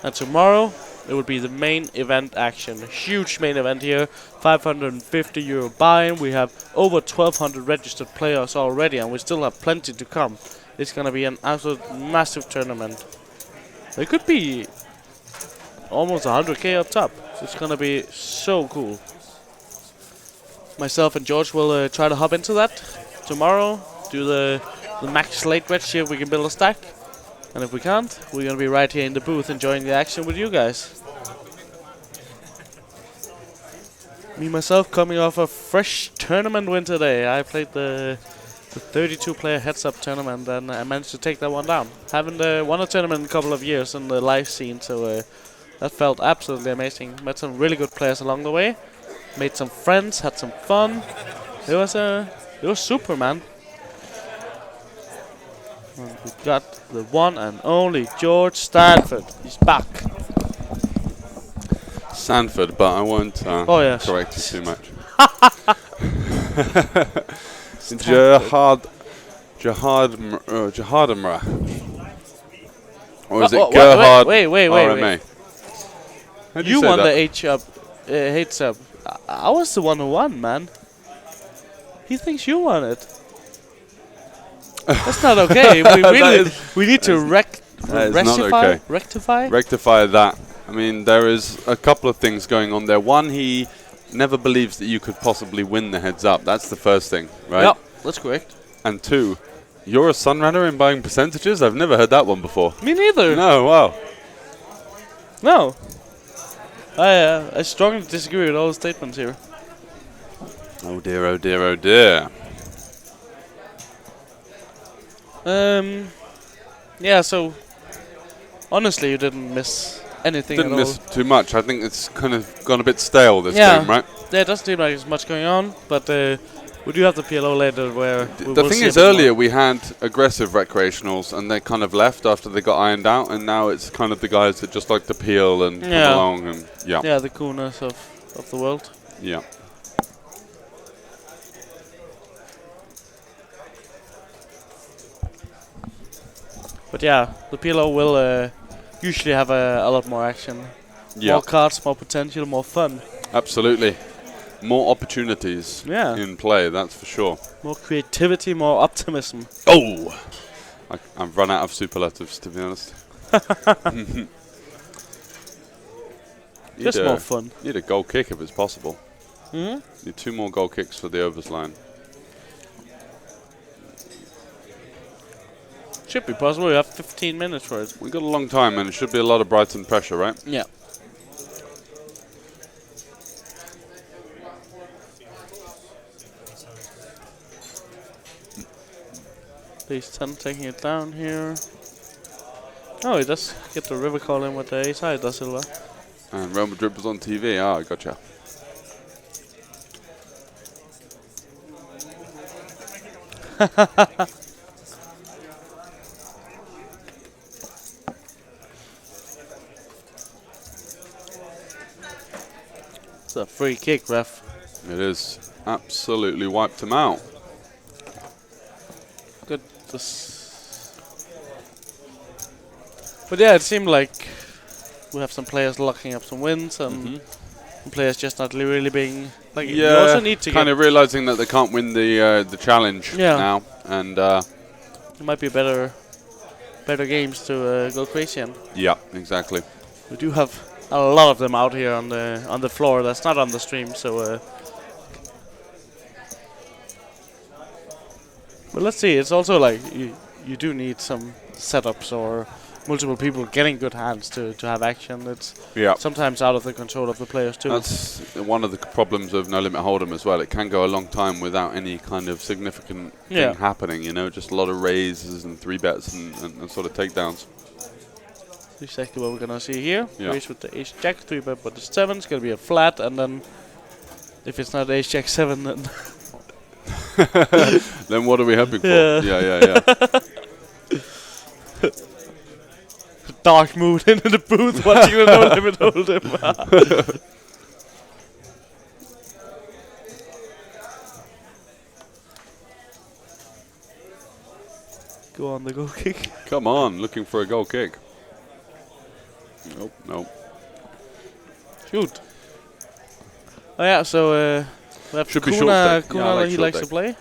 And tomorrow, it will be the main event action. A huge main event here. €550 buy-in. We have over 1,200 registered players already, and we still have plenty to come. It's going to be an absolute massive tournament. It could be almost 100k up top. So it's going to be so cool. Myself and George will try to hop into that tomorrow, do the max late wedge, see if we can build a stack. And if we can't, we're going to be right here in the booth enjoying the action with you guys. Me, myself, coming off a fresh tournament win today. I played the 32-player heads-up tournament and I managed to take that one down. Haven't won a tournament in a couple of years in the live scene, so that felt absolutely amazing. Met some really good players along the way. Made some friends, had some fun. It was super, man. And we got the one and only George Stanford. He's back. Sanford, but I won't correct you too much. Jihadamra. Or is it Gerhard wait. RMA? How'd You say won that? the heads up. I was the one who won, man. He thinks you won it. That's not okay. We need to that is not okay. Rectify that. I mean, there is a couple of things going on there. One, he never believes that you could possibly win the heads up. That's the first thing, right? Yeah, that's correct. And two, you're a Sunrunner in buying percentages? I've never heard that one before. Me neither. No, wow. No. I strongly disagree with all the statements here. Oh dear, oh dear, oh dear. Yeah, so honestly, you didn't miss anything Didn't at miss all. too much. I think it's kind of gone a bit stale this Yeah. game, right? Yeah, it doesn't seem like there's much going on, but we do have the PLO later where The thing is, earlier we had aggressive recreationals and they kind of left after they got ironed out, and now it's kind of the guys that just like to peel and come along and yeah, the coolness of the world. Yeah. But yeah, the PLO will usually have a lot more action. Yeah. More cards, more potential, more fun. Absolutely. More opportunities in play, that's for sure. More creativity, more optimism. Oh! I've run out of superlatives, to be honest. Just more fun. Need a goal kick if it's possible. Hmm? Need 2 more goal kicks for the overs line. Should be possible. We have 15 minutes for it. We've got a long time, and it should be a lot of Brighton pressure, right? Yeah. Base 10 taking it down here. Oh, he does get the river call in with the ace high, does Silva. And Real Madrid was on TV. Ah, gotcha. It's a free kick, ref. It is. Absolutely wiped him out. Good. But yeah, it seemed like we have some players locking up some wins and players just not really being like. You also need to kind of realizing that they can't win the challenge now, and it might be better games to go crazy in. Yeah, exactly. We do have a lot of them out here on the floor. That's not on the stream, so. But let's see. It's also like you do need some setups or multiple people getting good hands to have action. It's sometimes out of the control of the players too. That's one of the problems of No Limit Hold'em as well. It can go a long time without any kind of significant thing happening. You know, just a lot of raises and 3-bets and sort of takedowns. Exactly what we're gonna see here. Yeah. Raise with the ace jack, 3-bet with the 7. It's gonna be a flat, and then if it's not ace jack 7, then then what are we hoping for? Yeah. Dark mood in the booth watching the No Limit Hold'em. Go on the goal kick. Come on, looking for a goal kick. Nope. Shoot. Oh yeah, so we have Should be short deck. Kuna Yeah, I like he short likes deck. to play.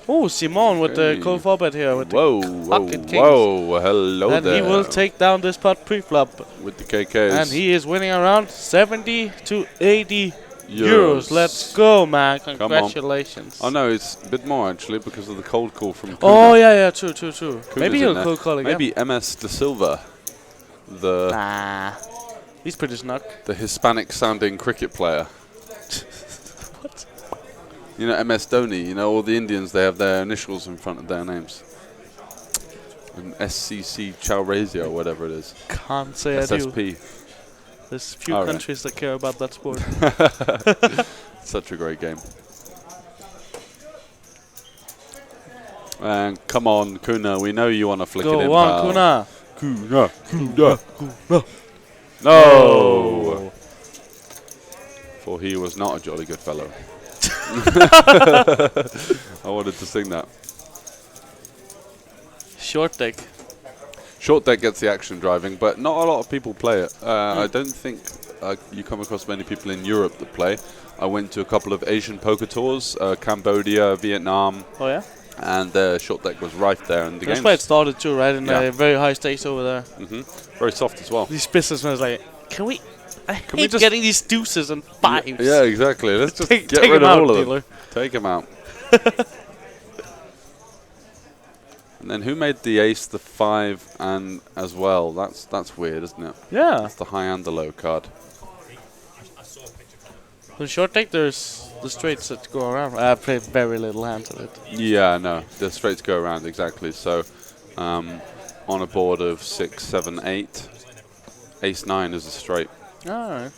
Oh, Simon with the cold 4-bet here with Whoa, the pocket kings. whoa, hello And there. he will take down this pot pre-flop. With the KKs. And he is winning around 70 to 80 euros. Let's go, man. Congratulations. Oh no, it's a bit more actually because of the cold call from Kuna. Oh, yeah, true. Kuna's Maybe in he'll there. cold call again. Maybe MS De Silva. Nah. He's pretty snug. The Hispanic sounding cricket player. What? You know MS Dhoni, you know all the Indians, they have their initials in front of their names. And SCC Chowrazia or whatever it is. Can't say I do. SSP. There's few countries that care about that sport. Such a great game. And come on, Kuna, we know you want to flick it in, Go on, pal. Kuna. Kuna. No! For he was not a jolly good fellow. I wanted to sing that. Short deck. Short deck gets the action driving, but not a lot of people play it. I don't think you come across many people in Europe that play. I went to a couple of Asian poker tours, Cambodia, Vietnam. Oh yeah. And short deck was rife there. And the That's where it started too, right? In very high stakes over there. Very soft as well. These businessmen like, can we we just getting these deuces and fives? Yeah, exactly. Let's just take get rid of out, all of dealer. them. Take them out. And then who made the ace, the 5, and as well? That's weird, isn't it? Yeah. That's the high and the low card. In short deck, there's the straights that go around. I played very little hands of it. Yeah, no, the straights go around exactly. So on a board of 6, 7, 8, ace 9 is a straight. All right.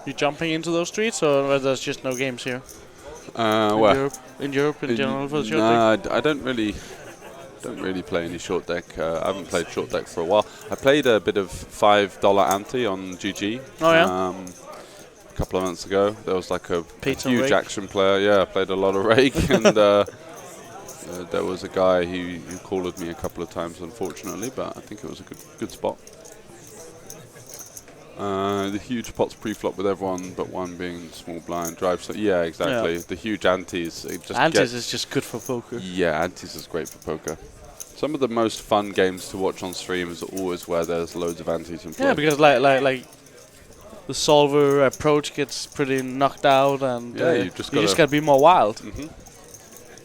You jumping into those streets, or there's just no games here? In Europe in general for the short deck? I don't really play any short deck. I haven't played short deck for a while. I played a bit of $5 ante on GG. Oh yeah. A couple of months ago, there was like a huge rake. action player. Yeah, I played a lot of rake, and there was a guy who called me a couple of times, unfortunately, but I think it was a good spot. The huge pots pre-flop with everyone but one being small blind drive. So yeah, exactly. Yeah. The huge antes. Antes is just good for poker. Yeah, antes is great for poker. Some of the most fun games to watch on stream is always where there's loads of antes in play. Yeah, because like the solver approach gets pretty knocked out, and you just gotta be more wild.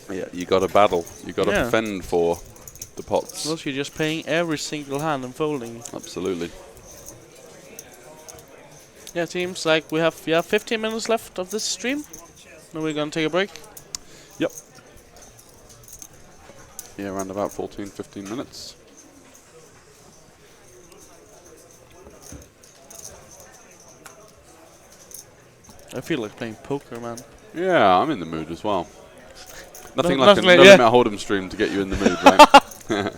Yeah, you gotta battle. You gotta defend for the pots. Else you're just playing every single hand and folding. Absolutely. Yeah, seems like we have 15 minutes left of this stream. Then we're gonna take a break. Yep. Yeah, around about 14, 15 minutes. I feel like playing poker, man. Yeah, I'm in the mood as well. Nothing like a Holdem stream to get you in the mood, right?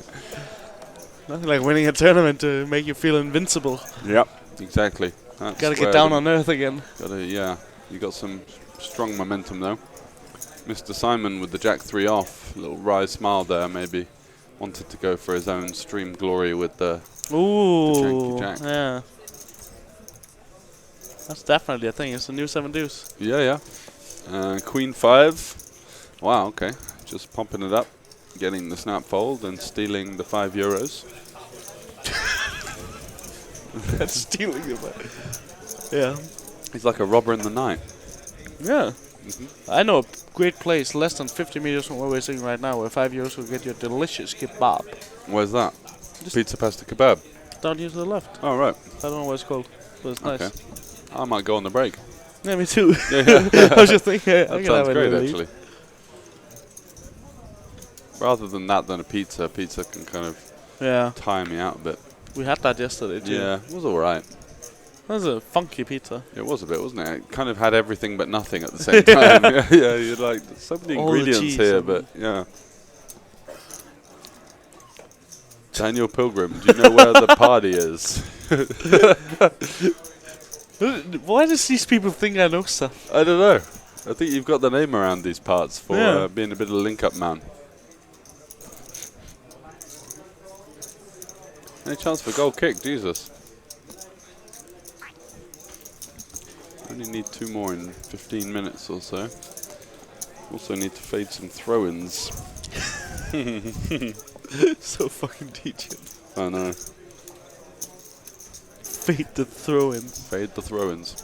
Nothing like winning a tournament to make you feel invincible. Yep, exactly. Gotta get down on earth again. You got some strong momentum though. Mr. Simon with the Jack 3 off, little wry smile there, maybe wanted to go for his own stream glory with the janky Jack. Yeah. That's definitely a thing. It's the new 7 deuce. Yeah. Queen 5. Wow, okay. Just pumping it up, getting the snap fold and stealing the €5. That's stealing it. Yeah. He's like a robber in the night. Yeah. I know a great place less than 50 meters from where we're sitting right now where €5 will get you a delicious kebab. Where's that? Just Pizza Pasta Kebab? Down here to the left. Oh, right. I don't know what it's called, but it's nice. I might go on the break. Yeah, me too. I was just thinking, that sounds great, actually. Rather than that, than a pizza can kind of tire me out a bit. We had that yesterday too. Yeah, it was alright. That was a funky pizza. It was a bit, wasn't it? It kind of had everything but nothing at the same time. Yeah, you're like, there's so many ingredients here, but yeah. Daniel Pilgrim, do you know where the party is? Why does these people think I know stuff? I don't know. I think you've got the name around these parts for being a bit of a link-up man. Any chance for goal kick? Jesus. Only need 2 more in 15 minutes or so. Also need to fade some throw-ins. So fucking teaching. I know. Fade the throw-ins. Fade the throw-ins.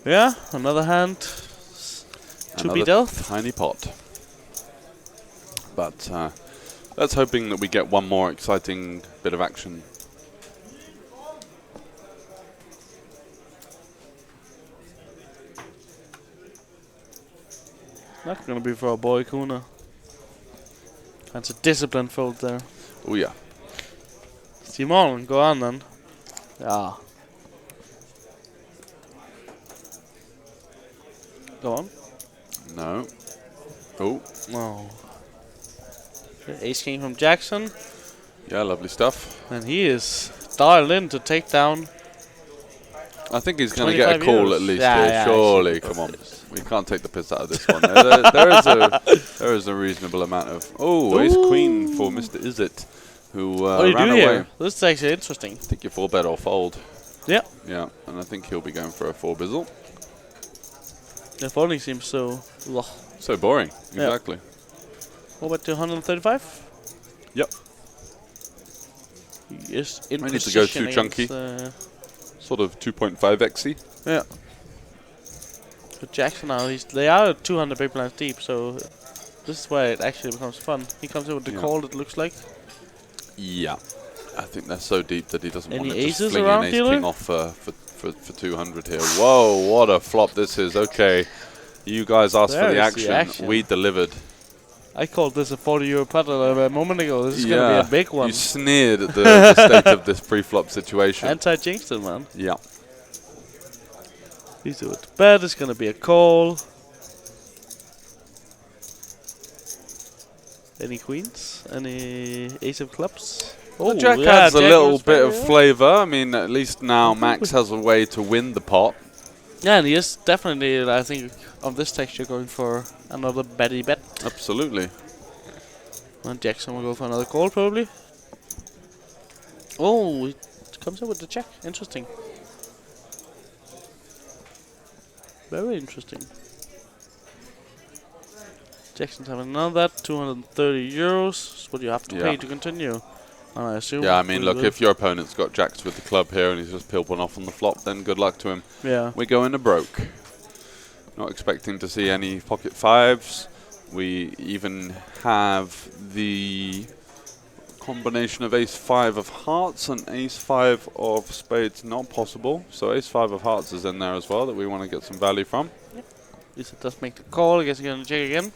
Yeah, another hand to be dealt. Tiny pot. But let's hoping that we get one more exciting bit of action. Not gonna be for a boy, Kuna. That's a disciplined fold there. Oh yeah. Simon, go on then. Yeah. Go on. No. Oh. No. Ace King from Jackson. Yeah, lovely stuff. And he is dialed in to take down I think he's going to get a 25 call euros. at least Yeah, here. yeah, Surely, actually. come on. We can't take the piss out of this one. There is a reasonable amount of... Oh, ace queen for Mr. Izzet, who What do you ran do away. here? This is actually interesting. I think you 4-bet or fold. Yeah. Yeah, and I think he'll be going for a 4-bizzle. The folding seems so... Ugh. So boring. Yeah. Exactly. What about 235? Yep. Yes, in I need to go too position chunky. against, Sort of 2.5 XE. Yeah. But Jackson now, they are 200 big blinds deep, so this is where it actually becomes fun. He comes in with the call, it looks like. Yeah. I think they're so deep that he doesn't Any want to just aces fling around, an dealer? ace-king off for 200 here. Whoa, what a flop this is. Okay, you guys asked for the There's the action. action. We delivered. I called this a 40 euro putter a moment ago. This is going to be a big one. You sneered at the state of this pre-flop situation. Anti-jinxed it, man. Yeah. He's doing it. Bet it's going to be a call. Any queens? Any ace of clubs? Well, Jack adds a little bit of flavour. I mean, at least now Max has a way to win the pot. Yeah, and he is definitely, I think, of this texture going for another betty bet. Absolutely. And Jackson will go for another call, probably. Oh, he comes up with the check. Interesting. Very interesting. Jackson's having another 230 euros. Is what you have to pay to continue. And I assume. Yeah, I mean, look, if your opponent's got jacks with the club here and he's just peeled one off on the flop, then good luck to him. Yeah. We're going to broke. Not expecting to see any pocket fives. We even have the combination of ace-5 of hearts and ace-5 of spades not possible. So ace-5 of hearts is in there as well that we want to get some value from. Yep. Lisa does make the call. I guess he's going to check again.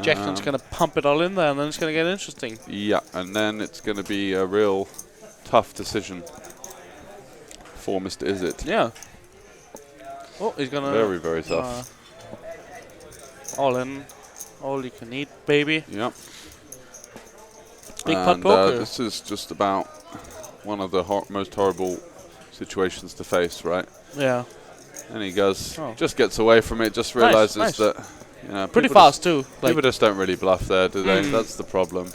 Jackson's going to pump it all in there, and then it's going to get interesting. Yeah, and then it's going to be a real tough decision for Mr. Izzet. Yeah. Oh, he's going to... Very, very tough. All in. All you can eat, baby. Yep. Big pot poker. This is just about one of the most horrible situations to face, right? Yeah. And he goes, just gets away from it, just realizes that... You know, pretty fast too. People just don't really bluff there, do they? That's the problem.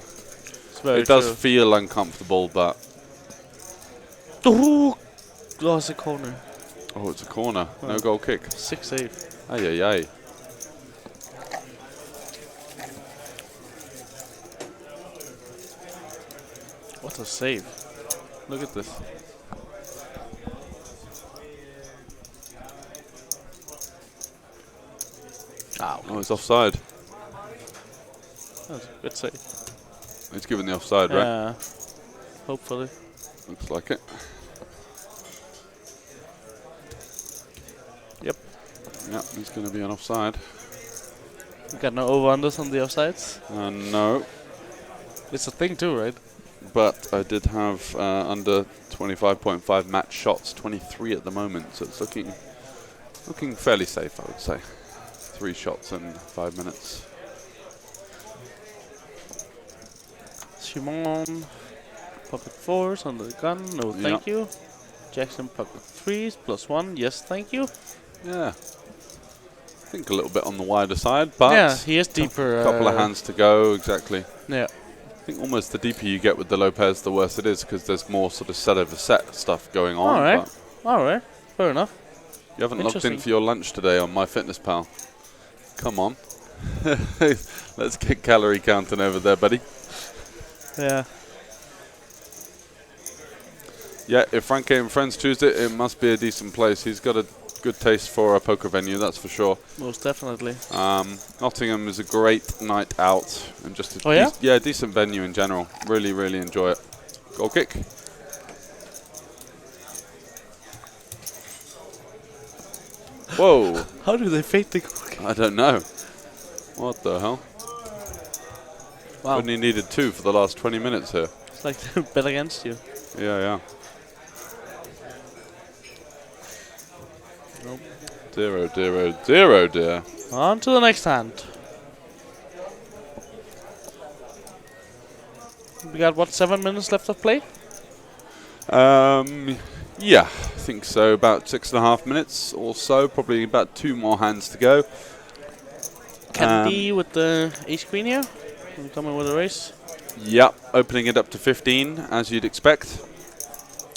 It does feel uncomfortable, but... Oh, it's a corner. Oh, it's a corner. No goal kick. 6-8. Ay, ay, ay. What a save. Look at this. Oh, it's offside. That's a good save. It's given the offside, right? Yeah. Hopefully. Looks like it. Yep. Yeah, it's going to be an offside. You got no over-unders on the offsides? No. It's a thing too, right? But I did have under 25.5 match shots, 23 at the moment, so it's looking fairly safe, I would say. 3 shots in 5 minutes. Shimon, pocket 4s under the gun, no thank you. Jackson, pocket 3s, +1, yes thank you. Yeah. I think a little bit on the wider side, but yeah, he is deeper. Couple of hands to go, exactly. Yeah. I think almost the deeper you get with the Lopez, the worse it is, because there's more sort of set over set stuff going on. Alright, fair enough. You haven't logged in for your lunch today on MyFitnessPal. Come on. Let's get calorie counting over there, buddy. Yeah. Yeah, if Frank came Friends Tuesday, it must be a decent place. He's got a good taste for a poker venue, that's for sure. Most definitely. Nottingham is a great night out and just a decent venue in general. Really, really enjoy it. Goal kick. Whoa. How do they fake the goal kick? I don't know. What the hell? Wow. Only needed 2 for the last 20 minutes here. It's like they bet against you. Yeah, yeah. Nope. 0, 0, 0, dear. On to the next hand. We got, what, 7 minutes left of play? Yeah, I think so. About 6.5 minutes or so. Probably about 2 more hands to go. Candy with the ace queen here. Coming with a race. Yep, opening it up to 15 as you'd expect.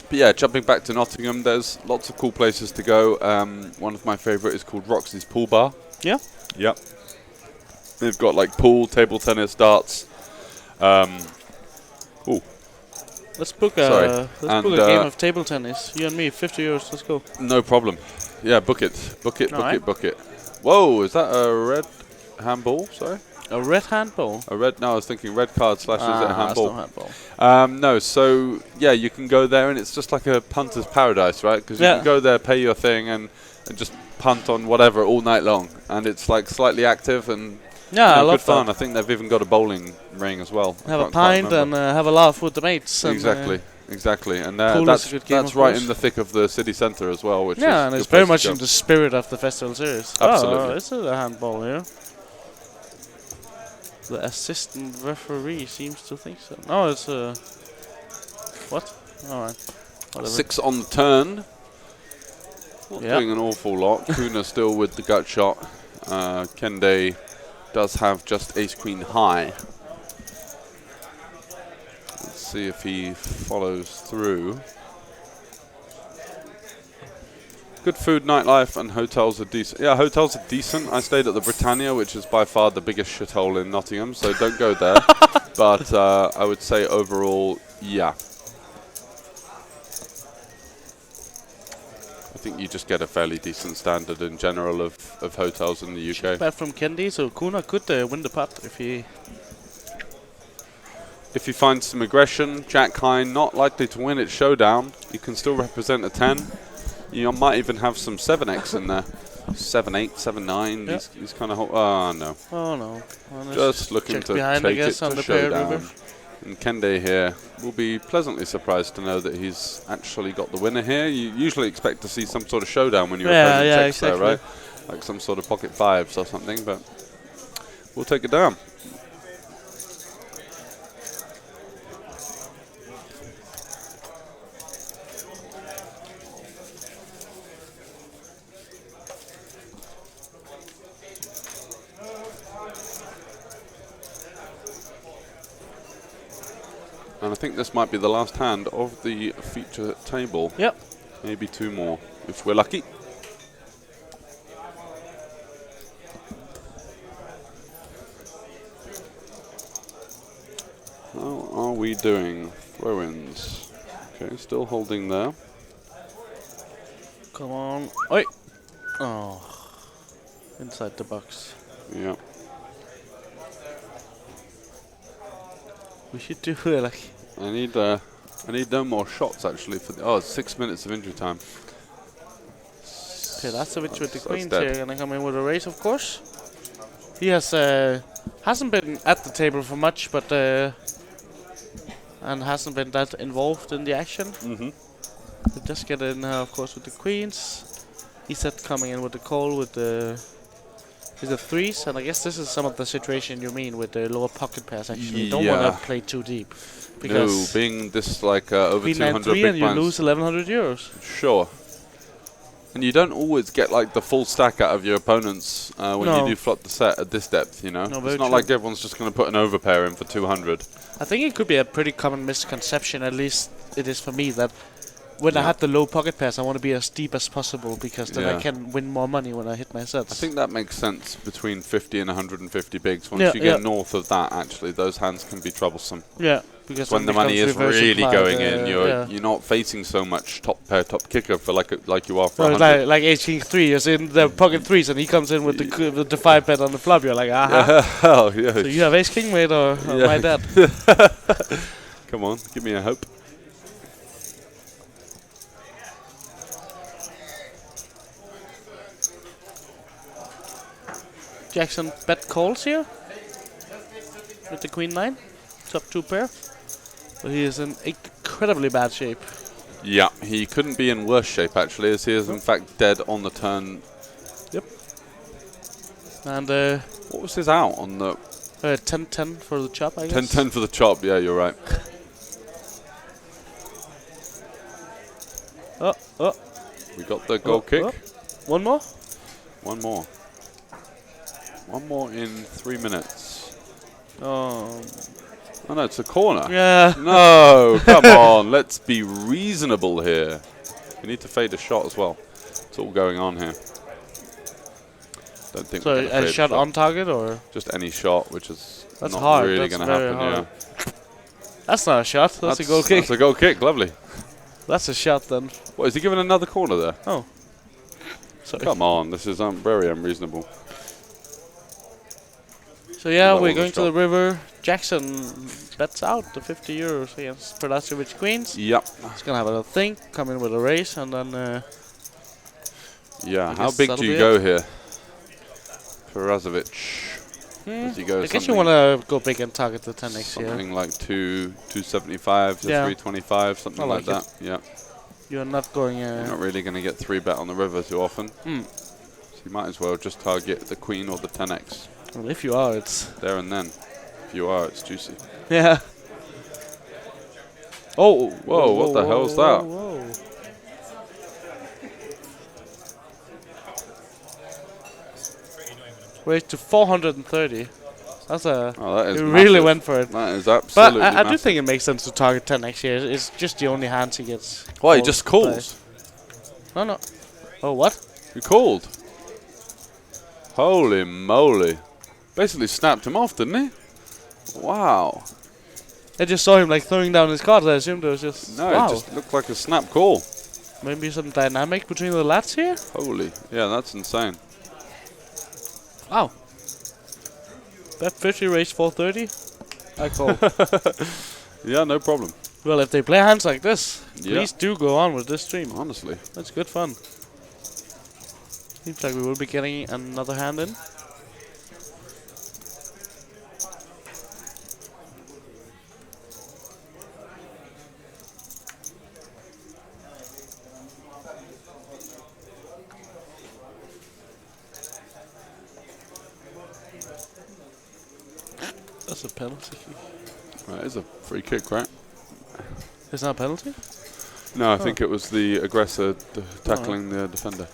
But yeah, jumping back to Nottingham, there's lots of cool places to go. One of my favourite is called Roxy's Pool Bar. Yeah. Yep. They've got like pool, table tennis, darts. Ooh. Let's book a game of table tennis. You and me, 50 euros. Let's go. No problem. Yeah, book it. Book it, book it, book it. Whoa, is that a red handball? Sorry? A red handball? No, I was thinking red card / is it a handball? That's no handball. No, so yeah, you can go there and it's just like a punter's paradise, right? Because you can go there, pay your thing and just punt on whatever all night long. And it's like slightly active and I love good fun. that. I think they've even got a bowling ring as well. Have a pint and have a laugh with the mates. Exactly. Exactly, and that's right in the thick of the city centre as well, which is and it's very much in the spirit of the festival series. Absolutely. Oh, this is a handball here. The assistant referee seems to think so. No, it's a what? All right. Whatever. 6 on the turn. Not doing an awful lot. Kuna still with the gut shot. Kende does have just ace queen high. Let's see if he follows through. Good food, nightlife, and hotels are decent. Yeah, hotels are decent. I stayed at the Britannia, which is by far the biggest shithole in Nottingham, so don't go there. But I would say overall, yeah. I think you just get a fairly decent standard in general of hotels in the UK. Back from Kendi, so Kuna could win the pot if he finds some aggression. Jack high, not likely to win at showdown. You can still represent a 10. You might even have some 7x in there. 7-8, 7-9. Yep. He's kind of oh no. Oh no. Just looking to behind, take I guess, it on to the showdown. And Kende here will be pleasantly surprised to know that he's actually got the winner here. You usually expect to see some sort of showdown when you're opposing checks there, right? Like some sort of pocket fives or something, but we'll take it down. And I think this might be the last hand of the feature table. Yep. Maybe 2 more, if we're lucky. How are we doing? Throw-ins. Okay, still holding there. Come on. Oi! Oh. Inside the box. Yeah. We should do it like... I need no more shots actually for the... it's 6 minutes of injury time. Okay, that's a bit with the queens dead. here. Gonna come in with a race, of course. He has hasn't been at the table for much, but and hasn't been that involved in the action. We just get in, of course, with the queens. He's coming in with the call with the threes, and I guess this is some of the situation you mean with the lower pocket pairs. Actually, you don't want to play too deep. Because being this like over queen 200 and 3 big and you blinds. lose 1,100 euros. Sure. And you don't always get like the full stack out of your opponents when you do flop the set at this depth, you know? It's not like everyone's just going to put an overpair in for 200. I think it could be a pretty common misconception, at least it is for me, that when I have the low pocket pairs, I want to be as deep as possible because then I can win more money when I hit my sets. I think that makes sense between 50 and 150 bigs. Once you get north of that, actually, those hands can be troublesome. Yeah, because when the money is really going in, you're not facing so much top pair, top kicker for like you are for 100. Like Ace King 3 is in the pocket threes and he comes in with the 5 bet on the flop. You're like, aha. Yeah. So you have Ace King, mate, or my dad? Come on, give me a hope. Jackson bet calls here with the queen 9, top 2 pair. So he is in incredibly bad shape. Yeah, he couldn't be in worse shape actually, as he is in fact dead on the turn. Yep. And what was his out on the 10-10 for the chop, I guess. 10-10 for the chop. Yeah, you're right. We got the goal kick. One more? One more. One more in 3 minutes. Oh no, it's a corner. Yeah. No, come on. Let's be reasonable here. We need to fade a shot as well. It's all going on here. Don't think so we're gonna a fade shot on target or? Just any shot, which is That's not hard. really That's going to happen. hard. Yeah. That's not a shot. That's a goal kick. That's a goal kick. Lovely. That's a shot then. What, is he giving another corner there? Oh. Sorry. Come on, this is very unreasonable. So yeah, That we're was a going to the shot. river. Jackson bets out the 50 euros against Pradacevic Queens. Yep. He's gonna have a think, come in with a race, and then. Yeah, I how guess big that'll do you be go it. here? Pradacevic. Does he go I guess you want to go big and target the 10x here. something like 275 to Yeah. 325, something I like like that. Yeah. You're not going. You're not really going to get 3-bet on the river too often. Mm. So you might as well just target the queen or the 10x. Well, if you are, it's. There and then. If you are, it's juicy. Yeah. Oh! Whoa, what the hell's that? Whoa. Raised to 430. That's a. Oh, that is he really massive. went for it. That is absolutely But I do massive. think it makes sense to target 10x here. It's just the only hands he gets. Why, he called just calls? by. No. Oh, what? You called? Holy moly. Basically snapped him off, didn't he? Wow. I just saw him like throwing down his cards. I assumed it was just. No, wow. it just looked like a snap call. Maybe some dynamic between the lads here? Holy. Yeah, that's insane. Wow. Bet 50 raised 430. I call. Yeah, no problem. Well, if they play hands like this, Yeah. please do go on with this stream. Honestly. That's good fun. Seems like we will be getting another hand in. That's a penalty. That is a free kick, right? It's not a penalty? No, I think it was the aggressor tackling the defender.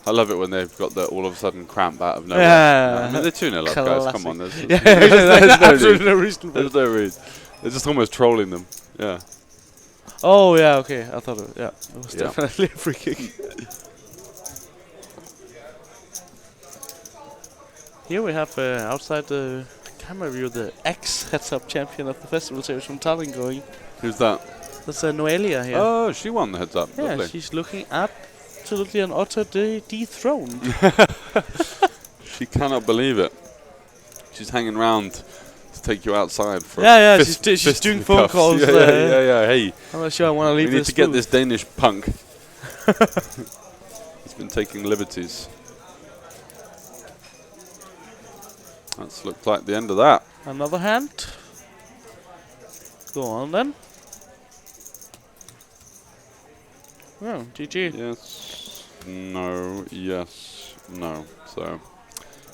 I love it when they've got the all of a sudden cramp out of nowhere. Yeah. I mean, they're 2-0 up, guys. Come on. There's, Yeah, there's absolutely no reason for There's no reason. They're just almost trolling them. Yeah. Oh, yeah, okay. I thought it, yeah, it was Yeah. definitely a free kick. Here we have outside the camera view the ex-heads-up champion of the festival series from Tallinn going. Who's that? That's Noelia here. Oh, she won the heads up. Yeah, Lovely. she's looking absolutely and utter dethroned. She cannot believe it. She's hanging around to take you outside for Yeah, a she's fist doing in the phone cuffs. calls. Yeah. Hey, I'm not sure I want to leave we need this to get booth. this Danish punk. He's been taking liberties. That's looked like the end of that. Another hand. Go on then. Oh, GG. Yes, no, yes, no. So,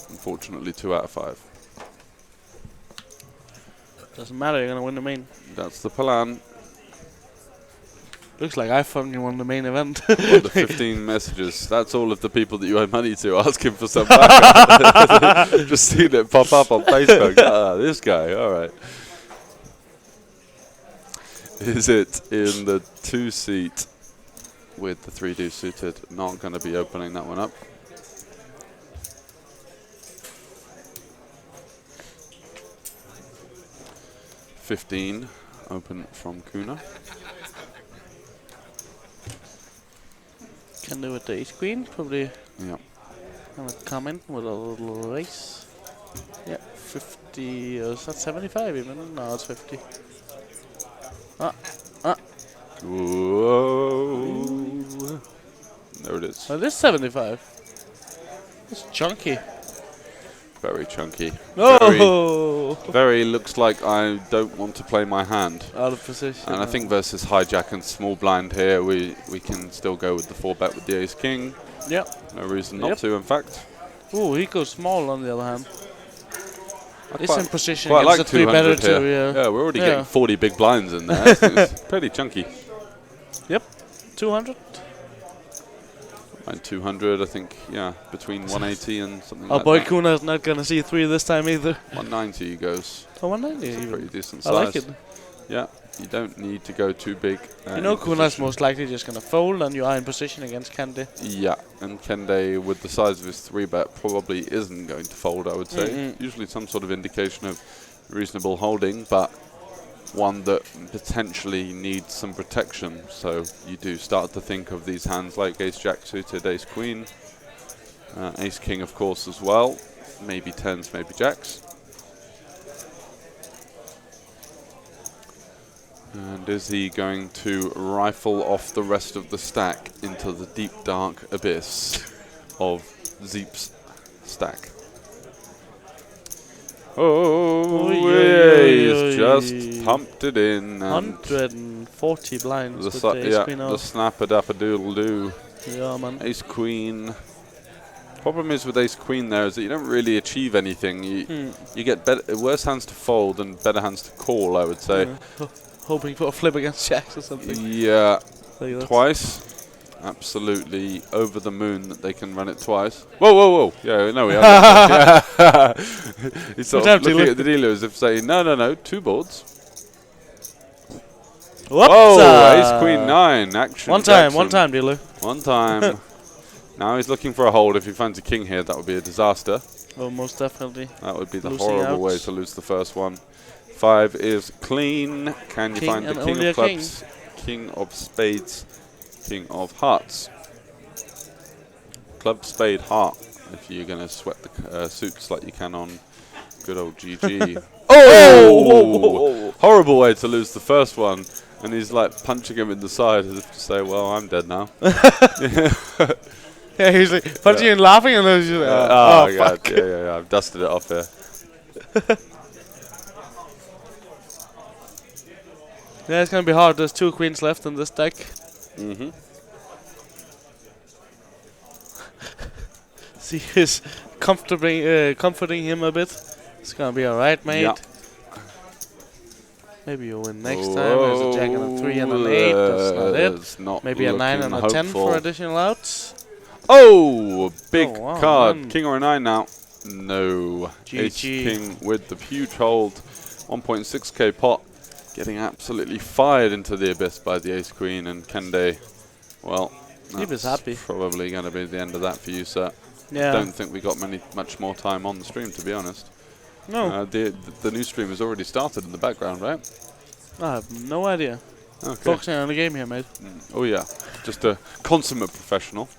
unfortunately, 2 out of 5. Doesn't matter, you're gonna win the main. That's the plan. Looks like I fucking won the main event. Well, the 15 messages. That's all of the people that you owe money to asking for some backup. Just seen it pop up on Facebook. Ah, this guy. All right. Is it in the 2-seat with the 3-2 suited? Not going to be opening that one up. $15 open from Kuna. Can do with the ace queen, probably Yeah. gonna come in with a little race. Yeah, 50, is that 75 even? No, it's 50. Whoa. There it is. Oh, this 75. It's chunky. Very chunky. No! Very looks like I don't want to play my hand. Out of position. And I think versus hijack and small blind here, we can still go with the 4-bet with the ace king. Yep. No reason not to, in fact. Ooh, he goes small on the other hand. It's in position Quite against like the 3 better 200 here. too, Yeah, we're already Yeah. getting 40 big blinds in there. It's pretty chunky. Yep. 200. And 200, I think, yeah, between 180 and something Our like boy that. Kuna's not gonna see 3 this time either. 190 he goes. Oh, 190 It's a even. pretty decent I size. like it. Yeah, you don't need to go too big. You know in Kuna's position. most likely just gonna fold and you are in position against Kande. Yeah, and Kende, with the size of his 3-bet, probably isn't going to fold, I would say. Usually some sort of indication of reasonable holding, but one that potentially needs some protection. So you do start to think of these hands like Ace-Jack suited, Ace-Queen, Ace-King, of course, as well. Maybe 10s, maybe Jacks. And is he going to rifle off the rest of the stack into the deep, dark abyss of Zeep's stack? Oh, he's just pumped it in. 140 blinds with The the ace queen the off. snap-a-dap-a-doodle-doo. Yeah, man. Ace-Queen. Problem is with Ace-Queen there is that you don't really achieve anything. You get worse hands to fold and better hands to call, I would say. Hoping for a flip against jacks or something. Yeah, Like twice. Absolutely over the moon that they can run it twice. Whoa, whoa, whoa. Yeah, no, we are. He's sort of looking at the dealer as if saying, no, no, no, 2 boards. Whoa, Ace-Queen 9. Action. One time, dealer. One time. Now he's looking for a hold. If he finds a king here, that would be a disaster. Oh, most definitely. That would be the Losing horrible out. way to lose the first one. 5 is clean. Can you King find the and king only of a king. clubs? King of spades. King of hearts. Club, spade, heart. If you're going to sweat the suits like you can on good old GG. Oh! Horrible way to lose the first one. And he's like punching him in the side as if to say, well, I'm dead now. Yeah, he's like punching and laughing, and then he's just like, oh god, fuck. yeah, I've dusted it off here. Yeah, it's gonna be hard. There's 2 queens left in this deck. See, he's comforting him a bit. It's gonna be alright, mate. Yeah. Maybe you win next time. There's a jack and a 3 and an 8. That's not That's it. not Maybe a 9 and a 10 hopeful. for additional outs. Oh, big Oh, wow, card. man. King or a 9 now. No. GG. Ace-King with the huge hold. 1.6k pot. Getting absolutely fired into the abyss by the Ace-Queen and Kende. Well, He was that's happy. probably going to be the end of that for you, sir. Yeah. Don't think we got much more time on the stream, to be honest. No. The new stream has already started in the background, right? I have no idea. Okay. Focusing on the game here, mate. Oh yeah, just a consummate professional.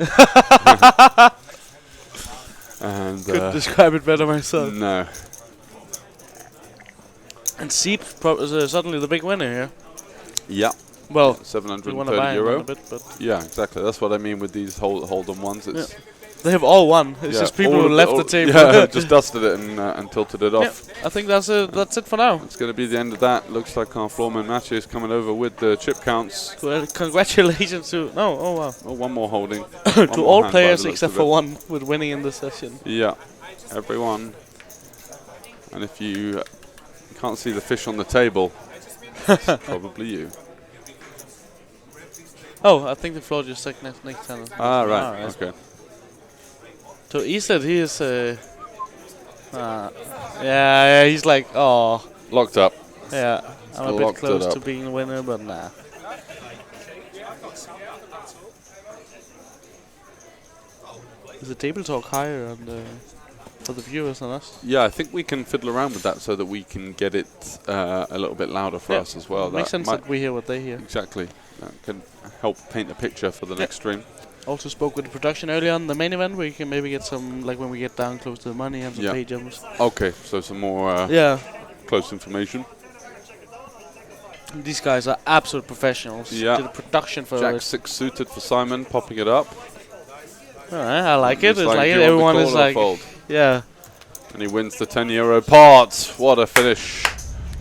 And Couldn't describe it better myself. no. And Seep is suddenly the big winner here. Yeah. Well, you want to 730 buy him euro. a bit, but Yeah, exactly. That's what I mean with these Holdem ones. It's they have all won. It's just people who left the table. Yeah, just dusted it and tilted it off. I think that's it for now. It's going to be the end of that. Looks like our floorman Matthew is coming over with the chip counts. Congratulations to oh wow Oh, one more holding. to all players except for one with winning in this session. Yeah, everyone. And if you can't see the fish on the table, it's probably you. Oh, I think the floor just like next time. Ah, right. Okay. So he said he is. Yeah, he's like, oh. Locked up. Yeah, I'm a bit Locked it close up. to being a winner, but nah. Is the table talk higher on the, for the viewers than us? Yeah, I think we can fiddle around with that so that we can get it a little bit louder for us as well. Makes sense that we hear what they hear. Exactly. That can help paint a picture for the next stream. Also spoke with the production earlier on the main event where you can maybe get some, like when we get down close to the money and some pay jumps. Okay, so some more close information. These guys are absolute professionals. Yeah. Did the production for Jack it. 6 suited for Simon, popping it up. Alright, I like it. It's like it. do you want Everyone the is call or like, fold? yeah. And he wins the 10 euro pot. What a finish.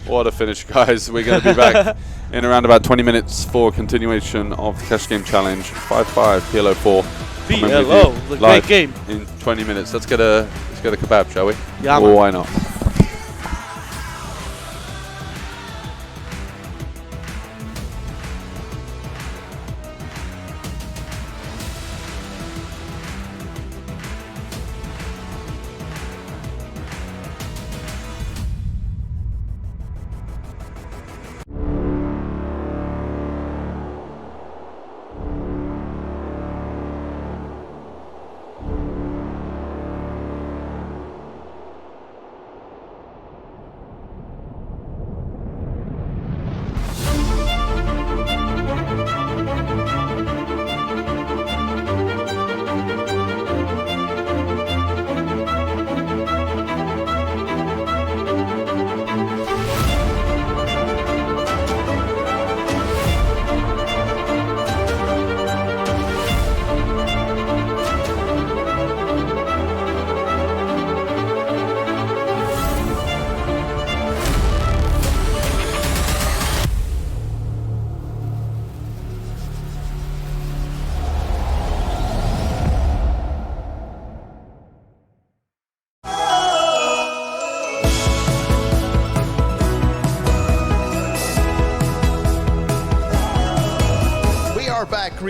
What a finish, guys. We're going to be back in around about 20 minutes for continuation of the Cash Game Challenge. 5-5 PLO4. PLO, the great game. In 20 minutes. Let's get a kebab, shall we? Yeah, or man. why not?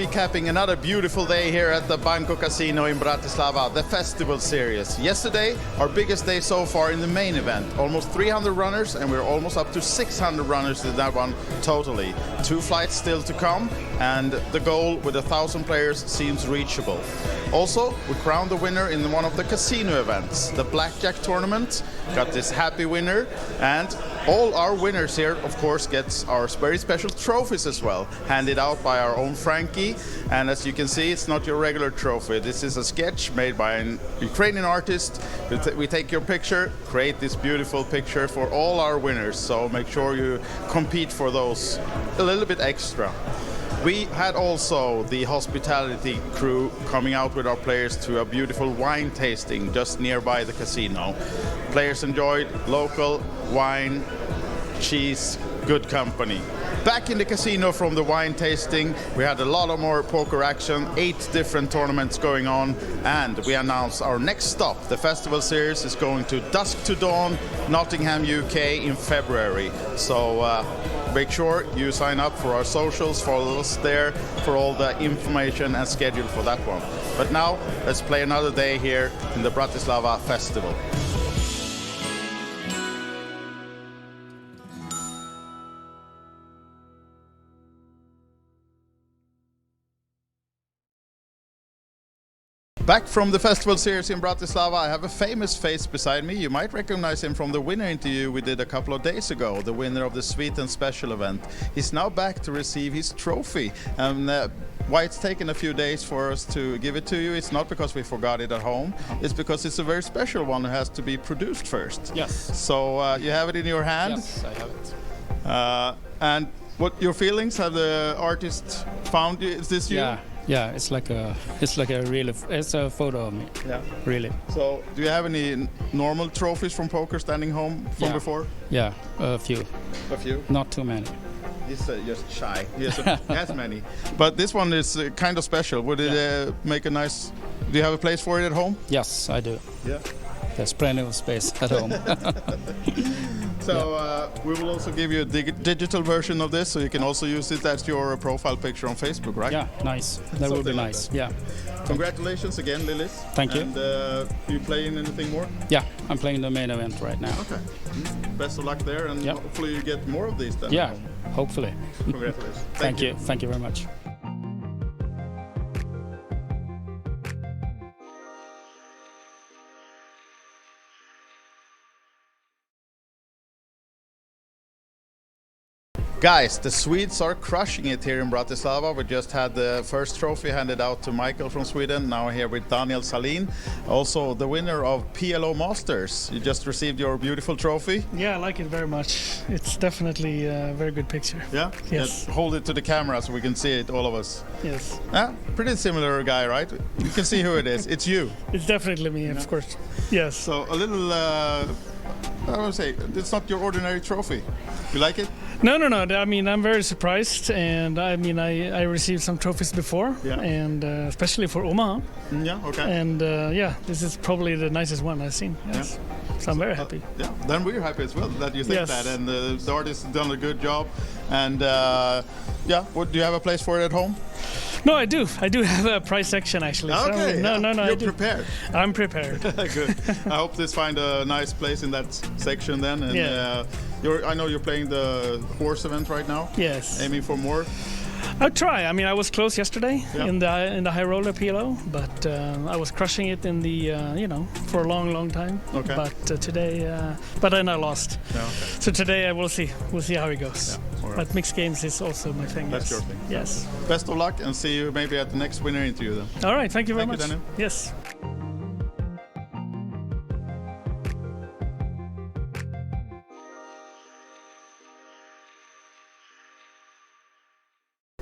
recapping another beautiful day here at the Banco Casino in Bratislava, the Festival Series. Yesterday, our biggest day so far in the main event. Almost 300 runners, and we're almost up to 600 runners in that one totally. 2 flights still to come, and the goal with 1,000 players seems reachable. Also, we crowned the winner in one of the casino events, the Blackjack tournament. Got this happy winner, and all our winners here, of course, gets our very special trophies as well, handed out by our own Frankie. And as you can see, it's not your regular trophy. This is a sketch made by an Ukrainian artist. We take your picture, create this beautiful picture for all our winners. So make sure you compete for those a little bit extra. We had also the hospitality crew coming out with our players to a beautiful wine tasting just nearby the casino. Players enjoyed local wine, cheese, good company. Back in the casino from the wine tasting, we had a lot of more poker action, 8 different tournaments going on, and we announced our next stop. The festival series is going to Dusk to Dawn, Nottingham, UK in February. So make sure you sign up for our socials, follow us there for all the information and schedule for that one. But now, let's play another day here in the Bratislava Festival. Back from the festival series in Bratislava, I have a famous face beside me. You might recognize him from the winner interview we did a couple of days ago, the winner of the Sweet and Special event. He's now back to receive his trophy. Why it's taken a few days for us to give it to you, it's not because we forgot it at home, it's because it's a very special one that has to be produced first. Yes. So you have it in your hand? Yes, I have it. And what your feelings? Have the artist found you? Is this you? Yeah, it's like a photo of me. Yeah. Really. So, do you have any normal trophies from poker standing home from before? Yeah, a few. A few? Not too many. He's just shy. He has many. But this one is kind of special. Would it make a nice... Do you have a place for it at home? Yes, I do. Yeah. There's plenty of space at home. So we will also give you a digital version of this, so you can also use it as your profile picture on Facebook, right? Yeah, nice. That would be nice. Yeah. Congratulations again, Lilith. Thank you. And you playing anything more? Yeah, I'm playing the main event right now. Okay. Best of luck there, and hopefully you get more of these then. Yeah, hopefully. Congratulations. Thank you. Thank you very much. Guys, the Swedes are crushing it here in Bratislava. We just had the first trophy handed out to Michael from Sweden. Now here with Daniel Salin, also the winner of PLO Masters. You just received your beautiful trophy. Yeah, I like it very much. It's definitely a very good picture. Yeah? Yes. Hold it to the camera so we can see it, all of us. Yes. Yeah, pretty similar guy, right? You can see who it is. It's you. It's definitely me, of course. Yes. So a little, I would say, it's not your ordinary trophy. You like it? No. I mean, I'm very surprised, and I mean, I received some trophies before, and especially for Omaha. Yeah, okay. And this is probably the nicest one I've seen. Yes. Yeah. So I'm very happy. Yeah, then we're happy as well that you think that, and the artist has done a good job. And do you have a place for it at home? No, I do. I do have a prize section actually. Okay. So, no. You're prepared. I'm prepared. Good. I hope this find a nice place in that section then. And I know you're playing the horse event right now. Yes. Aiming for more. I'll try. I mean, I was close yesterday in the high roller PLO, but I was crushing it in the for a long time. Okay. But today, but then I lost. Yeah, okay. So today we'll see. We'll see how it goes. Yeah, right. But mixed games is also my thing. That's your thing. Yes. Best of luck, and see you maybe at the next winner interview then. All right. Thank you very much. Daniel. Yes.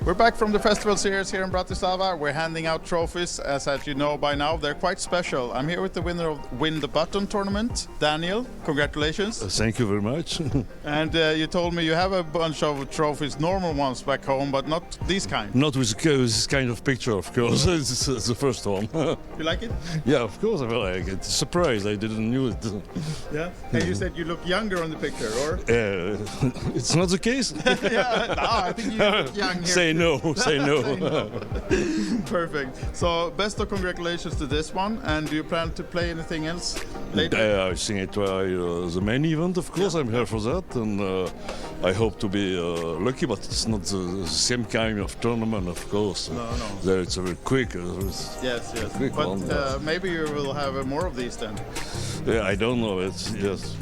We're back from the festival series here in Bratislava. We're handing out trophies, as you know by now. They're quite special. I'm here with the winner of Win the Button tournament, Daniel. Congratulations. Thank you very much. And you told me you have a bunch of trophies, normal ones back home, but not these kind. Not with this kind of picture, of course. It's the first one. You like it? Yeah, of course I like it. Surprised, I didn't knew it. Yeah? And you said you look younger on the picture, or? It's not the case. Yeah, no, I think you look young here. Say no, say no. Perfect. So best of congratulations to this one. And do you plan to play anything else later? I think I try the main event, of course. I'm here for that, and I hope to be lucky. But it's not the same kind of tournament, of course. No. There it's very quick. Yes. Quick But one, maybe you will have more of these then. Yeah, I don't know. It's yes.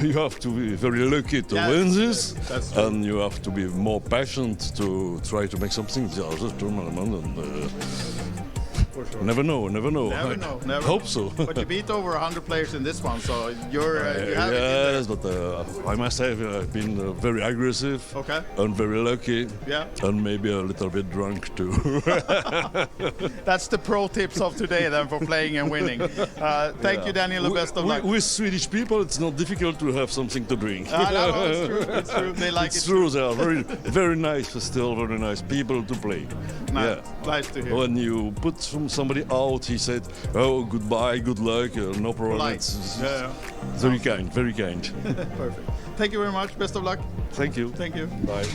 You have to be very lucky to Yes, win this, yes, that's true. and you have to be more passionate to try to make something the other tournament. And For sure. never know. Never know. Never Hope know. so. But you beat over 100 players in this one, so you have it in there. Yes, but I must say I've been very aggressive Okay. and very lucky, Yeah. and maybe a little bit drunk too. That's the pro tips of today then for playing and winning. Thank you, Daniel. The best of luck. With Swedish people, it's not difficult to have something to drink. No, it's true. It's true. They like It's it. true. They are very, very nice, still very nice people to play. Nice. Nice to hear. When you put somebody out, he said, "Oh, goodbye, good luck, no problem." Polite. It's Yeah. very kind, very kind. Perfect. Thank you very much. Best of luck. Thank you. Thank you. Bye.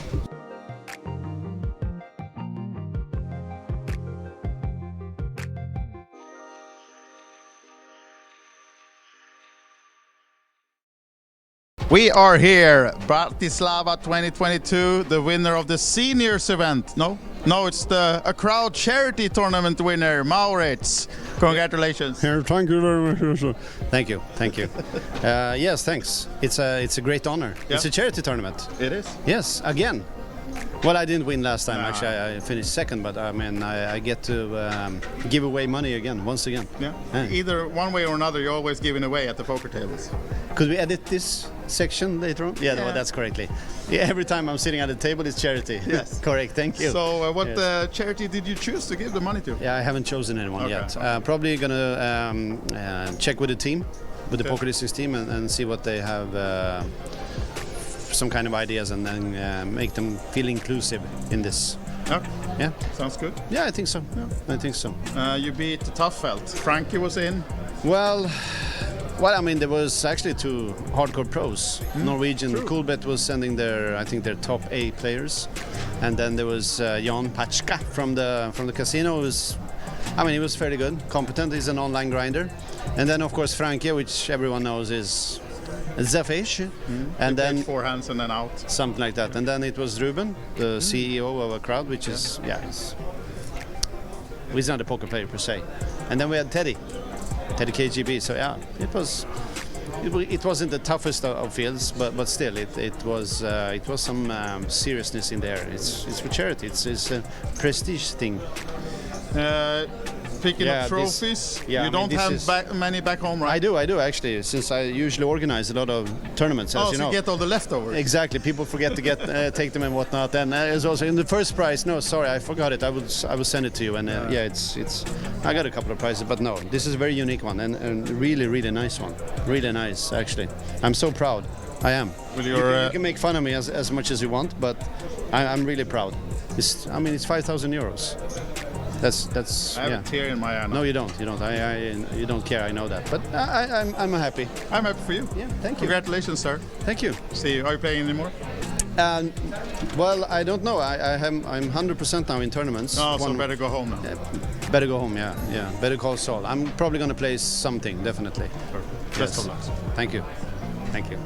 We are here, Bratislava 2022, the winner of the seniors event. No, it's a crowd charity tournament winner, Maurits. Congratulations. Thank you very much. Thank you. Yes, thanks. It's a great honor. Yeah. It's a charity tournament. It is. Yes, again. Well, I didn't win last time. Actually, I finished second, but I mean, I get to give away money again, once again. Yeah. Yeah. Either one way or another, you're always giving away at the poker tables. Could we edit this section later on? Yeah, Yeah. No, that's correctly. Yeah, every time I'm sitting at the table, it's charity. Yes. Correct. Thank you. So, what Yes. charity did you choose to give the money to? Yeah, I haven't chosen anyone Okay. yet. Probably gonna check with the team, with the Okay. Poker Districts team, and see what they have. Some kind of ideas, and then make them feel inclusive in this. Okay. Yeah. Sounds good. Yeah, I think so. I think so. You beat Toughfelt. Frankie was in. Well, I mean, there was actually two hardcore pros. Norwegian true. Coolbet was sending I think their top 8 players, and then there was Jan Pachka from the casino. He was fairly good, competent. He's an online grinder, and then of course Frankie, which everyone knows is the fish, and They then played 4 hands and then out. something like that. And then it was Ruben, the CEO of a crowd, which is he's not a poker player per se. And then we had Teddy KGB. So yeah, it wasn't the toughest of fields, but still it was some seriousness in there. It's for charity. It's a prestige thing. Speaking Yeah, of trophies, yeah, I you mean, don't this have is- many back home, right? I do actually, since I usually organize a lot of tournaments, as Oh, you so know. you get all the leftovers. Exactly, people forget to take them and whatnot. And it's also in the first prize. No, sorry, I forgot it. I will send it to you. And it's. I got a couple of prizes, but no, this is a very unique one and really nice one. Really nice, actually. I'm so proud. I am. Will You your, can make fun of me as much as you want, but I'm really proud. It's 5,000 euros. That's. I have yeah. a tear in my eye now. No, you don't. You don't. You don't care. I know that. But I'm happy. I'm happy for you. Yeah. Thank you. Congratulations, sir. Thank you. See you. Are you playing anymore? Well, I don't know. I'm 100% now in tournaments. No, so better go home now. Better go home. Yeah. Better call Saul. I'm probably gonna play something definitely. Perfect. Best of luck. Thank you. Thank you.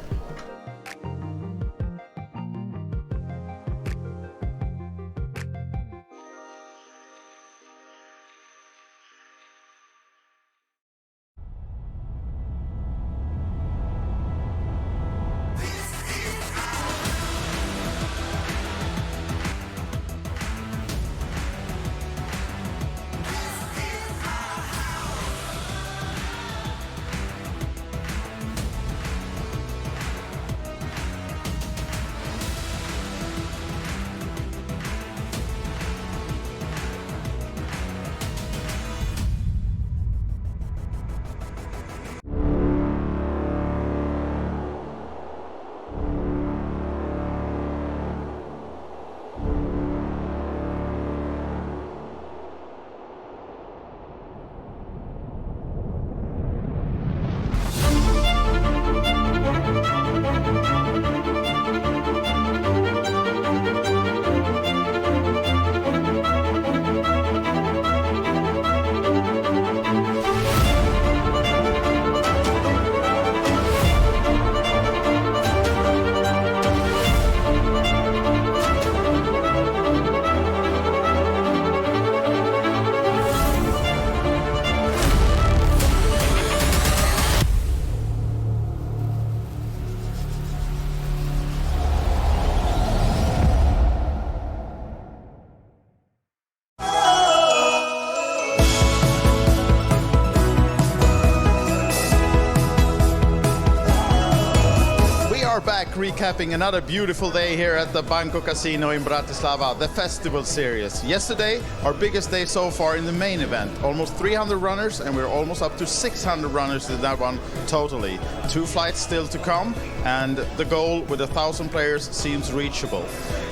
recapping another beautiful day here at the Banco Casino in Bratislava, the festival series. Yesterday, our biggest day so far in the main event. Almost 300 runners, and we're almost up to 600 runners in that one totally. 2 flights still to come, and the goal with 1,000 players seems reachable.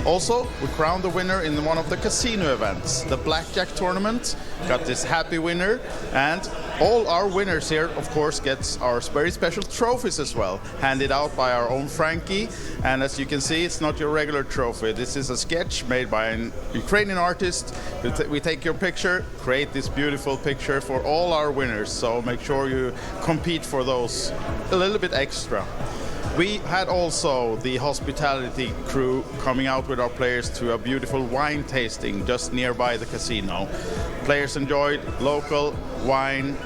Also, we crowned the winner in one of the casino events, the Blackjack tournament. Got this happy winner, and all our winners here, of course, gets our very special trophies as well, handed out by our own Frankie. And as you can see, it's not your regular trophy. This is a sketch made by an Ukrainian artist. We take your picture, create this beautiful picture for all our winners. So make sure you compete for those a little bit extra. We had also the hospitality crew coming out with our players to a beautiful wine tasting just nearby the casino. Players enjoyed local wine,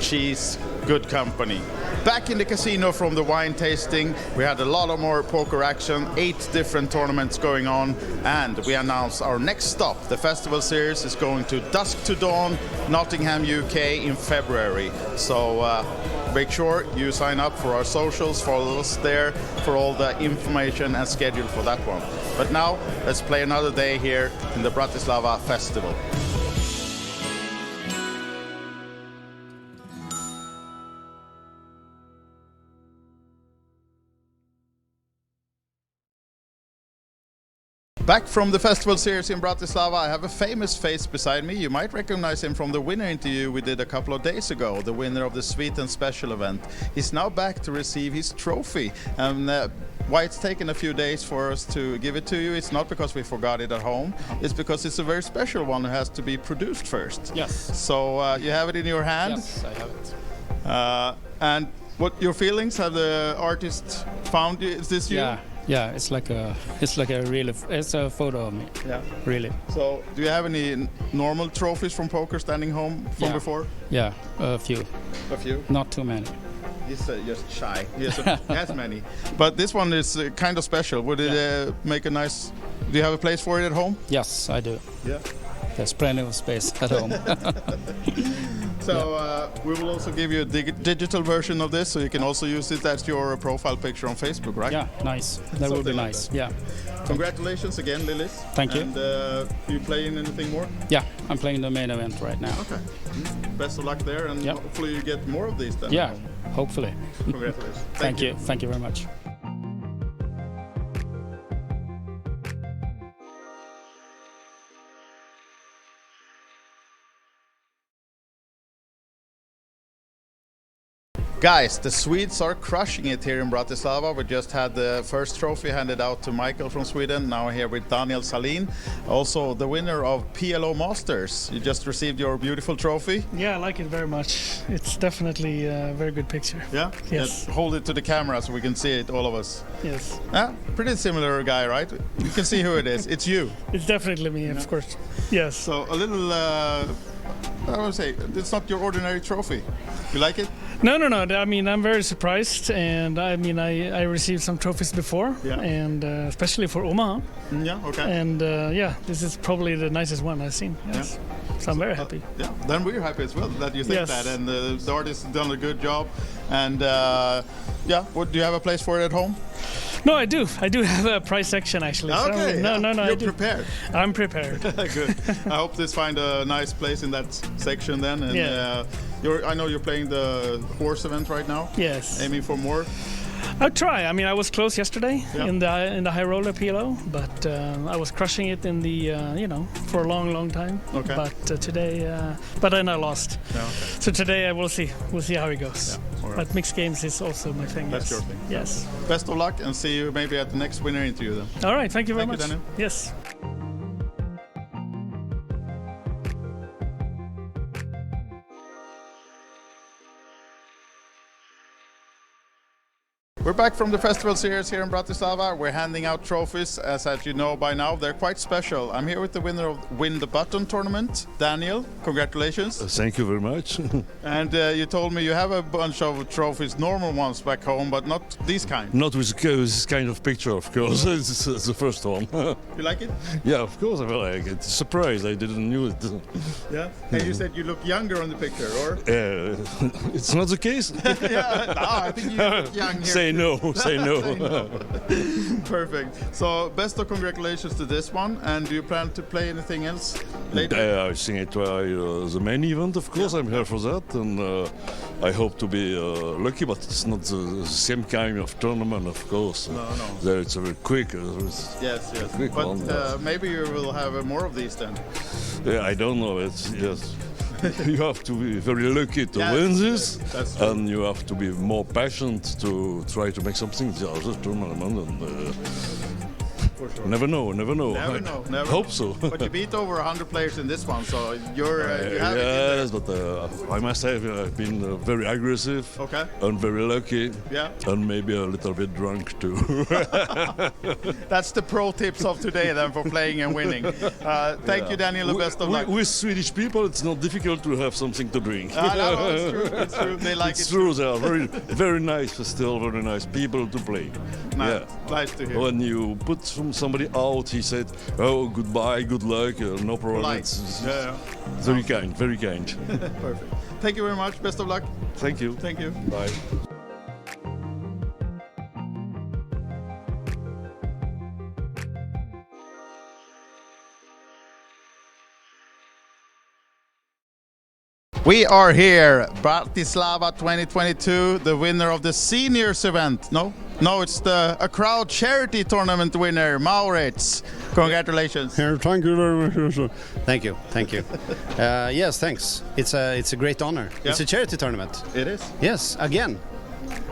cheese, good company. Back in the casino from the wine tasting, we had a lot of more poker action, 8 different tournaments going on, and we announced our next stop. The festival series is going to Dusk to Dawn, Nottingham, UK in February. So make sure you sign up for our socials, follow us there for all the information and schedule for that one. But now, let's play another day here in the Bratislava Festival. Back from the festival series in Bratislava, I have a famous face beside me. You might recognize him from the winner interview we did a couple of days ago, the winner of the Sweet and Special event. He's now back to receive his trophy. And why it's taken a few days for us to give it to you, it's not because we forgot it at home, it's because it's a very special one that has to be produced first. Yes. So you have it in your hand. Yes, I have it. And what your feelings? Have the artist found you? Is this you? Yeah, it's like a photo of me. Yeah. Really. So, do you have any normal trophies from poker standing home from before? Yeah, a few. A few? Not too many. He's just shy. He has many. But this one is kind of special. Would it make a nice... Do you have a place for it at home? Yes, I do. Yeah. There's plenty of space at home. So we will also give you a digital version of this, so you can also use it as your profile picture on Facebook, right? Yeah, nice. That would be nice. That. Yeah. Congratulations again, Lilith. Thank you. And you playing anything more? Yeah, I'm playing the main event right now. Okay. Best of luck there, and hopefully you get more of these then. Yeah, hopefully. Congratulations. Thank you. Thank you very much. Guys, the Swedes are crushing it here in Bratislava. We just had the first trophy handed out to Michael from Sweden. Now here with Daniel Salin, also the winner of PLO Masters. You just received your beautiful trophy. Yeah, I like it very much. It's definitely a very good picture. Yeah? Yes. Hold it to the camera so we can see it, all of us. Yes. Pretty similar guy, right? You can see who it is. It's you. It's definitely me, of course. Yes. So a little, I would say, it's not your ordinary trophy. You like it? No. I mean, I'm very surprised, and I mean, I received some trophies before, and especially for Omaha. Yeah, okay. And this is probably the nicest one I've seen. Yes. Yeah. So I'm very happy. Yeah, then we're happy as well that you think that, and the artist has done a good job. And do you have a place for it at home? No, I do. I do have a price section actually. Okay. So, no. You're prepared. I'm prepared. Good. I hope this find a nice place in that section then. And I know you're playing the horse event right now. Yes. Aiming for more. I'll try. I mean, I was close yesterday in the high roller PLO, but I was crushing it in the for a long time. Okay. But today, but then I lost. Yeah, okay. So today we'll see. We'll see how it goes. Yeah, all right. But mixed games is also my thing. That's your thing. Yes. Best of luck, and see you maybe at the next winner interview then. All right. Thank you very much. Daniel. Yes. We're back from the festival series here in Bratislava. We're handing out trophies, as you know by now. They're quite special. I'm here with the winner of Win the Button tournament, Daniel. Congratulations. Thank you very much. And you told me you have a bunch of trophies, normal ones back home, but not these kind. Not with this kind of picture, of course. It's the first one. You like it? Yeah, of course I like it. Surprise, I didn't knew it. Yeah? And you said you look younger on the picture, or? It's not the case. Yeah, no, I think you look young here. Say no, say no. Perfect. So best of congratulations to this one. And do you plan to play anything else later? I think I try the main event, of course. I'm here for that, and I hope to be lucky. But it's not the same kind of tournament, of course. No. There it's very quick. Yes. Quick But one, maybe you will have more of these then. Yeah, I don't know. It's yes. You have to be very lucky to Yes, win this, that's true. and you have to be more passionate to try to make something the other tournament. And For sure. never know. Never know. Hope so. But you beat over 100 players in this one, so you have it in there. Yes, but I must say I've been very aggressive Okay. and very lucky, Yeah. and maybe a little bit drunk too. That's the pro tips of today then for playing and winning. Thank you, Daniel. The best of luck. With Swedish people, it's not difficult to have something to drink. No, it's true. It's true. They like It's it. true. They are very nice, still very nice people to play. Nice. Nice to hear. When you put somebody out, he said, "Oh, goodbye, good luck, no problem." Polite. It's Yeah. very kind, very kind. Perfect. Thank you very much. Best of luck. Thank you. Thank you. Bye. We are here, Bratislava 2022, the winner of the seniors event. No, it's a crowd charity tournament winner, Maurits. Congratulations. Thank you very much. Thank you. Yes, thanks. It's a great honor. Yeah. It's a charity tournament. It is. Yes, again.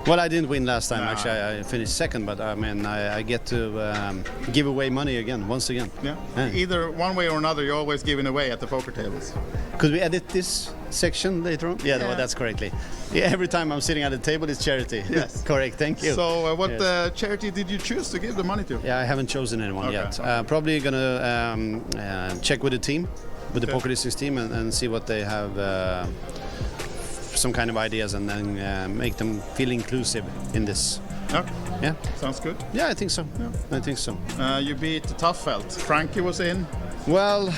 Well, I didn't win last time. Nah. Actually, I finished second, but I mean, I get to give away money again, once again. Yeah. Yeah. Either one way or another, you're always giving away at the poker tables. Could we edit this section later on? Yeah, Yeah. No, that's correctly. Yeah, every time I'm sitting at the table, it's charity. Yes. Correct. Thank you. So, what Yes. charity did you choose to give the money to? Yeah, I haven't chosen anyone Okay. yet. Probably gonna check with the team, with the Okay. poker listings team, and see what they have, some kind of ideas, and then make them feel inclusive in this. Yeah. Yeah, Sounds good. yeah, I think so. I think so. You beat Toughfelt. Frankie was in. Well,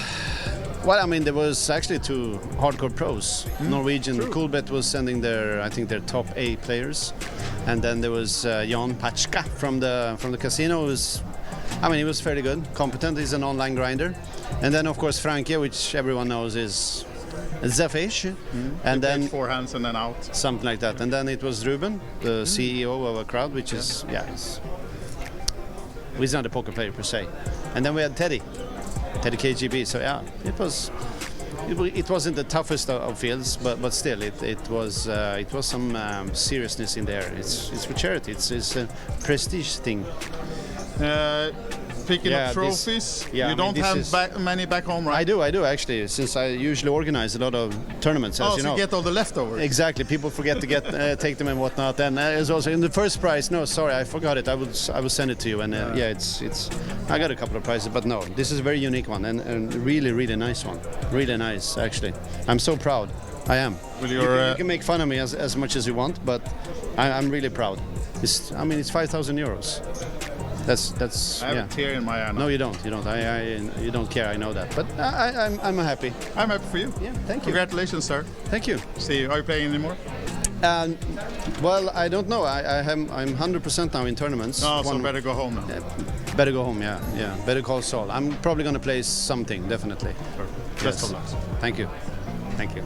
I mean, there was actually two hardcore pros. Norwegian true. Coolbet was sending I think their top 8 players, and then there was Jan Pachka from the casino. He was fairly good, competent. He's an online grinder, and then of course Frankie, which everyone knows is the fish, and then 4 hands and then out. something like that. And then it was Ruben, the CEO of a crowd, which is he's not a poker player per se. And then we had Teddy KGB. So yeah, it wasn't the toughest of fields, but still it was some seriousness in there. It's for charity. It's a prestige thing. Picking Yeah, up this- trophies. yeah, I You mean, don't this have is- many back home, right? I do actually, since I usually organize a lot of tournaments, as Oh, you so know. you get all the leftovers. Exactly. People forget to take them and whatnot. And it's also in the first prize. No, sorry, I forgot it. I will send it to you. And it's I got a couple of prizes, but no, this is a very unique one and really nice one. Really nice, actually. I'm so proud. I am. Will You your, can make fun of me as much as you want, but I'm really proud. It's 5,000 euros. That's I have yeah. a tear in my eye now. No, you don't. You don't care. I know that. But I'm happy. I'm happy for you. Yeah. Thank you. Congratulations, sir. Thank you. See you. Are you playing anymore? Well, I don't know. I'm 100% now in tournaments. No, so better go home now. Better go home. Yeah. Better call Saul. I'm probably gonna play something definitely. Perfect. Best of luck. Thank you. Thank you.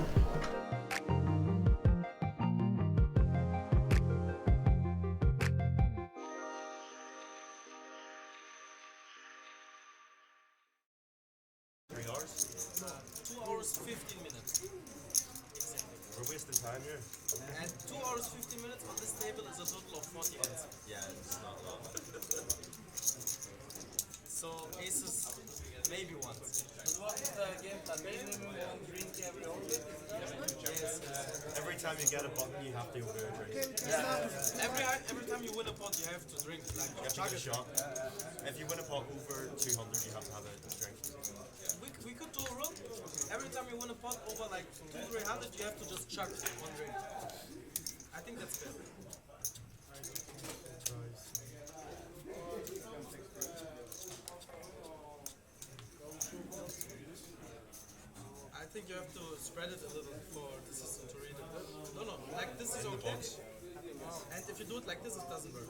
We're wasting time here. And 2 hours 15 minutes on this table is a total of 40 minutes. Yeah, it's not a lot. So aces maybe once. But what is the game plan? Minimum one drink every order? Yes. Every time you get a button, you have to order a drink. Yeah. Every time you win a pot, you have to drink. Like you have to get a shot. If you win a pot over 200, you have to have a drink. We could do a rule. Every time you win a pot over like 200-300, you have to just chuck one drink. I think that's fair. I think you have to spread it a little for the system to read it. No, like this is okay. And if you do it like this, it doesn't work.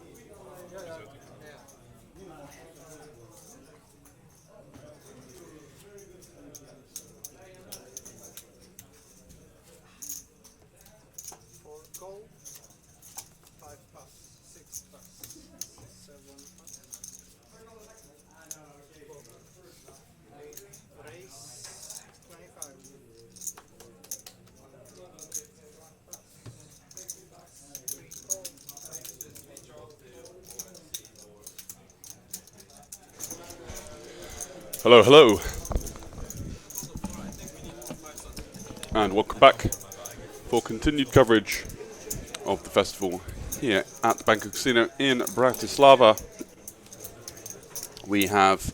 For goal, 5 pass, 6 pass, 7 pass. Race 25. Hello, hello. And welcome back for continued coverage of the festival here at the Bangkok Casino in Bratislava. We have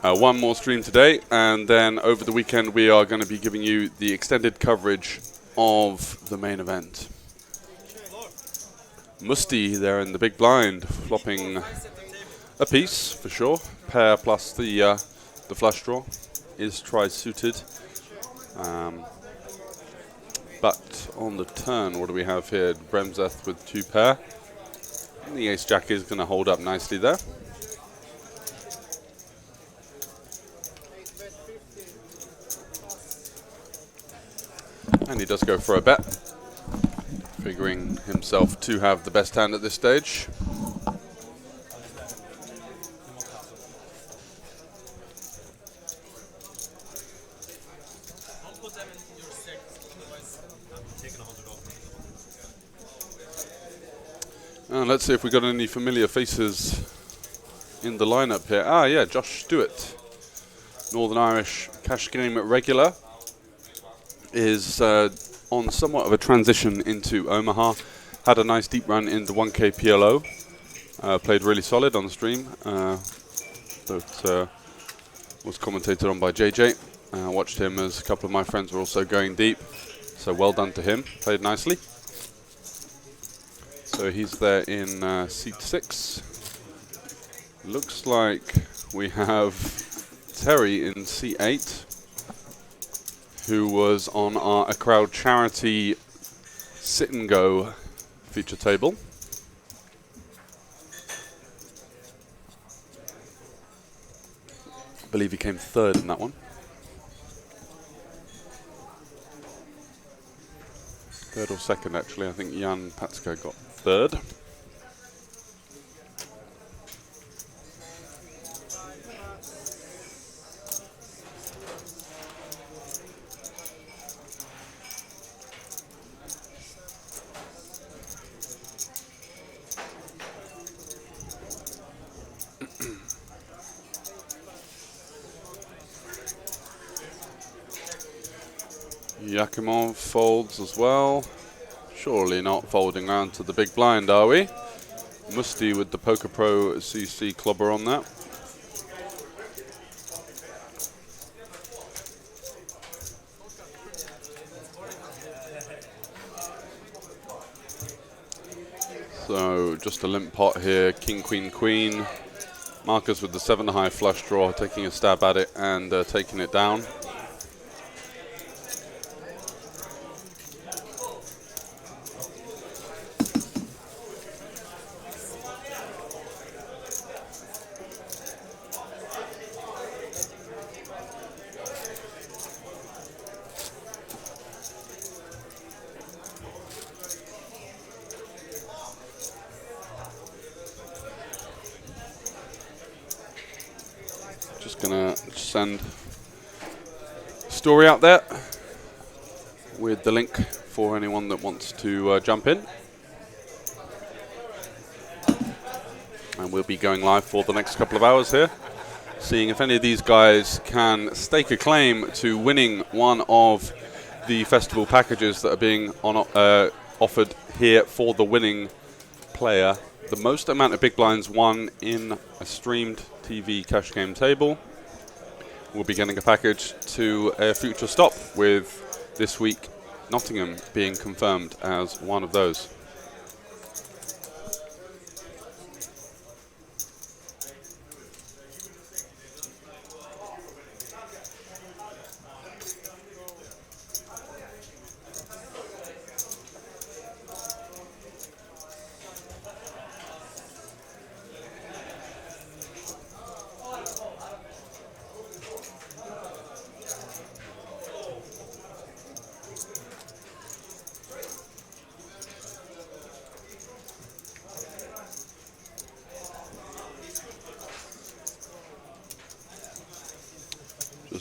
one more stream today, and then over the weekend we are going to be giving you the extended coverage of the main event. Musti there in the big blind, flopping a piece for sure. Pair plus the flush draw is tri-suited. But on the turn, what do we have here? Bremseth with 2 pair. And the ace-jack is going to hold up nicely there. And he does go for a bet, figuring himself to have the best hand at this stage. And let's see if we got any familiar faces in the lineup here. Ah, yeah, Josh Stewart, Northern Irish cash game regular, is on somewhat of a transition into Omaha. Had a nice deep run in the 1K PLO. Played really solid on the stream. That was commentated on by JJ. Watched him as a couple of my friends were also going deep. So well done to him. Played nicely. So he's there in seat 6. Looks like we have Terry in seat 8, who was on our A Crowd Charity sit and go feature table. I believe he came 3rd in that one. 3rd or 2nd actually. I think Jan Patska got 3rd. Yakimov folds as well. Surely not folding round to the big blind, are we? Musti with the Poker Pro CC clobber on that. So just a limp pot here, king, queen, queen. Marcus with the 7 high flush draw, taking a stab at it and taking it down. Gonna send story out there with the link for anyone that wants to jump in, and we'll be going live for the next couple of hours here, seeing if any of these guys can stake a claim to winning one of the festival packages that are being offered here for the winning player. The most amount of big blinds won in a streamed TV cash game table will be getting a package to a future stop, with this week Nottingham being confirmed as one of those.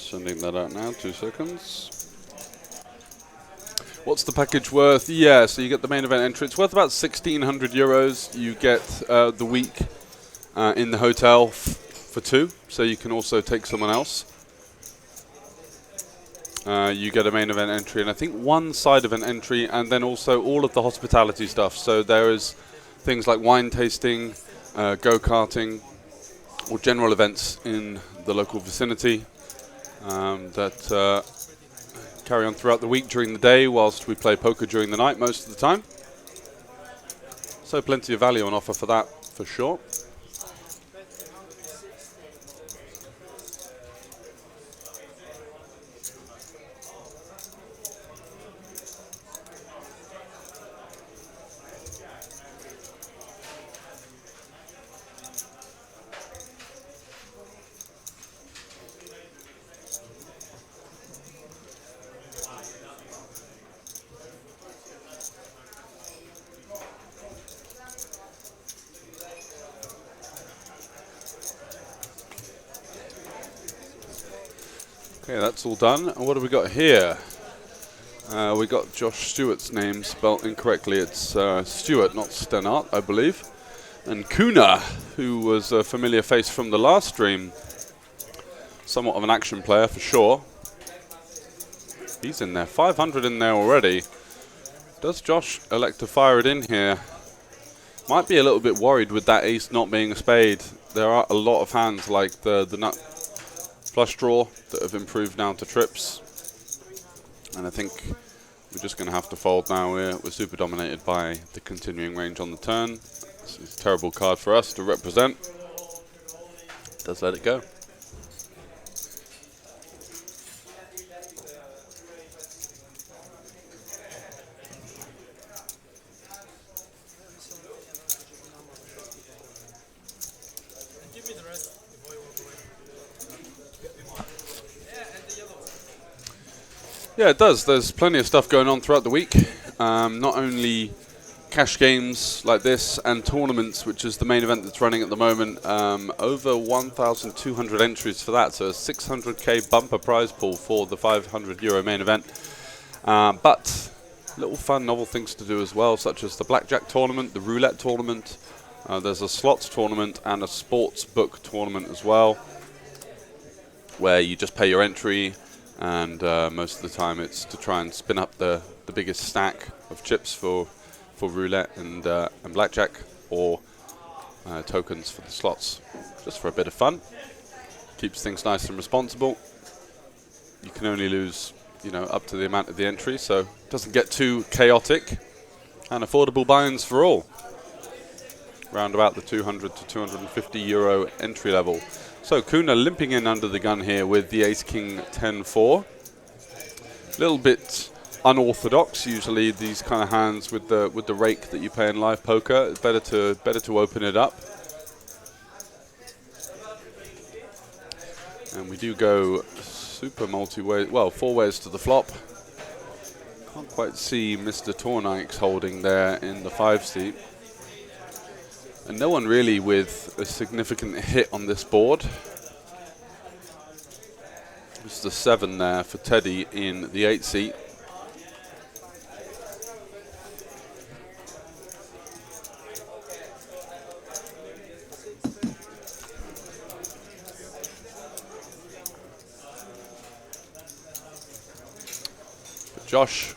Sending that out now, 2 seconds. What's the package worth? Yeah, so you get the main event entry. It's worth about 1,600 euros. You get the week in the hotel for 2, so you can also take someone else. You get a main event entry, and I think 1 side event entry, and then also all of the hospitality stuff. So there is things like wine tasting, go-karting, or general events in the local vicinity that carry on throughout the week during the day, whilst we play poker during the night most of the time. So plenty of value on offer for that, for sure. Okay, that's all done. And what have we got here? We got Josh Stewart's name spelt incorrectly. It's Stewart, not Stenart, I believe. And Kuna, who was a familiar face from the last stream. Somewhat of an action player for sure. He's in there, 500 in there already. Does Josh elect to fire it in here? Might be a little bit worried with that ace not being a spade. There are a lot of hands like the nut flush draw that have improved now to trips. And I think we're just going to have to fold now. We're super dominated by the continuing range on the turn. This is a terrible card for us to represent. Does let it go. Yeah, it does. There's plenty of stuff going on throughout the week. Not only cash games like this and tournaments, which is the main event that's running at the moment. Over 1,200 entries for that, so a 600k bumper prize pool for the 500 euro main event. But little fun, novel things to do as well, such as the blackjack tournament, the roulette tournament. There's a slots tournament and a sports book tournament as well, where you just pay your entry. And most of the time it's to try and spin up the biggest stack of chips for roulette and blackjack, or tokens for the slots, just for a bit of fun. Keeps things nice and responsible. You can only lose, up to the amount of the entry, so it doesn't get too chaotic. And affordable buy-ins for all. Round about the 200 to 250 euro entry level. So Kuna limping in under the gun here with the Ace-King 10-4. A little bit unorthodox. Usually these kind of hands with the rake that you play in live poker, it's better to open it up. And we do go super multi-way, well, 4 ways to the flop. Can't quite see Mr. Tornike's holding there in the 5 seat. And no one really with a significant hit on this board. It's the 7 there for Teddy in the 8 seat. But Josh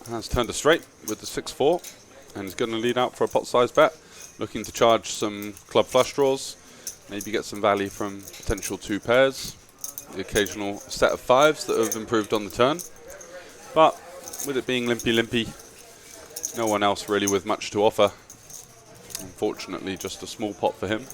has turned a straight with the 6-4 and is going to lead out for a pot size bet. Looking to charge some club flush draws, maybe get some value from potential 2 pairs, the occasional set of 5s that have improved on the turn. But with it being limpy, no one else really with much to offer. Unfortunately, just a small pot for him.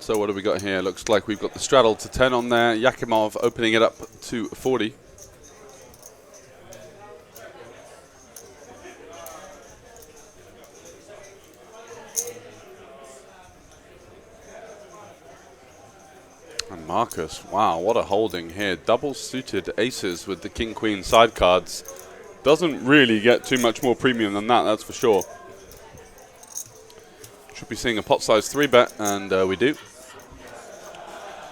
So what do we got here? Looks like we've got the straddle to 10 on there. Yakimov opening it up to 40. And Marcus, wow, what a holding here. Double suited aces with the king-queen side cards. Doesn't really get too much more premium than that, that's for sure. Should be seeing a pot size 3-bet, and we do.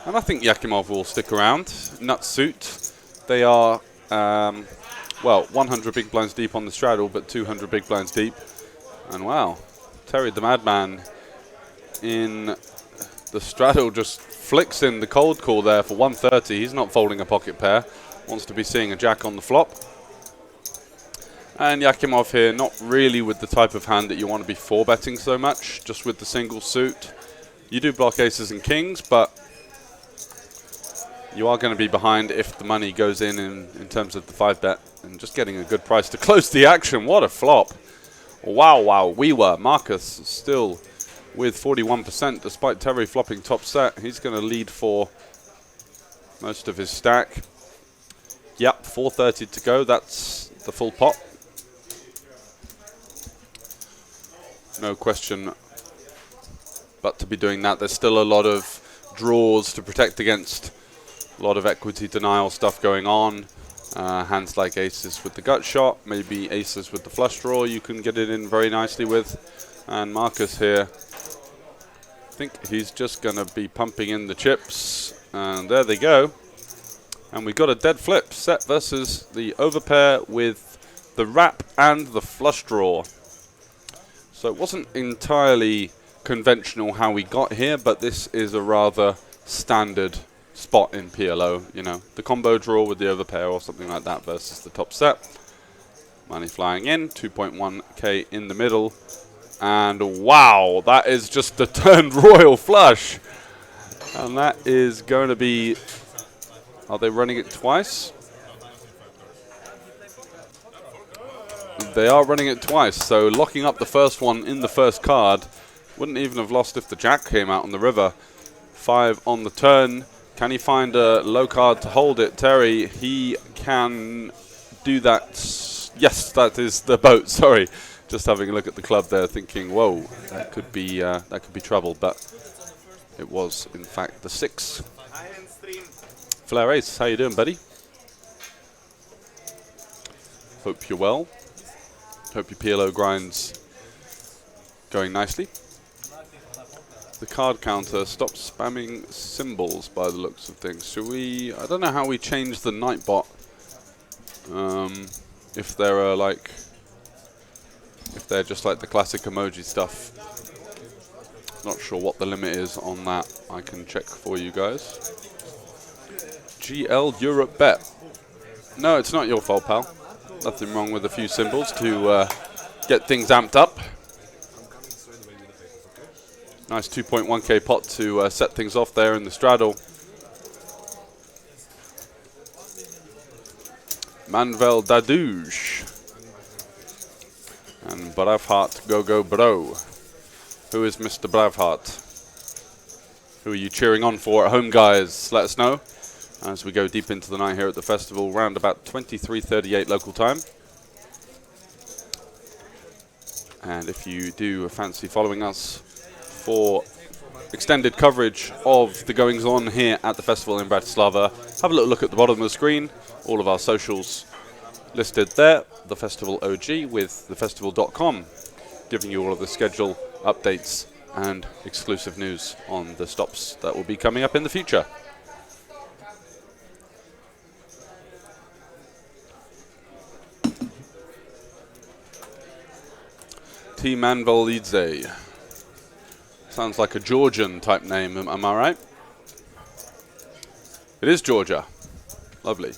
And I think Yakimov will stick around. Nut suit. They are, well, 100 big blinds deep on the straddle, but 200 big blinds deep. And wow, Terry the Madman in the straddle just flicks in the cold call there for 130. He's not folding a pocket pair. Wants to be seeing a jack on the flop. And Yakimov here, not really with the type of hand that you want to be 4-betting so much, just with the single suit. You do block aces and kings, but you are going to be behind if the money goes in terms of the 5-bet. And just getting a good price to close the action. What a flop. Wow, wow, we were. Marcus still with 41%, despite Terry flopping top set. He's going to lead for most of his stack. Yep, 430 to go. That's the full pot. No question but to be doing that. There's still a lot of draws to protect against, a lot of equity denial stuff going on. Hands like aces with the gut shot, maybe aces with the flush draw you can get it in very nicely with. And Marcus here, I think he's just going to be pumping in the chips. And there they go. And we've got a dead flip. Set versus the overpair with the wrap and the flush draw. So it wasn't entirely conventional how we got here, but this is a rather standard spot in PLO. You know, the combo draw with the overpair or something like that versus the top set. Money flying in, 2.1k in the middle. And wow, that is just a turned royal flush. And that is going to be, are they running it twice? They are running it twice, so locking up the first one in the first card. Wouldn't even have lost if the jack came out on the river. 5 on the turn. Can he find a low card to hold it? Terry, he can do that. Yes, that is the boat, sorry. Just having a look at the club there, thinking, whoa, that could be trouble, but it was, in fact, the 6. Flair Ace, how you doing, buddy? Hope you're well. Hope your PLO grind's going nicely. The card counter stops spamming symbols by the looks of things. Should we, I don't know how we change the Nightbot. If there are like, if they're just like the classic emoji stuff. Not sure what the limit is on that. I can check for you guys. GL Europe Bet. No, it's not your fault, pal. Nothing wrong with a few symbols to get things amped up. Nice 2.1k pot to set things off there in the straddle. Manvel Dadouche. And Braveheart Go Go Bro. Who is Mr. Braveheart? Who are you cheering on for at home, guys? Let us know as we go deep into the night here at the festival, round about 23:38 local time. And if you do fancy following us for extended coverage of the goings on here at the festival in Bratislava, have a little look at the bottom of the screen. All of our socials listed there. The Festival OG with thefestival.com, giving you all of the schedule updates and exclusive news on the stops that will be coming up in the future. T. Manvolidze. Sounds like a Georgian type name, am I right? It is Georgia. Lovely.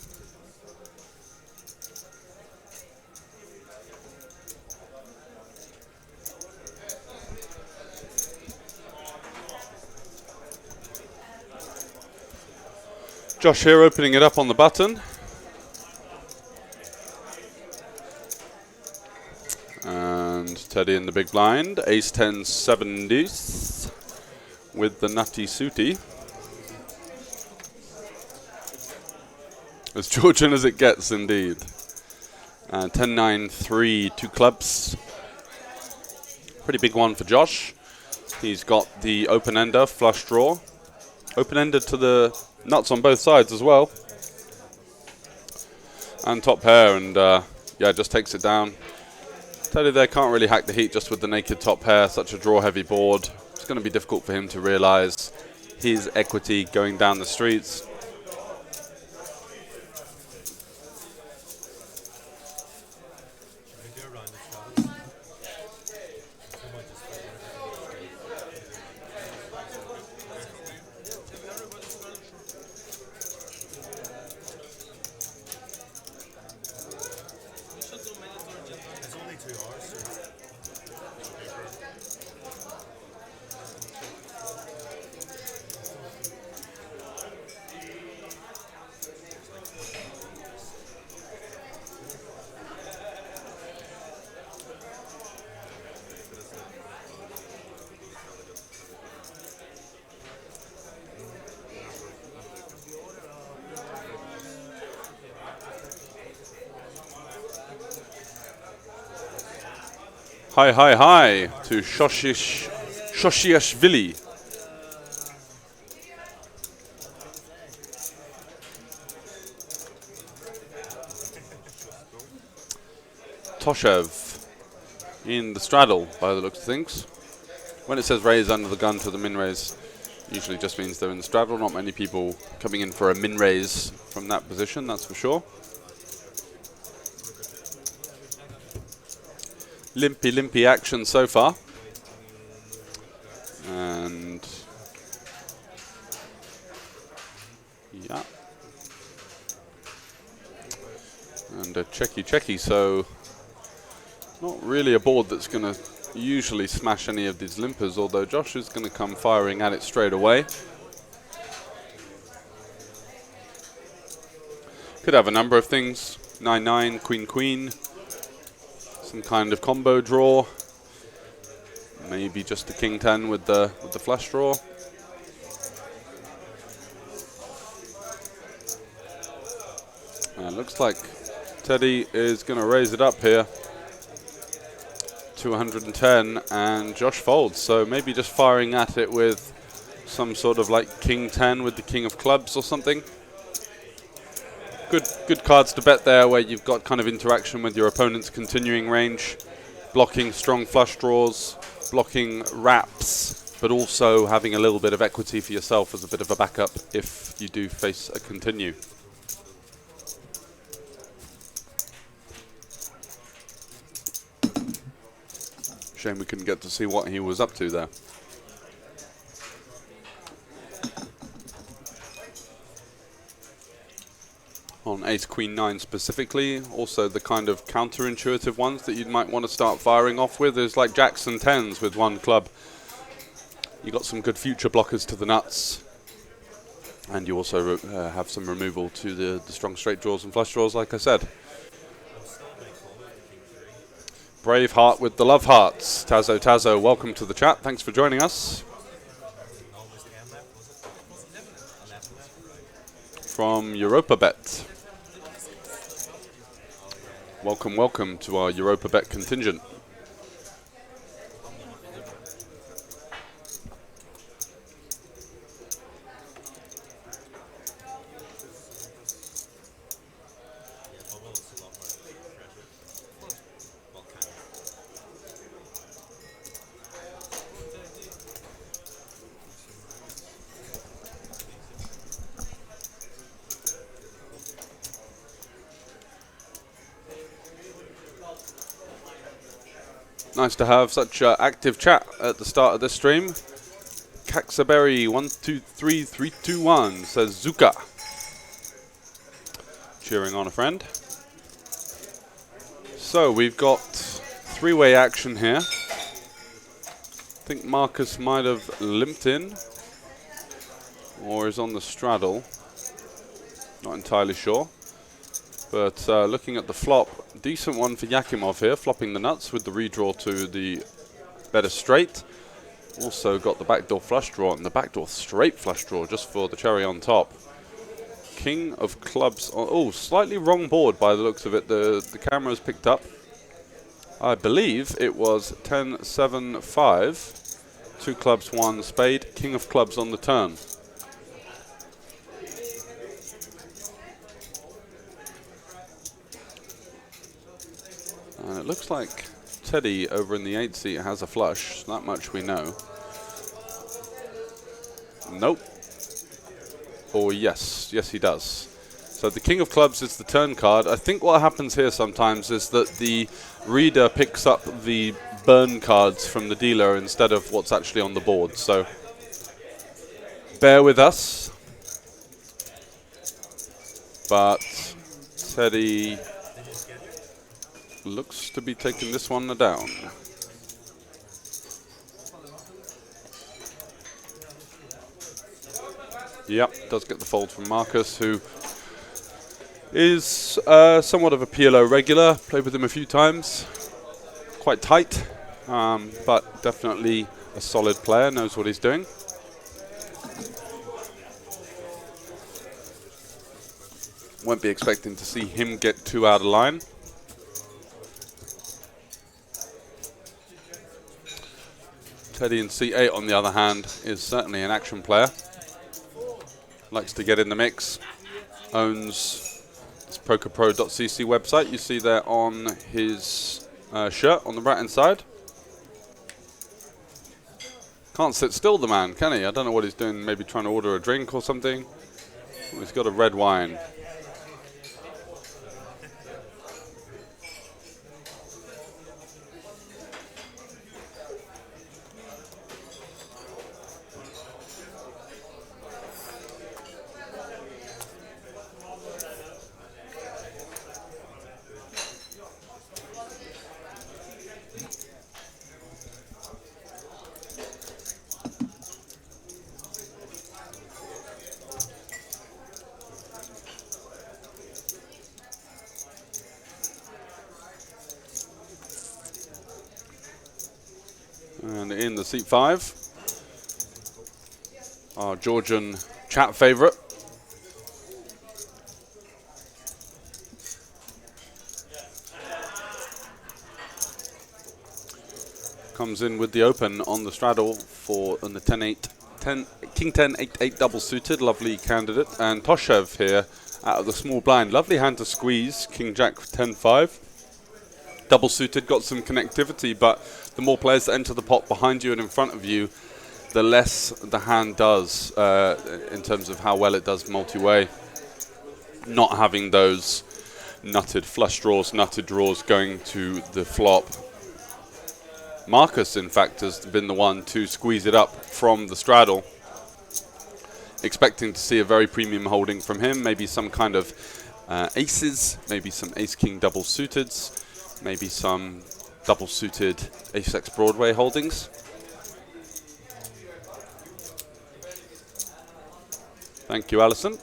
Josh here opening it up on the button. And Teddy in the big blind. Ace 10, 7 deuce. with the nutty sooty. As Georgian as it gets, indeed. 10-9-3, 2 clubs. Pretty big one for Josh. He's got the open-ender, flush draw. Open-ender to the nuts on both sides as well. And top pair, and yeah, just takes it down. Tell you they can't really hack the heat just with the naked top pair, such a draw-heavy board. It's going to be difficult for him to realise his equity going down the streets. Hi to Shoshiashvili. Toshev in the straddle by the looks of things. When it says raise under the gun to the min raise, usually just means they're in the straddle. Not many people coming in for a min raise from that position, that's for sure. Limpy action so far. And yeah. And a checky, so not really a board that's going to usually smash any of these limpers, although Josh is going to come firing at it straight away. Could have a number of things. 9-9, queen. Some kind of combo draw. Maybe just a king-10 with the flush draw. Looks like Teddy is going to raise it up here to 110, and Josh folds. So maybe just firing at it with some sort of like king-10 with the king of clubs or something. Good cards to bet there, where you've got kind of interaction with your opponent's continuing range, blocking strong flush draws, blocking wraps, but also having a little bit of equity for yourself as a bit of a backup if you do face a continue. Shame we couldn't get to see what he was up to there. On ace queen 9 specifically, also the kind of counterintuitive ones that you might want to start firing off with is like jacks and 10s with one club. You got some good future blockers to the nuts, and you also have some removal to the strong straight draws and flush draws, like I said. Braveheart with the love hearts. Tazo, welcome to the chat. Thanks for joining us. From EuropaBet. Welcome to our EuropaBet contingent. Nice to have such active chat at the start of this stream. Kaxaberry123321 says Zuka. Cheering on a friend. So we've got three-way action here. I think Marcus might have limped in or is on the straddle. Not entirely sure. But looking at the flop, decent one for Yakimov here, flopping the nuts with the redraw to the better straight. also got the backdoor flush draw and the backdoor straight flush draw just for the cherry on top. King of clubs. Oh, slightly wrong board by the looks of it. The camera's picked up. I believe it was 10-7-5. 2 clubs, 1 spade. King of clubs on the turn. And it looks like Teddy over in the 8th seat has a flush. That much we know. Nope. Or yes. Yes, he does. So the King of Clubs is the turn card. I think what happens here sometimes is that the reader picks up the burn cards from the dealer instead of what's actually on the board. So bear with us. But Teddy looks to be taking this one down. Yep, does get the fold from Marcus, who is somewhat of a PLO regular. Played with him a few times. Quite tight, but definitely a solid player, knows what he's doing. Won't be expecting to see him get 2 out of line. Teddy in C8, on the other hand, is certainly an action player. Likes to get in the mix. Owns this PokerPro.cc website. You see there on his shirt on the right-hand side. Can't sit still, the man, can he? I don't know what he's doing. Maybe trying to order a drink or something. Oh, he's got a red wine. And in the seat 5, our Georgian chat favourite. Comes in with the open on the straddle for on the 10-8, King 10, 8-8 double suited, lovely candidate. And Toshev here out of the small blind, lovely hand to squeeze, King Jack 10-5. Double suited, got some connectivity, but the more players that enter the pot behind you and in front of you, the less the hand does in terms of how well it does multi-way. Not having those nutted flush draws, nutted draws going to the flop. Marcus, in fact, has been the one to squeeze it up from the straddle. Expecting to see a very premium holding from him, maybe some kind of aces, maybe some ace-king double suiteds, maybe some double-suited ace-x Broadway holdings. Thank you, Alison.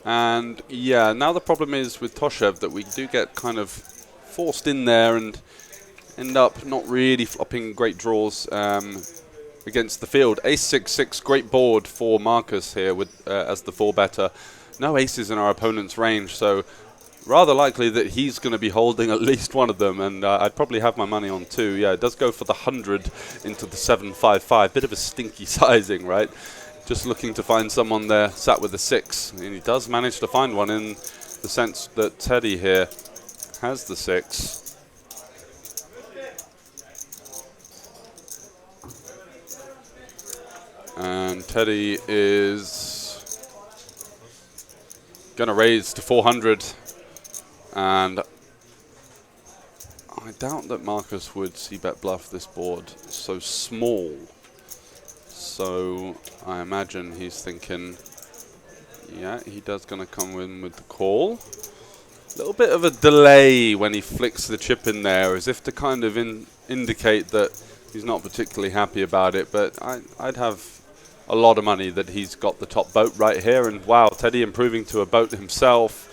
And yeah, now the problem is with Toshev that we do get kind of forced in there and end up not really flopping great draws against the field. Ace-6-6, great board for Marcus here with as the 4-better. No aces in our opponent's range, so rather likely that he's going to be holding at least one of them, and I'd probably have my money on 2. Yeah, it does go for the 100 into the 7-5-5. Bit of a stinky sizing, right? Just looking to find someone there sat with a 6, and he does manage to find one in the sense that Teddy here has the 6. And Teddy is going to raise to 400. And I doubt that Marcus would c-bet bluff this board so small. So I imagine he's thinking, yeah, he does going to come in with the call. A little bit of a delay when he flicks the chip in there, as if to kind of indicate that he's not particularly happy about it. But I'd have a lot of money that he's got the top boat right here. And wow, Teddy improving to a boat himself.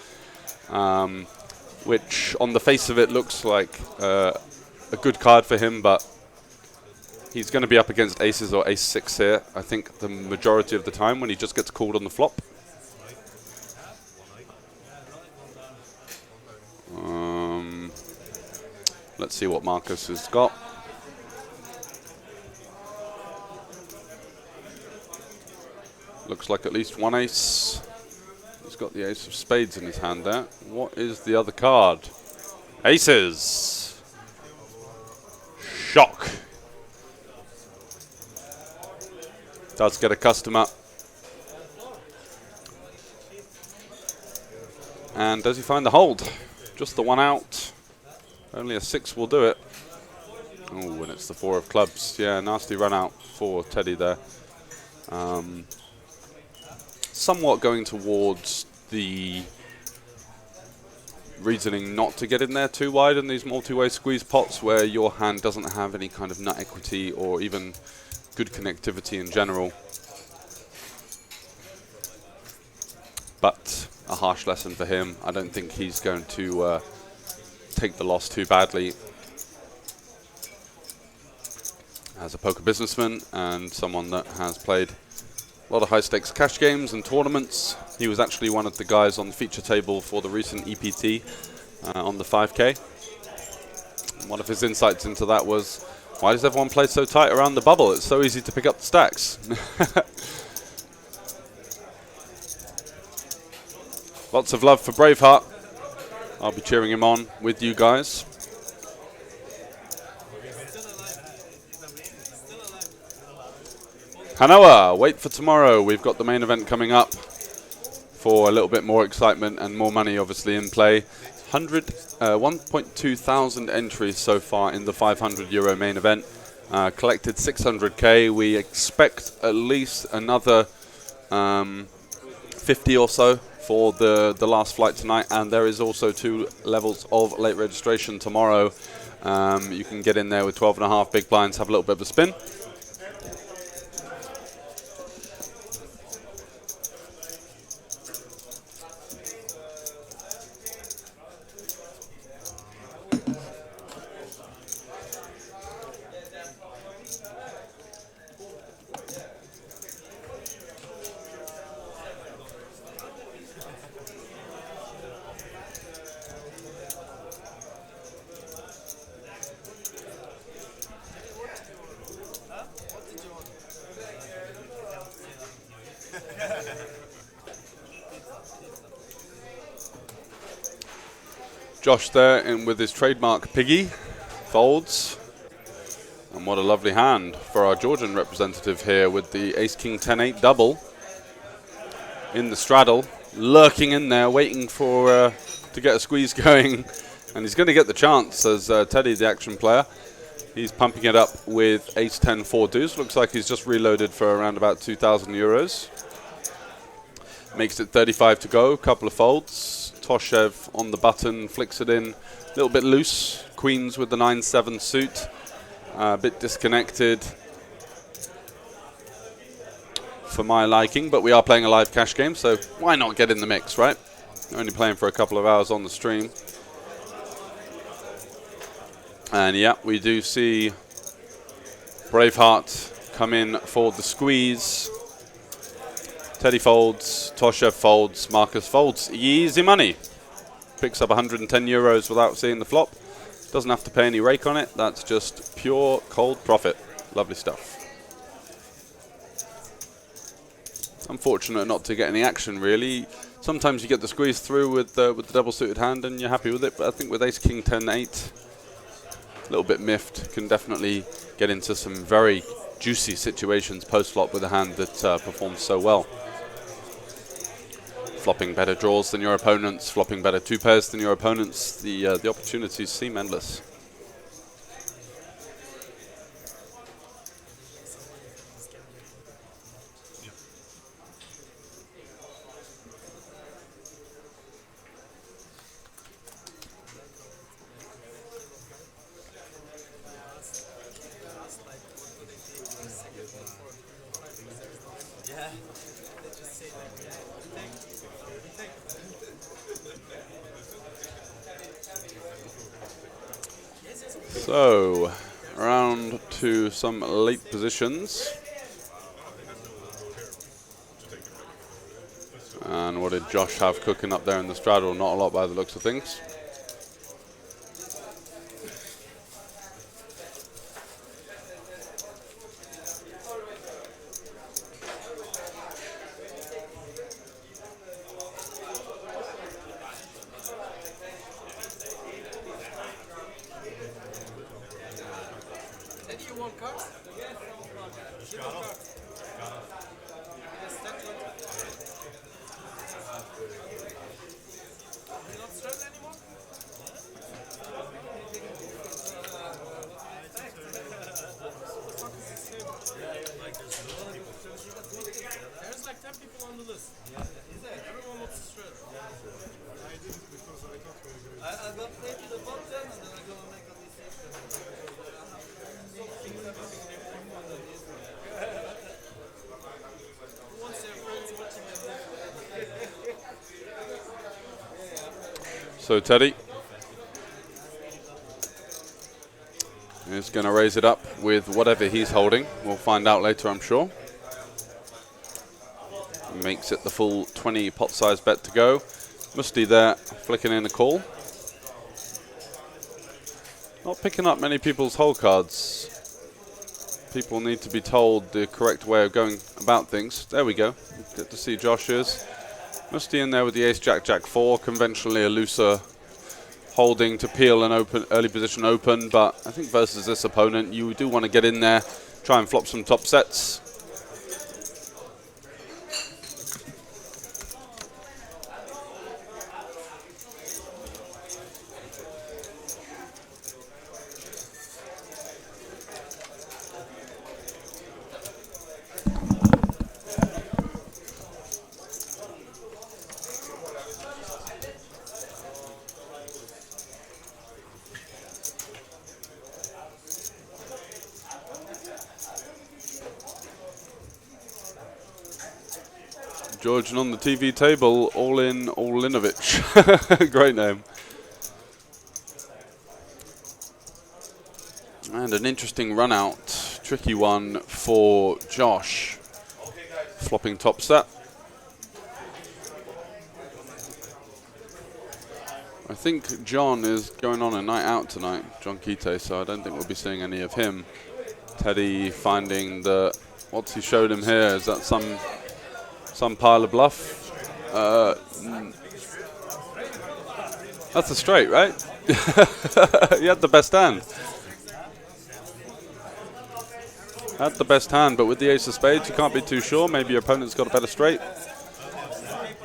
Which on the face of it looks like a good card for him, but He's going to be up against aces or ace-6 here, I think, the majority of the time when he just gets called on the flop. Let's see what Marcus has got. Looks like at least one ace. He's got the ace of spades in his hand there. What is the other card? Aces. Shock. Does get a customer. And does he find the hold? Just the one out. Only a 6 will do it. Oh, and it's the 4 of clubs. Yeah, nasty run out for Teddy there. Somewhat going towards the reasoning not to get in there too wide in these multi-way squeeze pots where your hand doesn't have any kind of nut equity or even good connectivity in general. But a harsh lesson for him. I don't think he's going to take the loss too badly. As a poker businessman and someone that has played a lot of high-stakes cash games and tournaments, he was actually one of the guys on the feature table for the recent EPT on the 5K. And one of his insights into that was, why does everyone play so tight around the bubble? It's so easy to pick up the stacks. Lots of love for Braveheart. I'll be cheering him on with you guys. Hanoa, wait for tomorrow. We've got the main event coming up for a little bit more excitement and more money obviously in play. 1.2 thousand entries so far in the €500 main event. Collected 600k. We expect at least another 50 or so for the last flight tonight, and there is also 2 levels of late registration tomorrow. You can get in there with 12.5 big blinds, have a little bit of a spin. Josh there in with his trademark piggy, folds. And what a lovely hand for our Georgian representative here with the ace-king 10-8 double in the straddle, lurking in there, waiting for to get a squeeze going. And he's going to get the chance as Teddy, the action player. He's pumping it up with ace-10 4 deuce. Looks like he's just reloaded for around about €2,000. Makes it 35 to go, couple of folds. Toshev on the button, flicks it in, a little bit loose. Queens with the 9-7 suit, a bit disconnected for my liking, but we are playing a live cash game, so why not get in the mix, right? Only playing for a couple of hours on the stream. And yeah, we do see Braveheart come in for the squeeze. Teddy folds, Toshev folds, Marcus folds. Easy money. Picks up €110 without seeing the flop. Doesn't have to pay any rake on it. That's just pure cold profit. Lovely stuff. Unfortunate not to get any action really. Sometimes you get the squeeze through with the double suited hand and you're happy with it. But I think with ace king 10-8, a little bit miffed. Can definitely get into some very juicy situations post flop with a hand that performs so well. Flopping better draws than your opponents, flopping better 2 pairs than your opponents. The opportunities seem endless. So, around to some late positions. And what did Josh have cooking up there in the straddle? Not a lot by the looks of things. So Teddy is going to raise it up with whatever he's holding. We'll find out later, I'm sure. Makes it the full 20 pot size bet to go. Musty there, flicking in a call. Not picking up many people's hole cards. People need to be told the correct way of going about things. There we go. Get to see Josh's. Musty in there with the ace, jack, jack 4. Conventionally a looser holding to peel an open early position open, but I think versus this opponent, you do want to get in there, try and flop some top sets. Georgian on the TV table, all in, Olinovich. Great name. And an interesting run out, tricky one for Josh. Flopping top set. I think John is going on a night out tonight, John Kite, so I don't think we'll be seeing any of him. Teddy finding the, what's he showed him here? Is that some pile of bluff? That's a straight, right? You had the best hand. Had the best hand, but with the ace of spades, you can't be too sure. Maybe your opponent's got a better straight.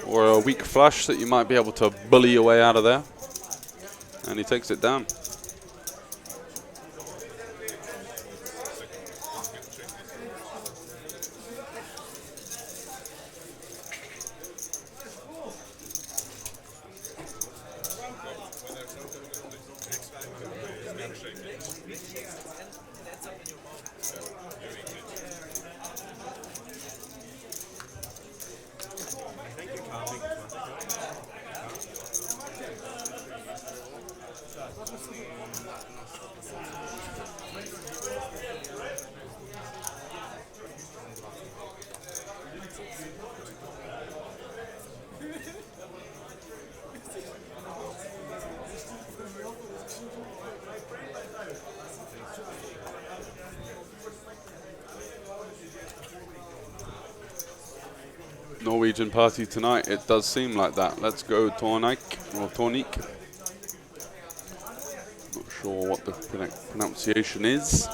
Or a weak flush that you might be able to bully your way out of there. And he takes it down. Norwegian party tonight, it does seem like that. Let's go Tornik, or Tornik. Not sure what the pronunciation is.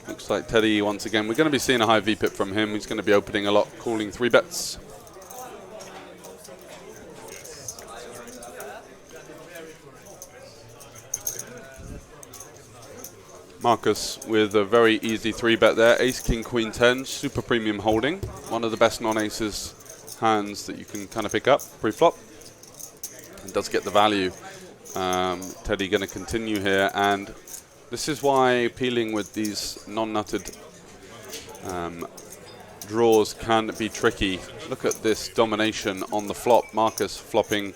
Looks like Teddy once again. We're going to be seeing a high VPIP from him. He's going to be opening a lot, calling 3 bets. Marcus with a very easy 3-bet there. Ace, King, Queen, 10. Super premium holding. One of the best non-aces hands that you can kind of pick up pre-flop. And does get the value. Teddy going to continue here. And this is why peeling with these non-nutted draws can be tricky. Look at this domination on the flop. Marcus flopping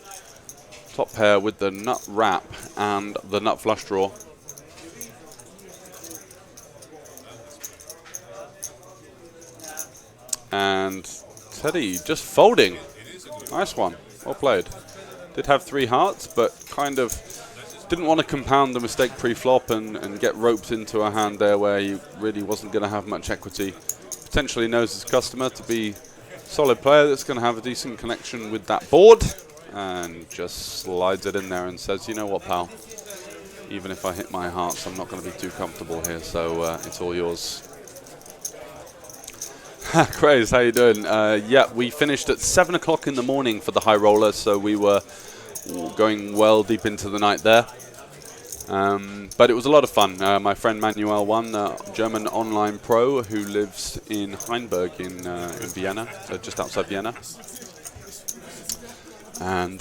top pair with the nut wrap and the nut flush draw. And Teddy just folding. Nice one. Well played. Did have 3 hearts, but kind of didn't want to compound the mistake pre-flop and get roped into a hand there where he really wasn't going to have much equity. Potentially knows his customer to be a solid player that's going to have a decent connection with that board, and just slides it in there and says, you know what, pal, even if I hit my hearts, I'm not going to be too comfortable here, so it's all yours. Craze, how you doing? Yeah, we finished at 7 o'clock in the morning for the high roller, so we were going well deep into the night there. But it was a lot of fun. My friend Manuel won, German online pro who lives in Heinberg in Vienna, so just outside Vienna. And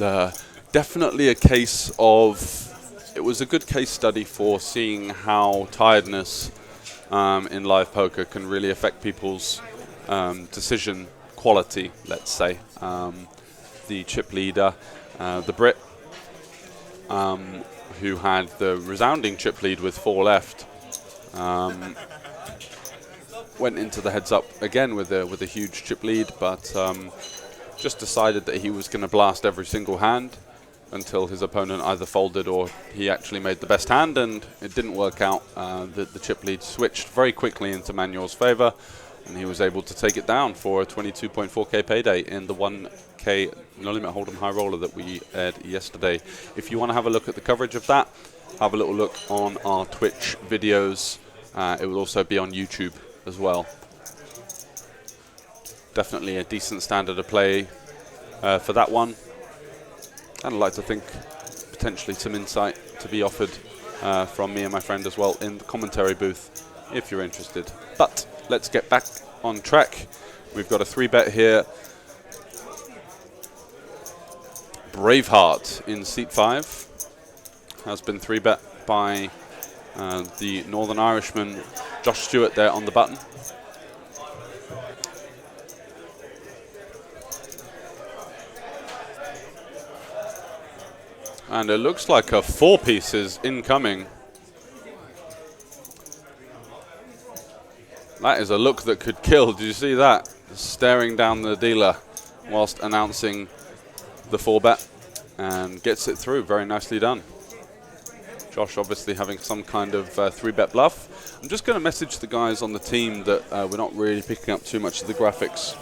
definitely a case of, it was a good case study for seeing how tiredness in live poker can really affect people's decision quality, let's say. The chip leader, the Brit, who had the resounding chip lead with 4 left, went into the heads up again with a huge chip lead, but just decided that he was going to blast every single hand until his opponent either folded or he actually made the best hand, and it didn't work out. The chip lead switched very quickly into Manuel's favor, and he was able to take it down for a 22.4k payday in the 1k no limit Holdem high roller that we aired yesterday. If you want to have a look at the coverage of that, have a little look on our Twitch videos. It will also be on YouTube as well. Definitely a decent standard of play for that one. And I'd like to think potentially some insight to be offered from me and my friend as well in the commentary booth if you're interested. But let's get back on track. We've got a 3-bet here. Braveheart in seat 5 has been 3-bet by the Northern Irishman Josh Stewart there on the button. And it looks like a 4-piece is incoming. That is a look that could kill. Did you see that? Staring down the dealer whilst announcing the 4-bet, and gets it through. Very nicely done. Josh obviously having some kind of 3-bet bluff. I'm just going to message the guys on the team that we're not really picking up too much of the graphics.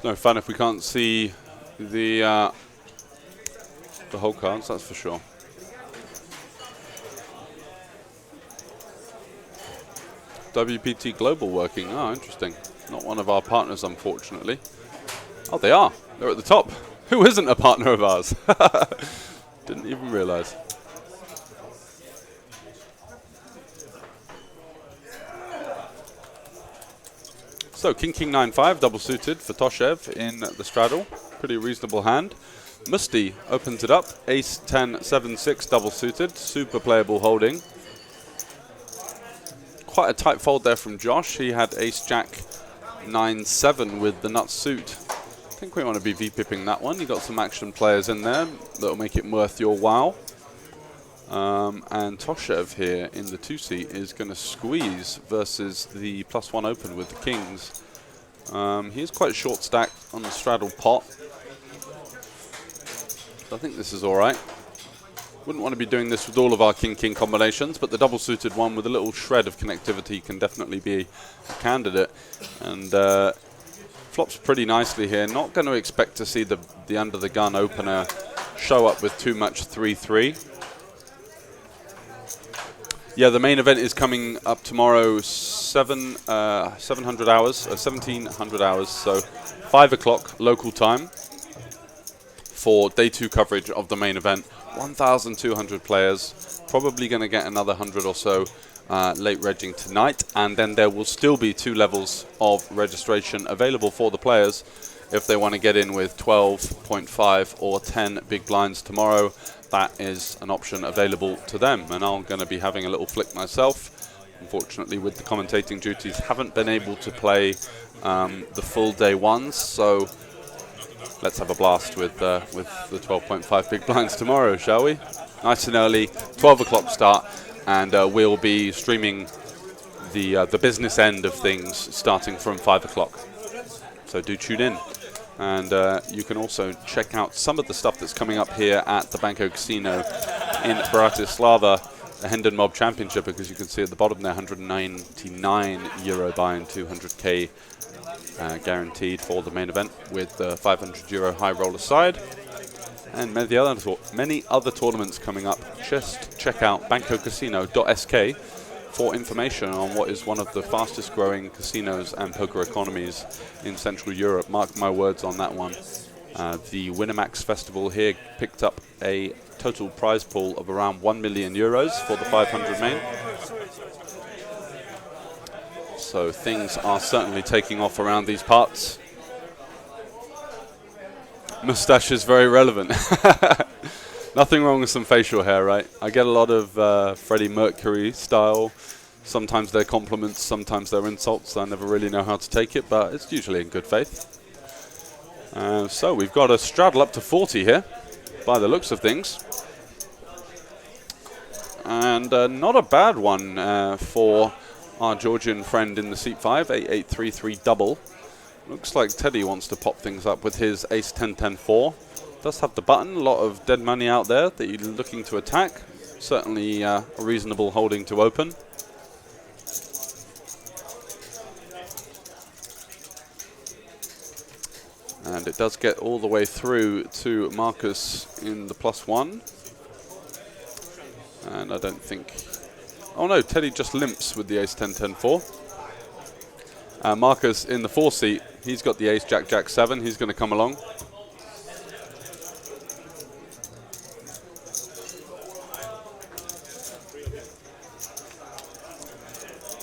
No fun if we can't see the whole cards, that's for sure. WPT Global working. Oh, interesting. Not one of our partners, unfortunately. Oh, they are. They're at the top. Who isn't a partner of ours? Didn't even realize. So King 9-5 double suited for Toshev in the straddle. Pretty reasonable hand. Musty opens it up. Ace 10-7-6 double suited. Super playable holding. Quite a tight fold there from Josh. He had Ace Jack 9-7 with the nut suit. I think we want to be V-pipping that one. You got some action players in there that'll make it worth your while. And Toshev here in the 2-seat is going to squeeze versus the +1 open with the kings. He is quite short stacked on the straddle pot. So I think this is alright. Wouldn't want to be doing this with all of our king-king combinations, but the double-suited one with a little shred of connectivity can definitely be a candidate. And flops pretty nicely here. Not going to expect to see the under-the-gun opener show up with too much 3-3. Yeah, the main event is coming up tomorrow, 1700 hours, so 5 o'clock local time for day 2 coverage of the main event. 1,200 players, probably going to get another 100 or so late regging tonight, and then there will still be 2 levels of registration available for the players if they want to get in with 12.5 or 10 big blinds tomorrow. That is an option available to them, and I'm going to be having a little flick myself. Unfortunately, with the commentating duties, haven't been able to play the full day ones, so let's have a blast with the 12.5 big blinds tomorrow, shall we? Nice and early, 12 o'clock start, and we'll be streaming the business end of things starting from 5 o'clock. So do tune in. And you can also check out some of the stuff that's coming up here at the Banco Casino in Bratislava, the Hendon Mob Championship, because you can see at the bottom there, €199 buy-in, 200k guaranteed for the main event, with the €500 high roller side. And many other tournaments coming up. Just check out bancocasino.sk for information on what is one of the fastest growing casinos and poker economies in Central Europe. Mark my words on that one. The Winamax Festival here picked up a total prize pool of around €1 million for the 500 main. So things are certainly taking off around these parts. Moustache is very relevant. Nothing wrong with some facial hair, right? I get a lot of Freddie Mercury style. Sometimes they're compliments, sometimes they're insults. I never really know how to take it, but it's usually in good faith. So we've got a straddle up to 40 here, by the looks of things. And not a bad one for our Georgian friend in the seat 5, 8833 double. Looks like Teddy wants to pop things up with his ace 10-10-4. Does have the button, a lot of dead money out there that you're looking to attack. Certainly a reasonable holding to open. And it does get all the way through to Marcus in the +1. And I don't think... Oh no, Teddy just limps with the ace 10-10-4. Marcus in the 4 seat, he's got the ace Jack 7. He's going to come along.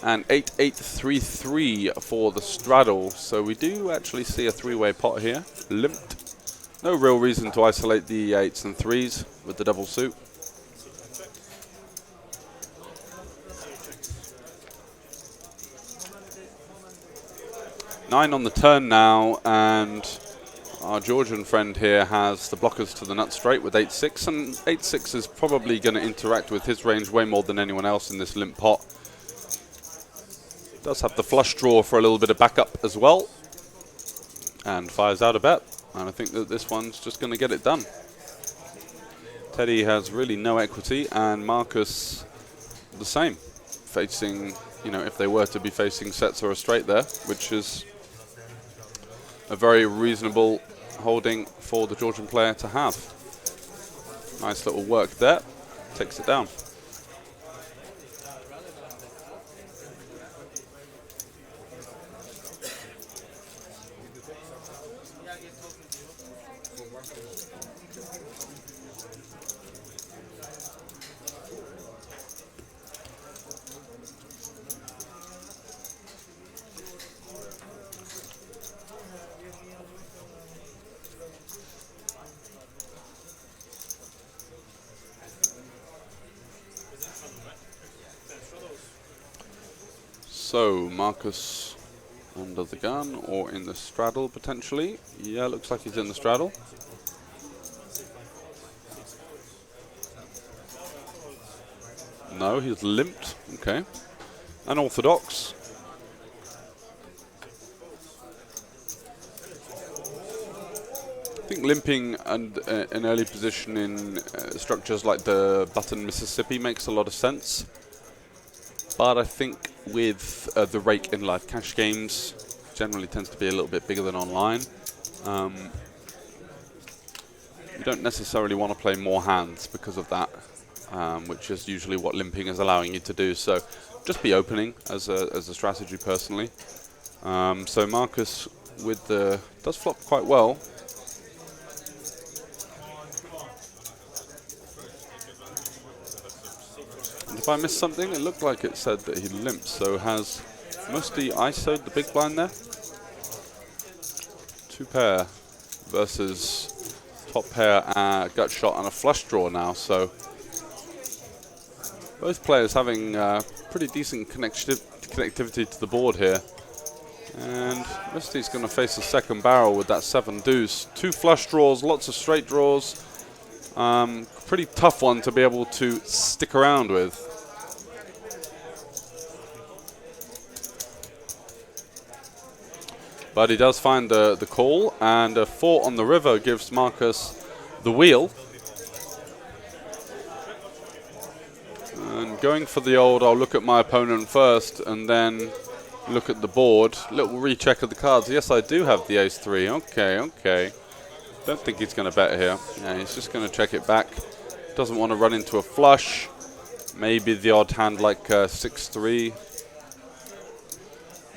And 8833 for the straddle. So we do actually see a 3-way pot here. Limped. No real reason to isolate the 8s and 3s with the double suit. Nine on the turn now, and our Georgian friend here has the blockers to the nut straight with 8-6, and 8-6 is probably going to interact with his range way more than anyone else in this limp pot. Does have the flush draw for a little bit of backup as well, and fires out a bet, and I think that this one's just going to get it done. Teddy has really no equity, and Marcus the same, facing, you know, if they were to be facing sets or a straight there, which is a very reasonable holding for the Georgian player to have. Nice little work there, takes it down. So, Marcus under the gun or in the straddle potentially. Yeah, looks like he's in the straddle. No, he's limped. Okay. Unorthodox. I think limping and an early position in structures like the button Mississippi makes a lot of sense. But I think with the rake in live cash games, generally tends to be a little bit bigger than online. You don't necessarily want to play more hands because of that, which is usually what limping is allowing you to do. So just be opening as a strategy personally. So Marcus with the does flop quite well. And If I missed something, it looked like it said that he limped. So has Musti ISO'd the big blind there? 2 pair versus top pair, gut shot and a flush draw now. So both players having pretty decent connectivity to the board here. And Musti's going to face the second barrel with that 7 deuce. 2 flush draws, lots of straight draws. Pretty tough one to be able to stick around with. But he does find the call, and a 4 on the river gives Marcus the wheel. And going for the old, I'll look at my opponent first and then look at the board. Little recheck of the cards. Yes, I do have the ace-3. Okay, okay. Don't think he's going to bet here. Yeah, he's just going to check it back. Doesn't want to run into a flush. Maybe the odd hand like 6-3.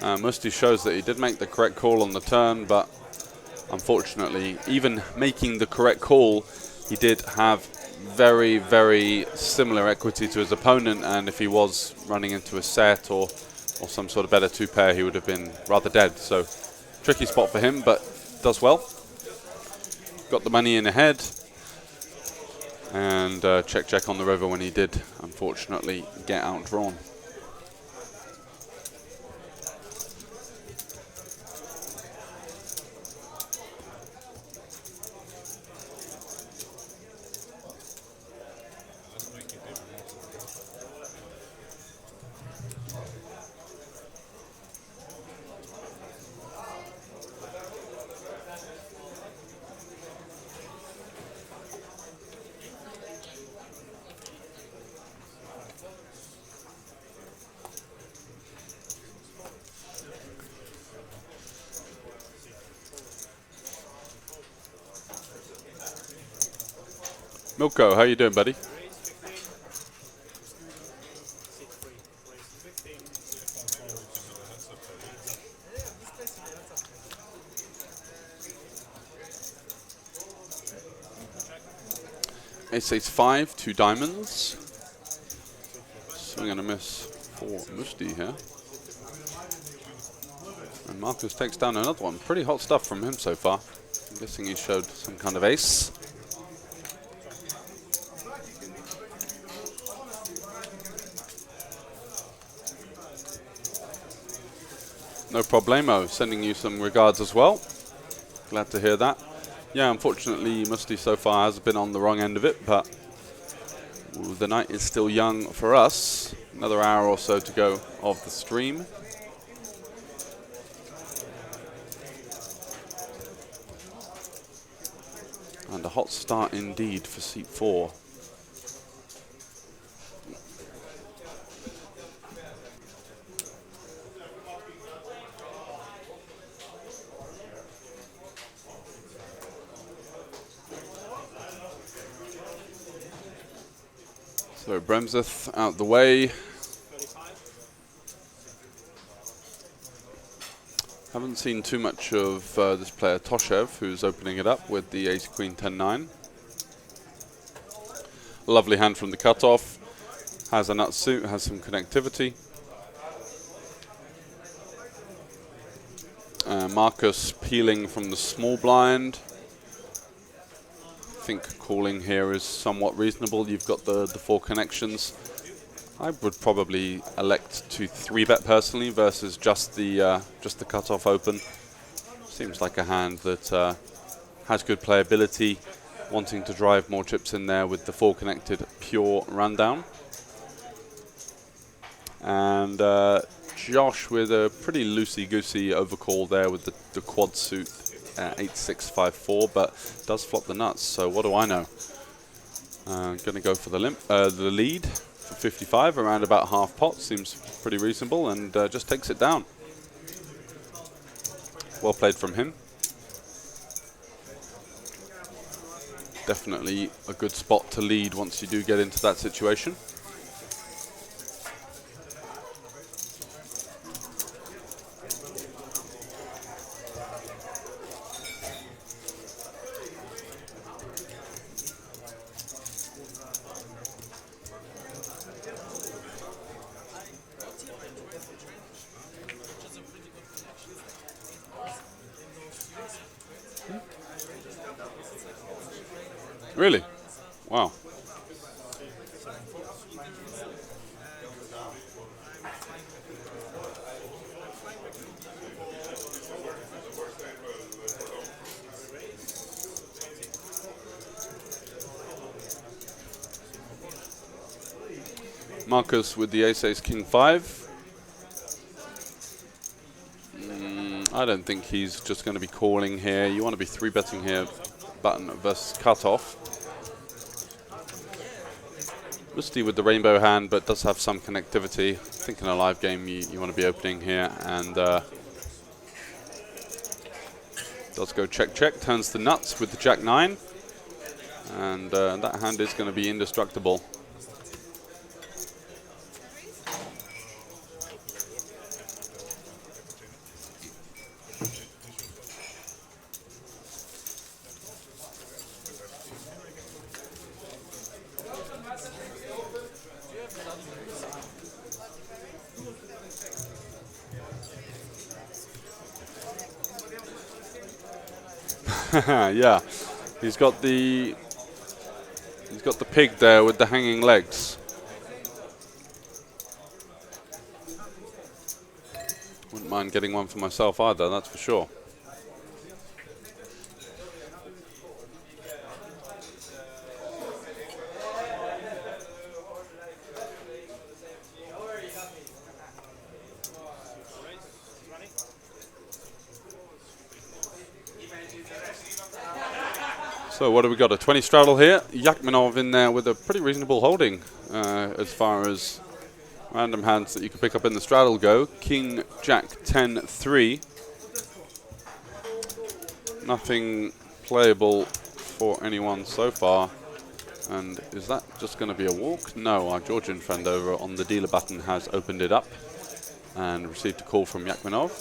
Musti shows that he did make the correct call on the turn, but unfortunately, even making the correct call, he did have very, very similar equity to his opponent, and if he was running into a set or some sort of better 2 pair, he would have been rather dead. So tricky spot for him, but does well. Got the money in ahead, and check on the river when he did unfortunately get outdrawn. Milko, how you doing, buddy? Ace-5, 2 diamonds. Swing and a miss for Musti here. And Marcus takes down another one. Pretty hot stuff from him so far. I'm guessing he showed some kind of ace. No problemo, sending you some regards as well. Glad to hear that. Yeah, unfortunately, Musti so far has been on the wrong end of it, but the night is still young for us. Another hour or so to go of the stream. And a hot start indeed for seat 4. So Bremseth out the way. Haven't seen too much of this player Toshev, who's opening it up with the ace queen 10-9. Lovely hand from the cutoff. Has a nut suit, has some connectivity. Marcus peeling from the small blind. I think calling here is somewhat reasonable. You've got the 4 connections. I would probably elect to 3-bet personally versus just the cutoff open. Seems like a hand that has good playability, wanting to drive more chips in there with the 4 connected pure rundown. And Josh with a pretty loosey-goosey overcall there with the quad suit 8-6-5-4, but does flop the nuts, so what do I know? Gonna go for the lead for 55, around about half pot, seems pretty reasonable, and just takes it down. Well played from him. Definitely a good spot to lead once you do get into that situation. Really? Wow. Marcus with the ace king 5. I don't think he's just going to be calling here. You want to be 3-betting here, button versus cutoff. Musty with the rainbow hand, but does have some connectivity. I think in a live game you want to be opening here, and does go check check, turns the nuts with the jack 9, and that hand is going to be indestructible. Yeah, he's got the pig there with the hanging legs. Wouldn't mind getting one for myself either, that's for sure. So what do we got? A 20 straddle here. Yakhmanov in there with a pretty reasonable holding as far as random hands that you can pick up in the straddle go. King, Jack, 10, 3. Nothing playable for anyone so far. And is that just going to be a walk? No, our Georgian friend over on the dealer button has opened it up and received a call from Yakhmanov.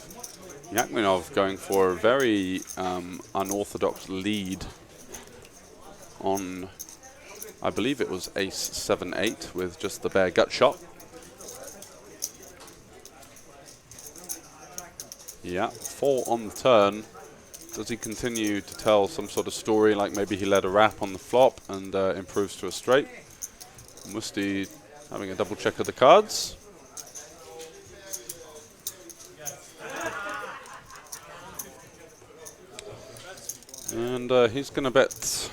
Yakhmanov going for a very unorthodox lead on, I believe it was ace 7-8 with just the bare gut shot. Yeah, 4 on the turn. Does he continue to tell some sort of story, like maybe he led a wrap on the flop and improves to a straight? Musti having a double check of the cards. And he's going to bet.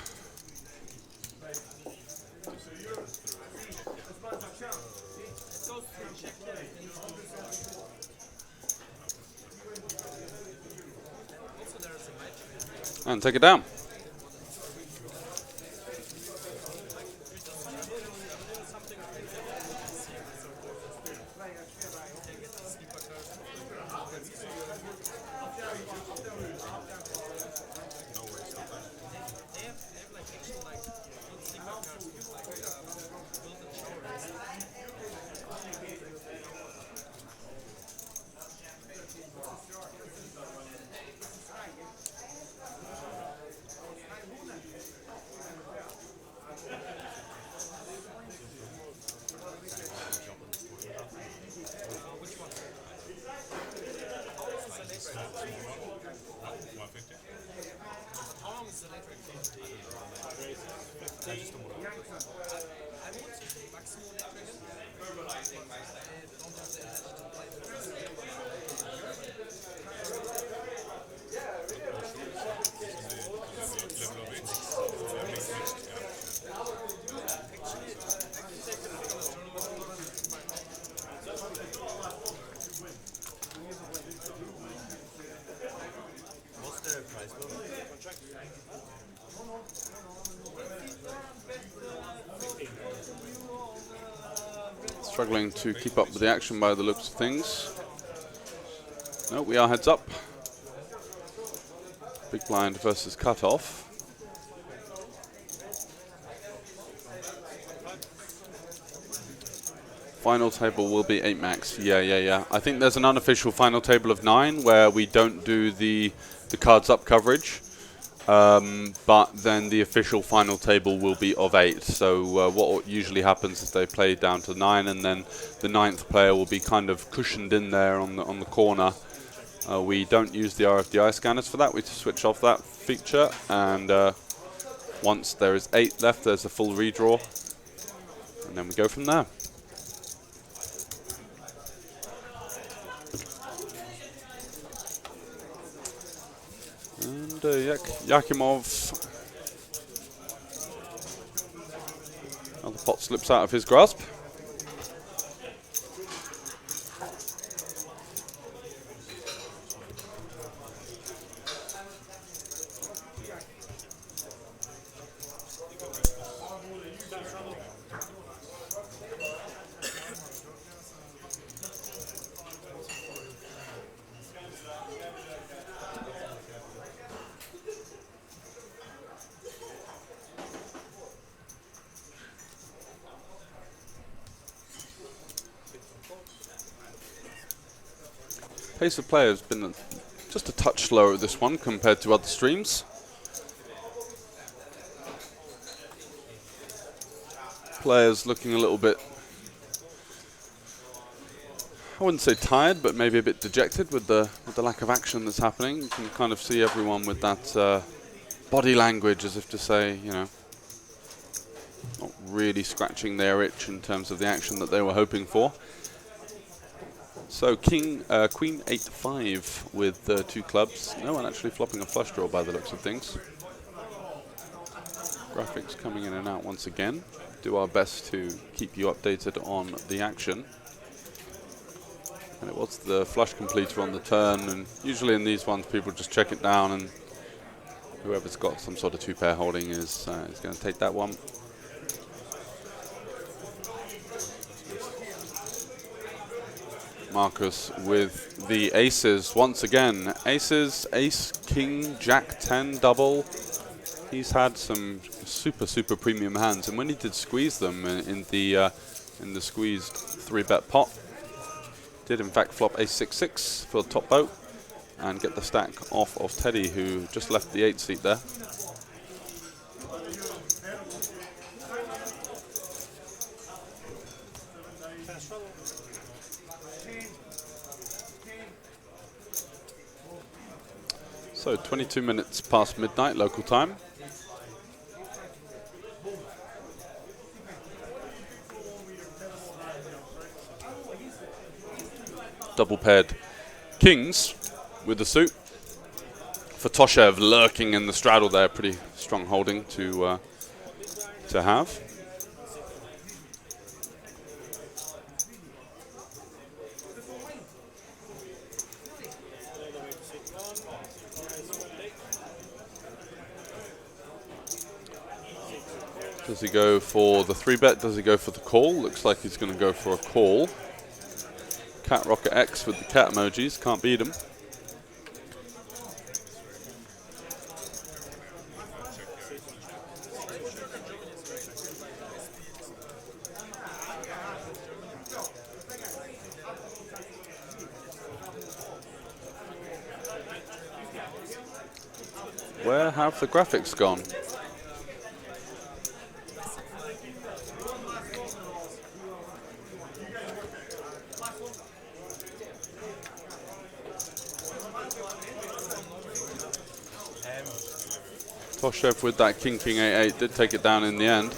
And take it down. Struggling to keep up with the action by the looks of things. No, we are heads up. Big blind versus cutoff. Final table will be 8 max. Yeah. I think there's an unofficial final table of 9 where we don't do the cards up coverage. But then the official final table will be of 8. So what usually happens is they play down to 9, and then the 9th player will be kind of cushioned in there on the corner. We don't use the RFDI scanners for that. We switch off that feature, and Once there is 8 left, there's a full redraw, and then we go from there. And Yakimov, now the pot slips out of his grasp. Pace of play has been just a touch slower this one compared to other streams. Players looking a little bit, I wouldn't say tired, but maybe a bit dejected with the lack of action that's happening. You can kind of see everyone with that body language, as if to say, you know, not really scratching their itch in terms of the action that they were hoping for. So Queen 8-5 with 2 clubs. No one actually flopping a flush draw by the looks of things. Graphics coming in and out once again. Do our best to keep you updated on the action. And it was the flush completer on the turn, and usually in these ones people just check it down, and whoever's got some sort of 2-pair holding is going to take that one. Marcus with the aces once again. Aces, ace, king, jack 10 double. He's had some super premium hands, and when he did squeeze them in the squeezed 3-bet pot, did in fact flop ace 6-6 for the top boat and get the stack off of Teddy, who just left the 8 seat there. So 22 minutes past midnight local time. Double paired kings with the suit. For Toshev lurking in the straddle there, pretty strong holding to have. Does he go for the 3-bet? Does he go for the call? Looks like he's going to go for a call. Cat Rocket X with the cat emojis. Can't beat him. Where have the graphics gone? Toshev with that king 8-8 did take it down in the end.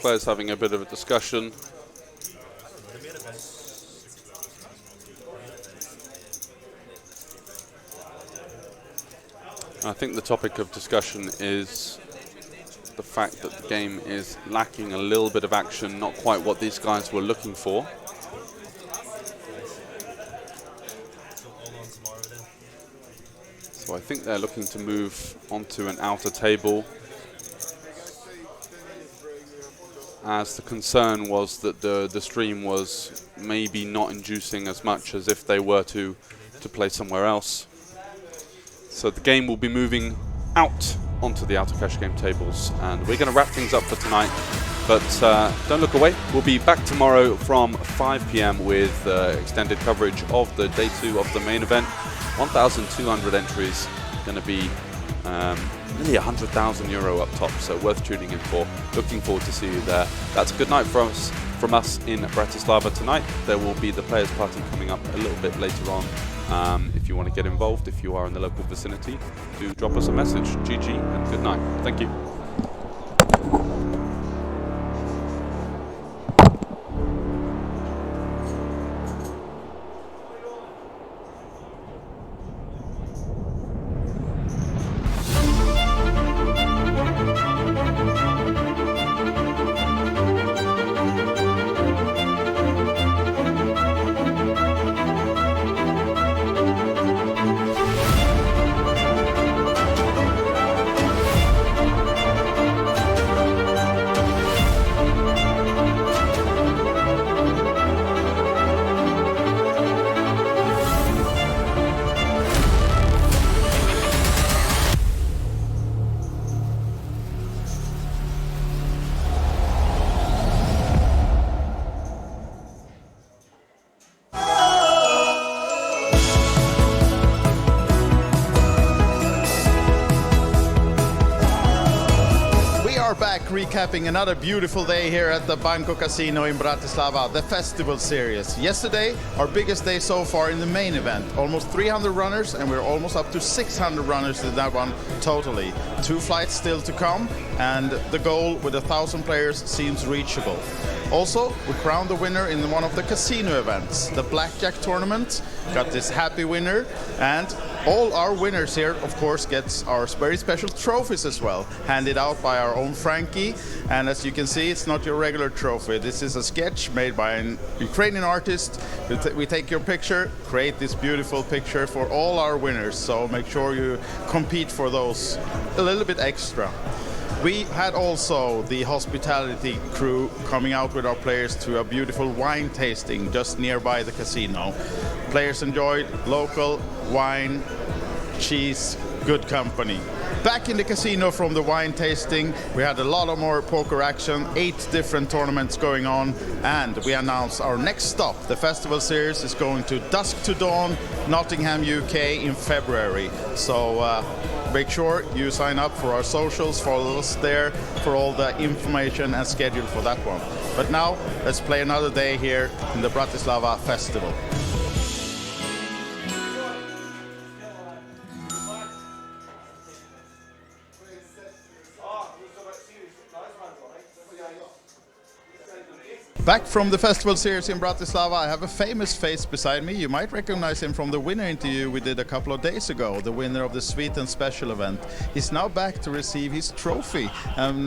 Players having a bit of a discussion. I think the topic of discussion is the fact that the game is lacking a little bit of action, not quite what these guys were looking for. So I think they're looking to move onto an outer table, as the concern was that the stream was maybe not inducing as much as if they were to play somewhere else. So the game will be moving out onto the outer cash game tables, and we're going to wrap things up for tonight, but don't look away. We'll be back tomorrow from 5 p.m. with extended coverage of the day 2 of the main event. 1,200 entries, going to be nearly €100,000 up top, so worth tuning in for. Looking forward to see you there. That's a good night from us in Bratislava tonight. There will be the players' party coming up a little bit later on. If you want to get involved, if you are in the local vicinity, do drop us a message. GG and good night. Thank you. Recapping another beautiful day here at the Banco Casino in Bratislava, the festival series. Yesterday, our biggest day so far in the main event. Almost 300 runners, and we're almost up to 600 runners in that one totally. 2 flights still to come, and the goal with 1,000 players seems reachable. Also, we crowned the winner in one of the casino events, the Blackjack tournament. Got this happy winner, and all our winners here, of course, gets our very special trophies as well, handed out by our own Frankie. And as you can see, it's not your regular trophy. This is a sketch made by an Ukrainian artist. We take your picture, create this beautiful picture for all our winners. So make sure you compete for those a little bit extra. We had also the hospitality crew coming out with our players to a beautiful wine tasting just nearby the casino. Players enjoyed local wine, cheese, good company. Back in the casino from the wine tasting, we had a lot of more poker action, 8 different tournaments going on, and we announced our next stop. The festival series is going to Dusk to Dawn, Nottingham, UK in February. So make sure you sign up for our socials, follow us there for all the information and schedule for that one. But now, let's play another day here in the Bratislava Festival. Back from the festival series in Bratislava, I have a famous face beside me. You might recognize him from the winner interview we did a couple of days ago, the winner of the Sweden special event. He's now back to receive his trophy. And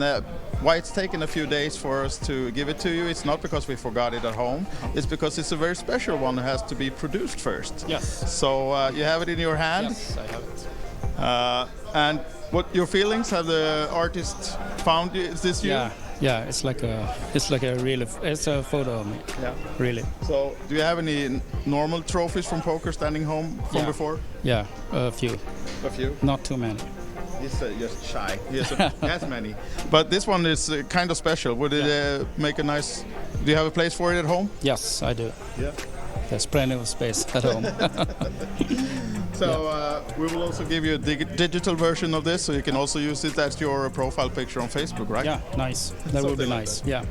why it's taken a few days for us to give it to you, it's not because we forgot it at home, it's because it's a very special one that has to be produced first. Yes. So you have it in your hand? Yes, I have it. And what your feelings? Have the artist found you? Is this you? Yeah, it's like a it's a photo of me. Yeah, really. So, do you have any normal trophies from poker standing home from before? Yeah, a few. A few? Not too many. He's just shy. He has many. But this one is kind of special. Would it make a nice? Do you have a place for it at home? Yes, I do. Yeah. There's plenty of space at home. So we will also give you a digital version of this, so you can also use it as your profile picture on Facebook, right? Yeah, nice. That would be nice. Yeah.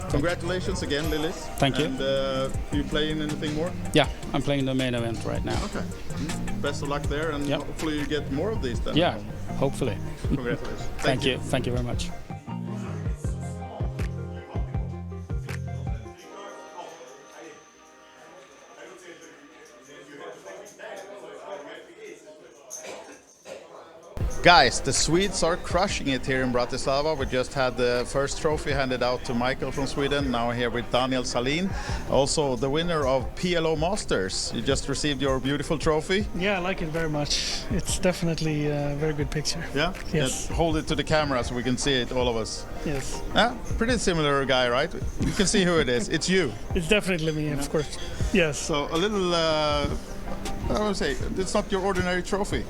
Congratulations again, Lilith. Thank you. And you playing anything more? Yeah, I'm playing the main event right now. Okay. Best of luck there, and hopefully you get more of these then. Yeah, hopefully. Congratulations. Thank you. Thank you very much. Guys, the Swedes are crushing it here in Bratislava. We just had the first trophy handed out to Michael from Sweden. Now here with Daniel Salin, also the winner of PLO Masters. You just received your beautiful trophy. Yeah, I like it very much. It's definitely a very good picture. Yeah? Yes. Yeah, hold it to the camera so we can see it, all of us. Yes. Yeah, pretty similar guy, right? You can see who it is. It's you. It's definitely me, of course. Yes. So a little, I would say, it's not your ordinary trophy.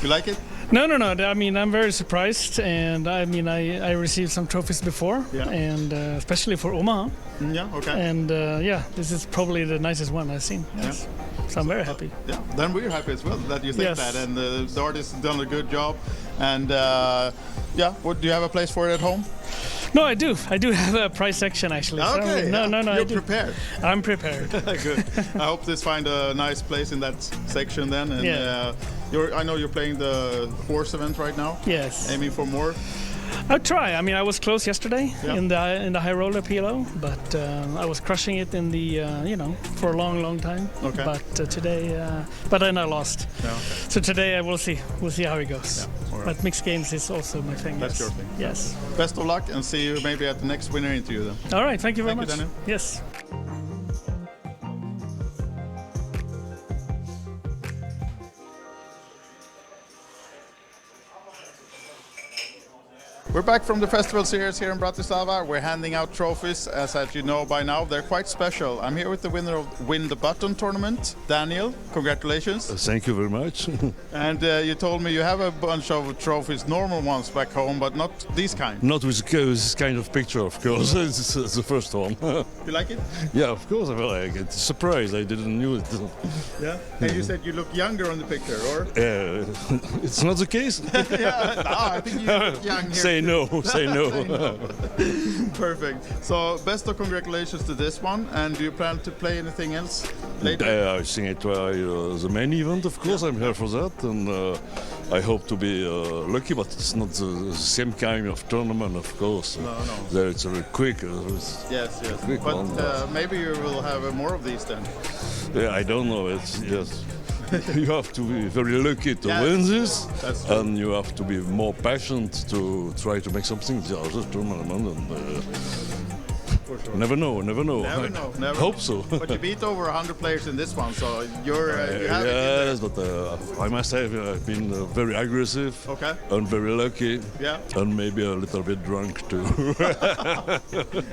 You like it? No. I mean, I'm very surprised, and I mean, I received some trophies before, and especially for Omaha. Yeah, okay. And this is probably the nicest one I've seen. Yes. Yeah. So I'm very happy. Yeah, then we're happy as well that you think yes. that, and the artist has done a good job. And yeah, what, do you have a place for it at home? No, I do. I do have a price section actually. Okay, No, You're I do. prepared. I'm prepared. Good. I hope this find a nice place in that section then. And Yeah. I know you're playing the Force event right now. Yes. Aiming for more. I'll try. I mean, I was close yesterday Yeah. in the high roller PLO, but I was crushing it in the for a long time. Okay. But today, but then I lost. Yeah, okay. So today we'll see. We'll see how it goes. Yeah, all right. But mixed games is also my thing. That's yes. your thing. Yes. Best of luck and see you maybe at the next winner interview then. All right. Thank you very Thank you, much. Daniel. Yes. We're back from the festival series here in Bratislava. We're handing out trophies, as you know by now. They're quite special. I'm here with the winner of Win the Button tournament, Daniel. Congratulations. Thank you very much. And you told me you have a bunch of trophies, normal ones back home, but not these kind. Not with this kind of picture, of course. It's the first one. You like it? Yeah, of course I like it. Surprised, I didn't knew it. Yeah. And you said you look younger on the picture, or? It's not the case. Yeah, no, I think you look young here. Say no, say no. Perfect. So, best of congratulations to this one. And do you plan to play anything else later? I think I try the main event, of course. I'm here for that, and I hope to be lucky. But it's not the same kind of tournament, of course. No. There it's very quick. Yes. Quick But one. maybe you will have more of these then. Yeah, I don't know. It's yes. You have to be very lucky to Yeah, win this, that's true. and you have to be more passionate to try to make something the other tournament. And For sure. never know. Never know. Hope so. But you beat over 100 players in this one, so you have it in there. Yes, but I must say I've been very aggressive Okay. and very lucky, Yeah. and maybe a little bit drunk too.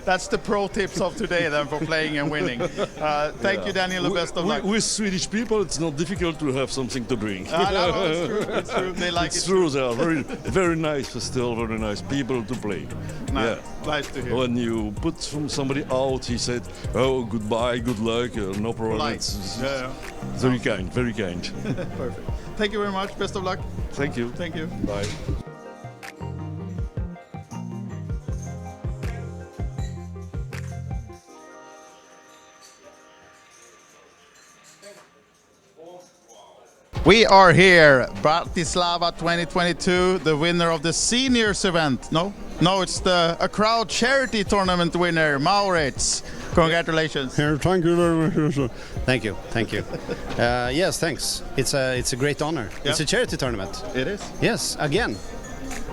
That's the pro tips of today then for playing and winning. Thank you, Daniel. The best of luck. With Swedish people, it's not difficult to have something to drink. No, it's true. It's true. They like It's it. true. They are very nice, still very nice people to play. Nice. Nice to hear. When you put somebody out, he said, "Oh, goodbye, good luck, no problem." Polite. It's Yeah. very kind, very kind. Perfect. Thank you very much. Best of luck. Thank you. Thank you. Bye. We are here, Bratislava 2022, the winner of the seniors event. No, it's a crowd charity tournament winner, Maurits. Congratulations. Thank you very much. Thank you. Yes, thanks. It's a great honor. Yeah. It's a charity tournament. It is. Yes, again.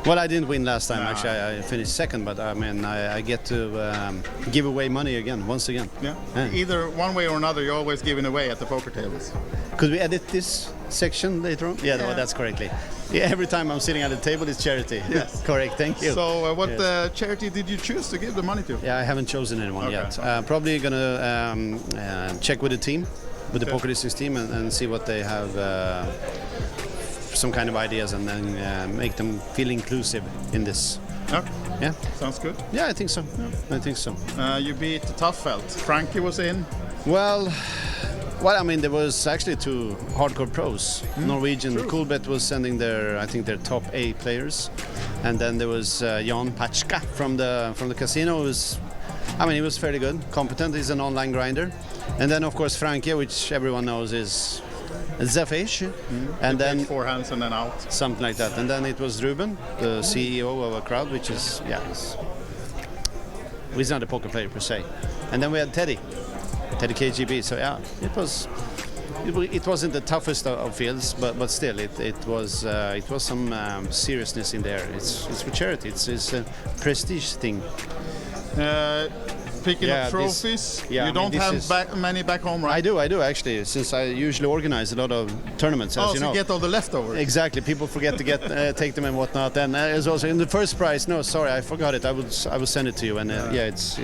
Well, I didn't win last time. Nah. Actually, I finished second, but I mean, I get to give away money again, once again. Yeah. Yeah. Either one way or another, you're always giving away at the poker tables. Could we edit this section later on? Yeah, no, that's correctly. Yeah, every time I'm sitting at the table, it's charity. Yes. Correct. Thank you. So, what Yes. charity did you choose to give the money to? Yeah, I haven't chosen anyone Okay. yet. Probably gonna check with the team, with the Okay. Poker Districts team, and see what they have, some kind of ideas, and then make them feel inclusive in this. Okay. Yeah, Sounds good. yeah, I think so. I think so. You beat Toughfelt. Frankie was in. Well, I mean, there was actually two hardcore pros. Norwegian true. Coolbet was sending their top 8 players, and then there was Jan Pachka from the casino. He was fairly good, competent. He's an online grinder, and then of course Frankie, which everyone knows is the fish, and then 4 hands and then out. something like that. And then it was Ruben, the CEO of a crowd, which is he's not a poker player per se. And then we had Teddy KGB. So yeah, it wasn't the toughest of fields, but still it was some seriousness in there. It's for charity. It's a prestige thing. Picking Yeah, up this- trophies. yeah, I You mean, don't this have is- many back home, I right? do actually, since I usually organize a lot of tournaments, as Oh, you so know. you get all the leftovers. Exactly. People forget to get take them and whatnot. And it's also in the first prize. No, sorry, I forgot it. I will send it to you. And it's.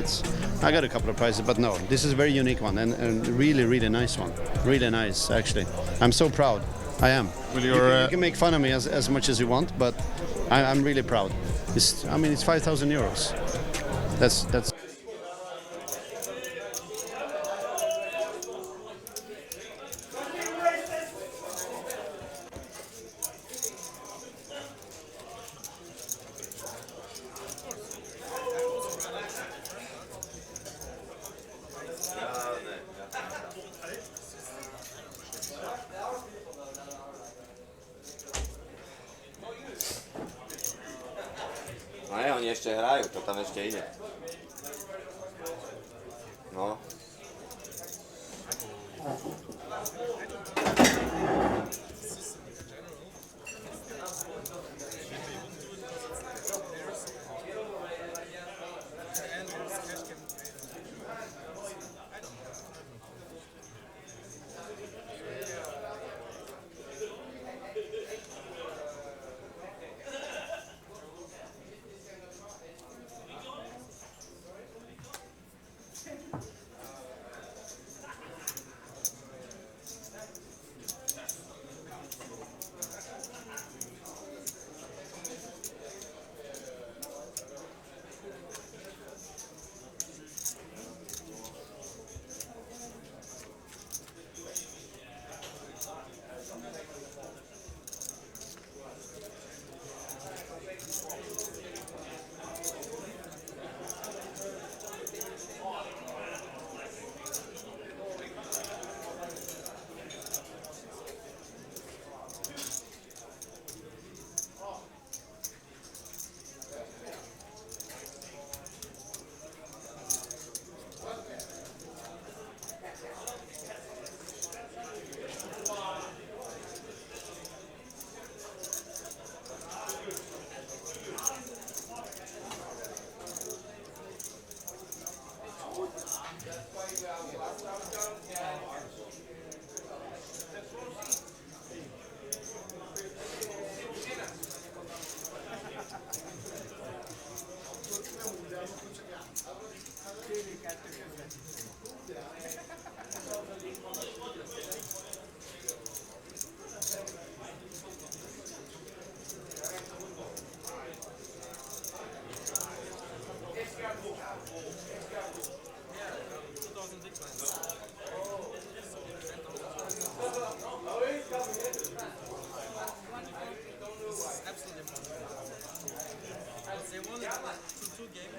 I got a couple of prizes, but no, this is a very unique one and really nice one. Really nice, actually. I'm so proud. I am. Will You can make fun of me as much as you want, but I'm really proud. It's 5,000 euros. That's. ešte hrajú, to tam ešte ide. No. They won it like 2-2 game.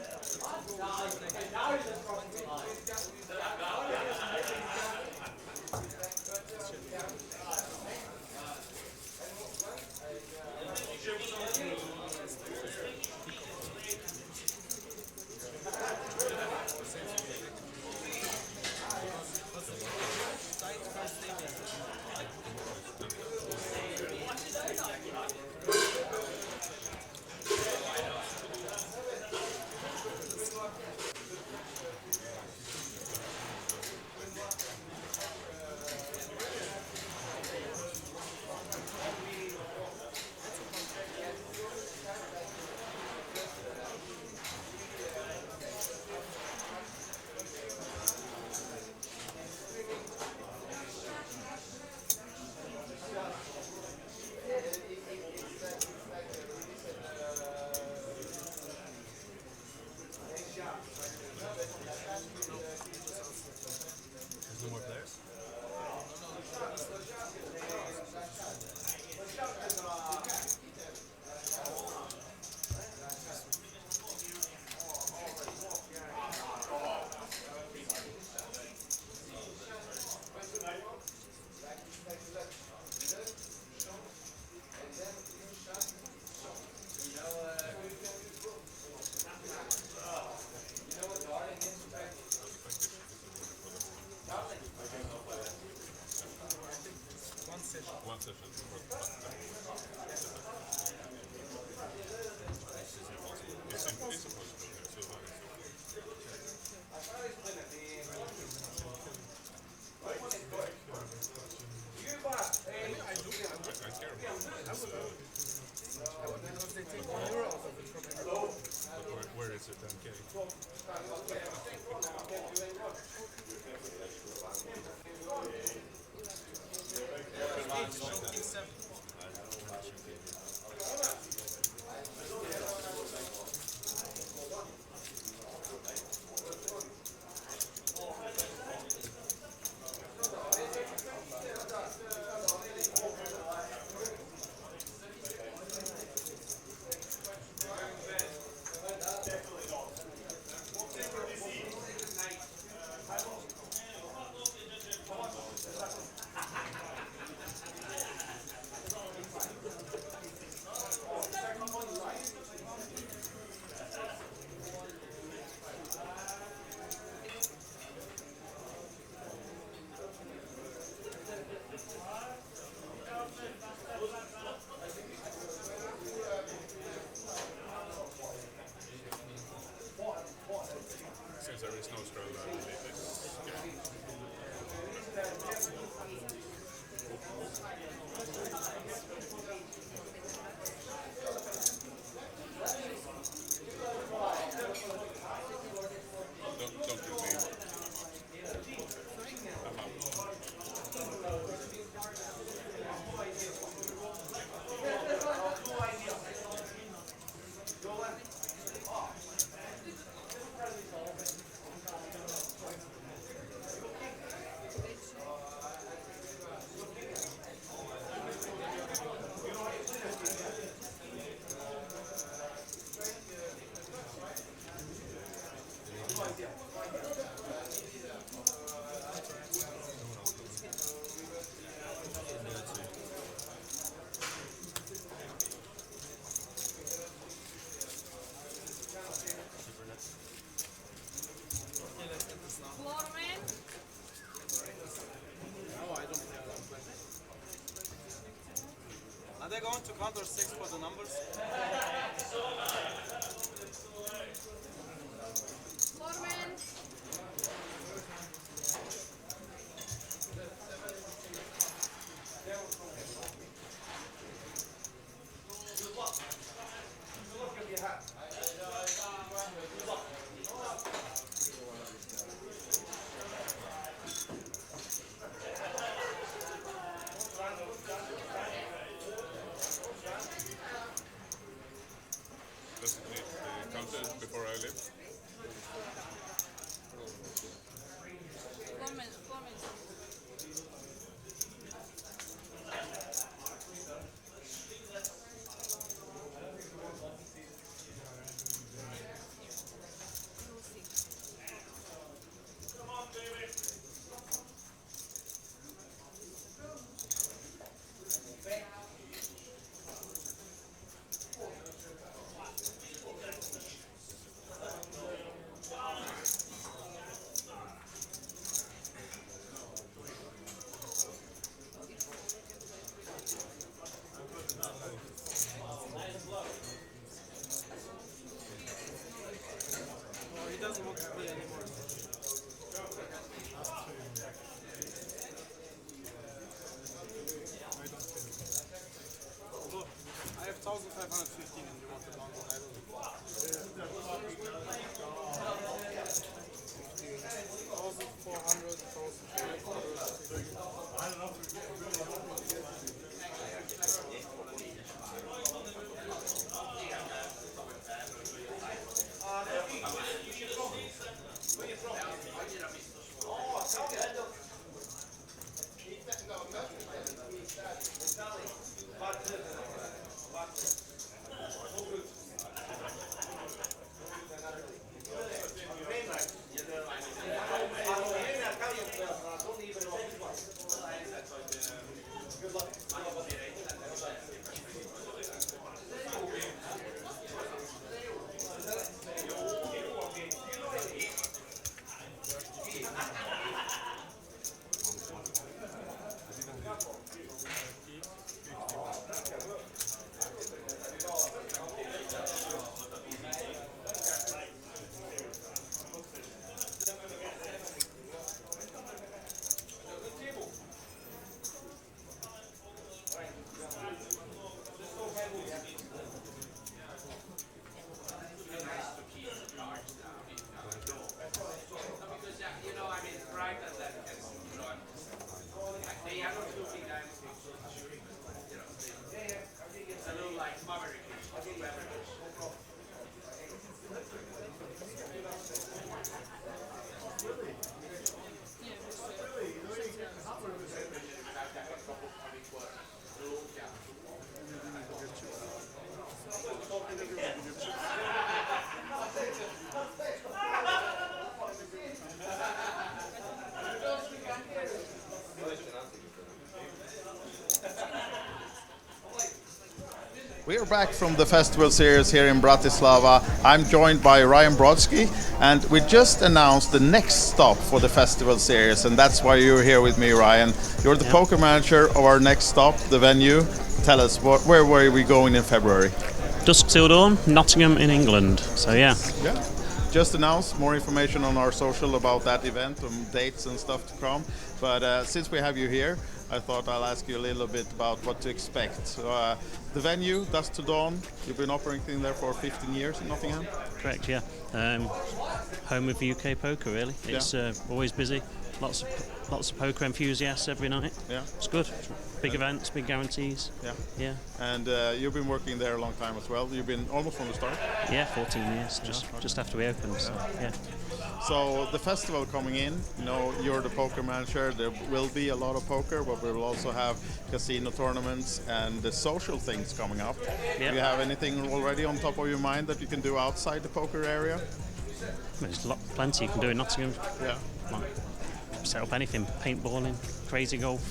Are they going to counter 6 for the numbers? Does it need counter before I leave? He doesn't want to play anymore. Look, I have 1,515 and you want to download. I don't know. 1,400, 1,300. I don't know. We are back from the festival series here in Bratislava. I'm joined by Ryan Brodsky, and we just announced the next stop for the festival series, and that's why you're here with me, Ryan. You're the poker manager of our next stop, the venue. Tell us, where were we going in February? Dusk till dawn, Nottingham in England. So yeah. Just announced more information on our social about that event and dates and stuff to come. But since we have you here, I thought I'll ask you a little bit about what to expect. So, the venue, Dusk to Dawn, you've been operating there for 15 years in Nottingham? Correct, yeah. Home of UK poker, really. It's always busy. Lots of poker enthusiasts every night. Yeah. It's good. Big events, big guarantees. Yeah. Yeah. And you've been working there a long time as well. You've been almost from the start? Yeah, 14 years, just after we opened. So, yeah. So the festival coming in, you know, you're the poker manager. There will be a lot of poker, but we will also have casino tournaments and the social things coming up. Yeah. Do you have anything already on top of your mind that you can do outside the poker area? There's plenty you can do in Nottingham. Yeah. Like, set up anything, paintballing, crazy golf,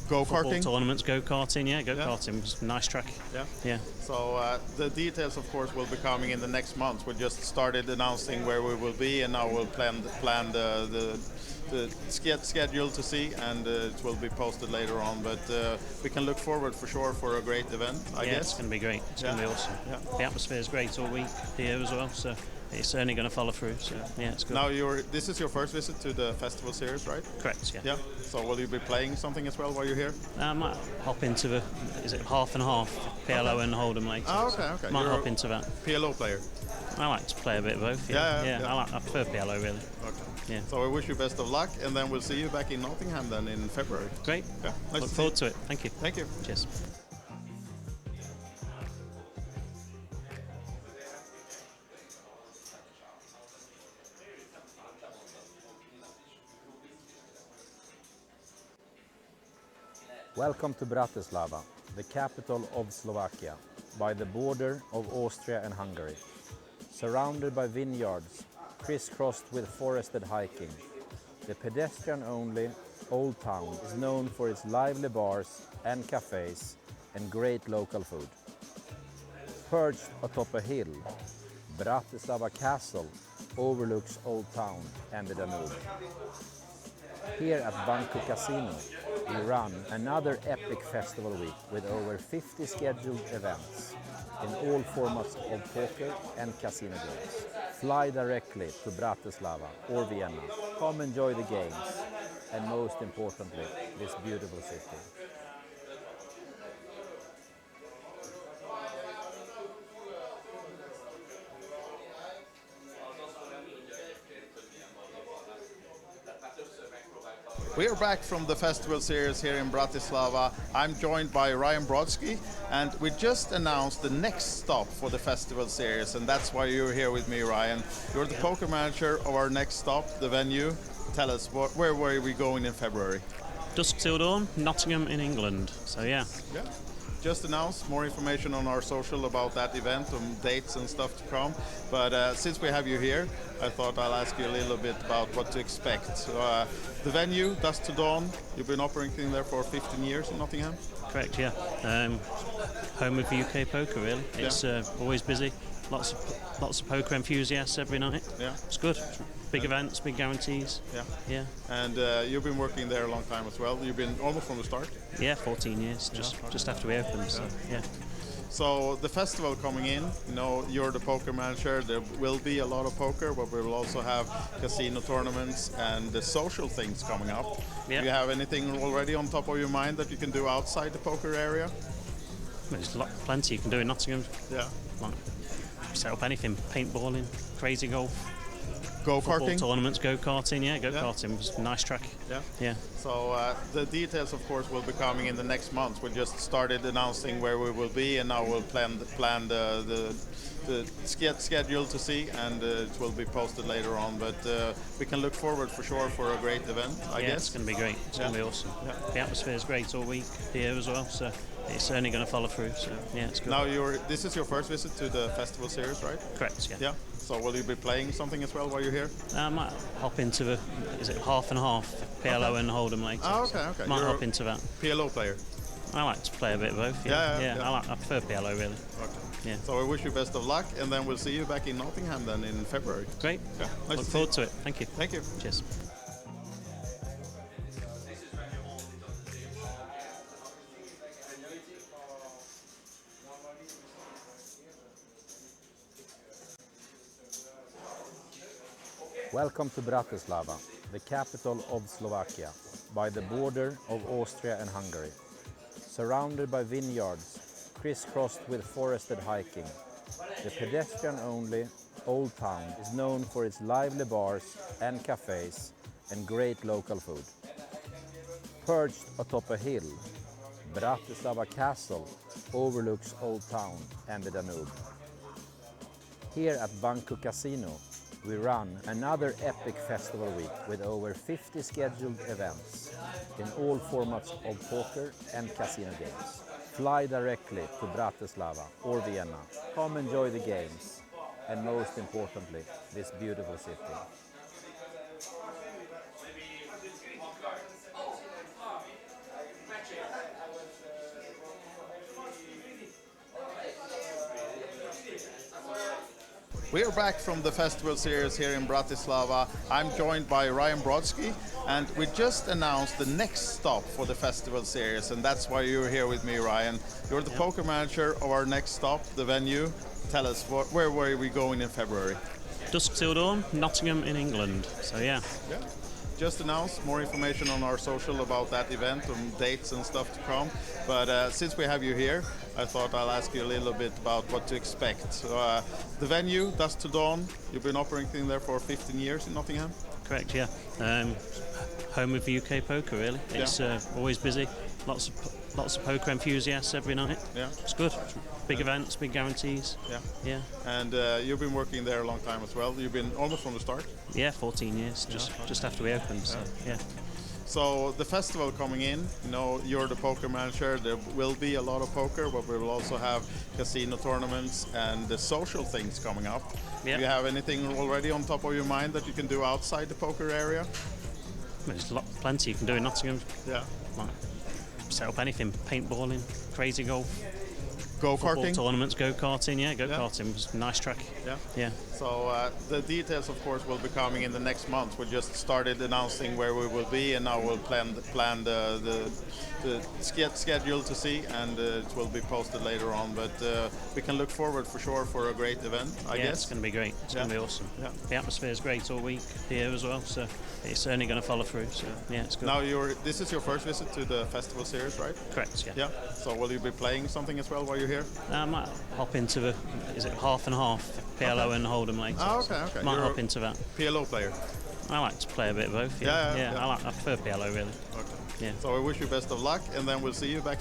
go-karting tournaments, go-karting. Yeah, go-karting was a nice track. Yeah. Yeah. So the details, of course, will be coming in the next month. We just started announcing where we will be, and now we'll plan the schedule to see, and it will be posted later on. But we can look forward for sure for a great event. I guess It's going to be great. It's going to be awesome. Yeah. The atmosphere is great all week here as well. So. It's only going to follow through, so yeah, it's good. Now this is your first visit to the festival series, right? Correct, yeah. Yeah. So will you be playing something as well while you're here? I might hop into the, is it half and half, PLO and Holdem later. Oh, okay. Might You're hop into that. PLO player. I like to play a bit of both. Yeah. I prefer PLO really. Okay. Yeah. So I wish you best of luck, and then we'll see you back in Nottingham then in February. Great. Yeah. Nice Look to forward see to it. Thank you. Thank you. Cheers. Welcome to Bratislava, the capital of Slovakia, by the border of Austria and Hungary. Surrounded by vineyards, crisscrossed with forested hiking, the pedestrian-only Old Town is known for its lively bars and cafes and great local food. Perched atop a hill, Bratislava Castle overlooks Old Town and the Danube. Here at Banco Casino, we run another epic festival week with over 50 scheduled events in all formats of poker and casino games. Fly directly to Bratislava or Vienna. Come enjoy the games and most importantly, this beautiful city. We are back from the festival series here in Bratislava. I'm joined by Ryan Brodsky, and we just announced the next stop for the festival series, and that's why you're here with me, Ryan. You're the poker manager of our next stop, the venue. Tell us, where were we going in February? Dusk till Dawn, Nottingham in England. So yeah. Yeah. Just announced more information on our social about that event, dates and stuff to come. But since we have you here, I thought I'll ask you a little bit about what to expect. So, the venue, Dusk to Dawn, you've been operating there for 15 years in Nottingham? Correct, yeah. Home of UK poker, really. It's always busy. Lots of poker enthusiasts every night. Yeah. It's good. Big events, big guarantees. Yeah. Yeah. And you've been working there a long time as well. You've been almost from the start? Yeah, 14 years, just after we opened. So yeah. So the festival coming in, you know, you're the poker manager. There will be a lot of poker, but we will also have casino tournaments and the social things coming up. Yeah. Do you have anything already on top of your mind that you can do outside the poker area? There's plenty you can do in Nottingham. Yeah. Like, set up anything, paintballing, crazy golf, go-karting tournaments, go-karting. Yeah, go-karting was a nice track. Yeah. Yeah. So the details, of course, will be coming in the next month. We just started announcing where we will be, and now we'll plan the schedule to see, and it will be posted later on. But we can look forward for sure for a great event. I guess it's going to be great. It's going to be awesome. Yeah. The atmosphere is great all week here as well. So. It's only going to follow through, so yeah, it's good. Now this is your first visit to the festival series, right? Correct, yeah. Yeah. So will you be playing something as well while you're here? I might hop into the, is it half and half, PLO and Holdem later. Oh, okay. Might hop into that. PLO player. I like to play a bit of both. Yeah. I prefer PLO really. Okay. Yeah. So I wish you best of luck, and then we'll see you back in Nottingham then in February. Great. Yeah. Nice Look forward to it. Thank you. Thank you. Cheers. Welcome to Bratislava, the capital of Slovakia, by the border of Austria and Hungary. Surrounded by vineyards, crisscrossed with forested hiking, the pedestrian-only Old Town is known for its lively bars and cafes and great local food. Perched atop a hill, Bratislava Castle overlooks Old Town and the Danube. Here at Banco Casino, we run another epic festival week with over 50 scheduled events in all formats of poker and casino games. Fly directly to Bratislava or Vienna. Come enjoy the games and most importantly, this beautiful city. We are back from the festival series here in Bratislava. I'm joined by Ryan Brodsky, and we just announced the next stop for the festival series, and that's why you're here with me, Ryan. You're the poker manager of our next stop, the venue. Tell us, where were we going in February? Dusk till dawn, Nottingham in England. So yeah. Just announced more information on our social about that event and dates and stuff to come. But since we have you here, I thought I'll ask you a little bit about what to expect. So, the venue, Dusk till Dawn, you've been operating there for 15 years in Nottingham? Correct, yeah. Home of UK poker, really. It's always busy. Lots of poker enthusiasts every night. Yeah, it's good. Big events, big guarantees. Yeah. And you've been working there a long time as well. You've been almost from the start. Yeah, 14 years. Just after we opened. So yeah. So the festival coming in, you know, you're the poker manager. There will be a lot of poker, but we will also have casino tournaments and the social things coming up. Do you have anything already on top of your mind that you can do outside the poker area? There's plenty you can do in Nottingham. Yeah. Like, set up anything, paintballing, crazy golf. Go-karting? Tournaments, go-karting, go-karting was a nice track. Yeah. So the details, of course, will be coming in the next month. We just started announcing where we will be, and now we'll plan the schedule to see, and it will be posted later on. But we can look forward for sure for a great event, I guess. It's going to be great. It's going to be awesome. Yeah. The atmosphere is great all week here as well, so it's certainly going to follow through. So yeah, it's good. Now this is your first visit to the festival series, right? Correct. Yeah. So will you be playing something as well while you're here? I might hop into is it half and half, PLO and Holdem later. Oh, okay. Might hop into that. PLO player? I like to play a bit of both. Yeah. I prefer PLO really. Okay. Yeah. So I wish you best of luck, and then we'll see you back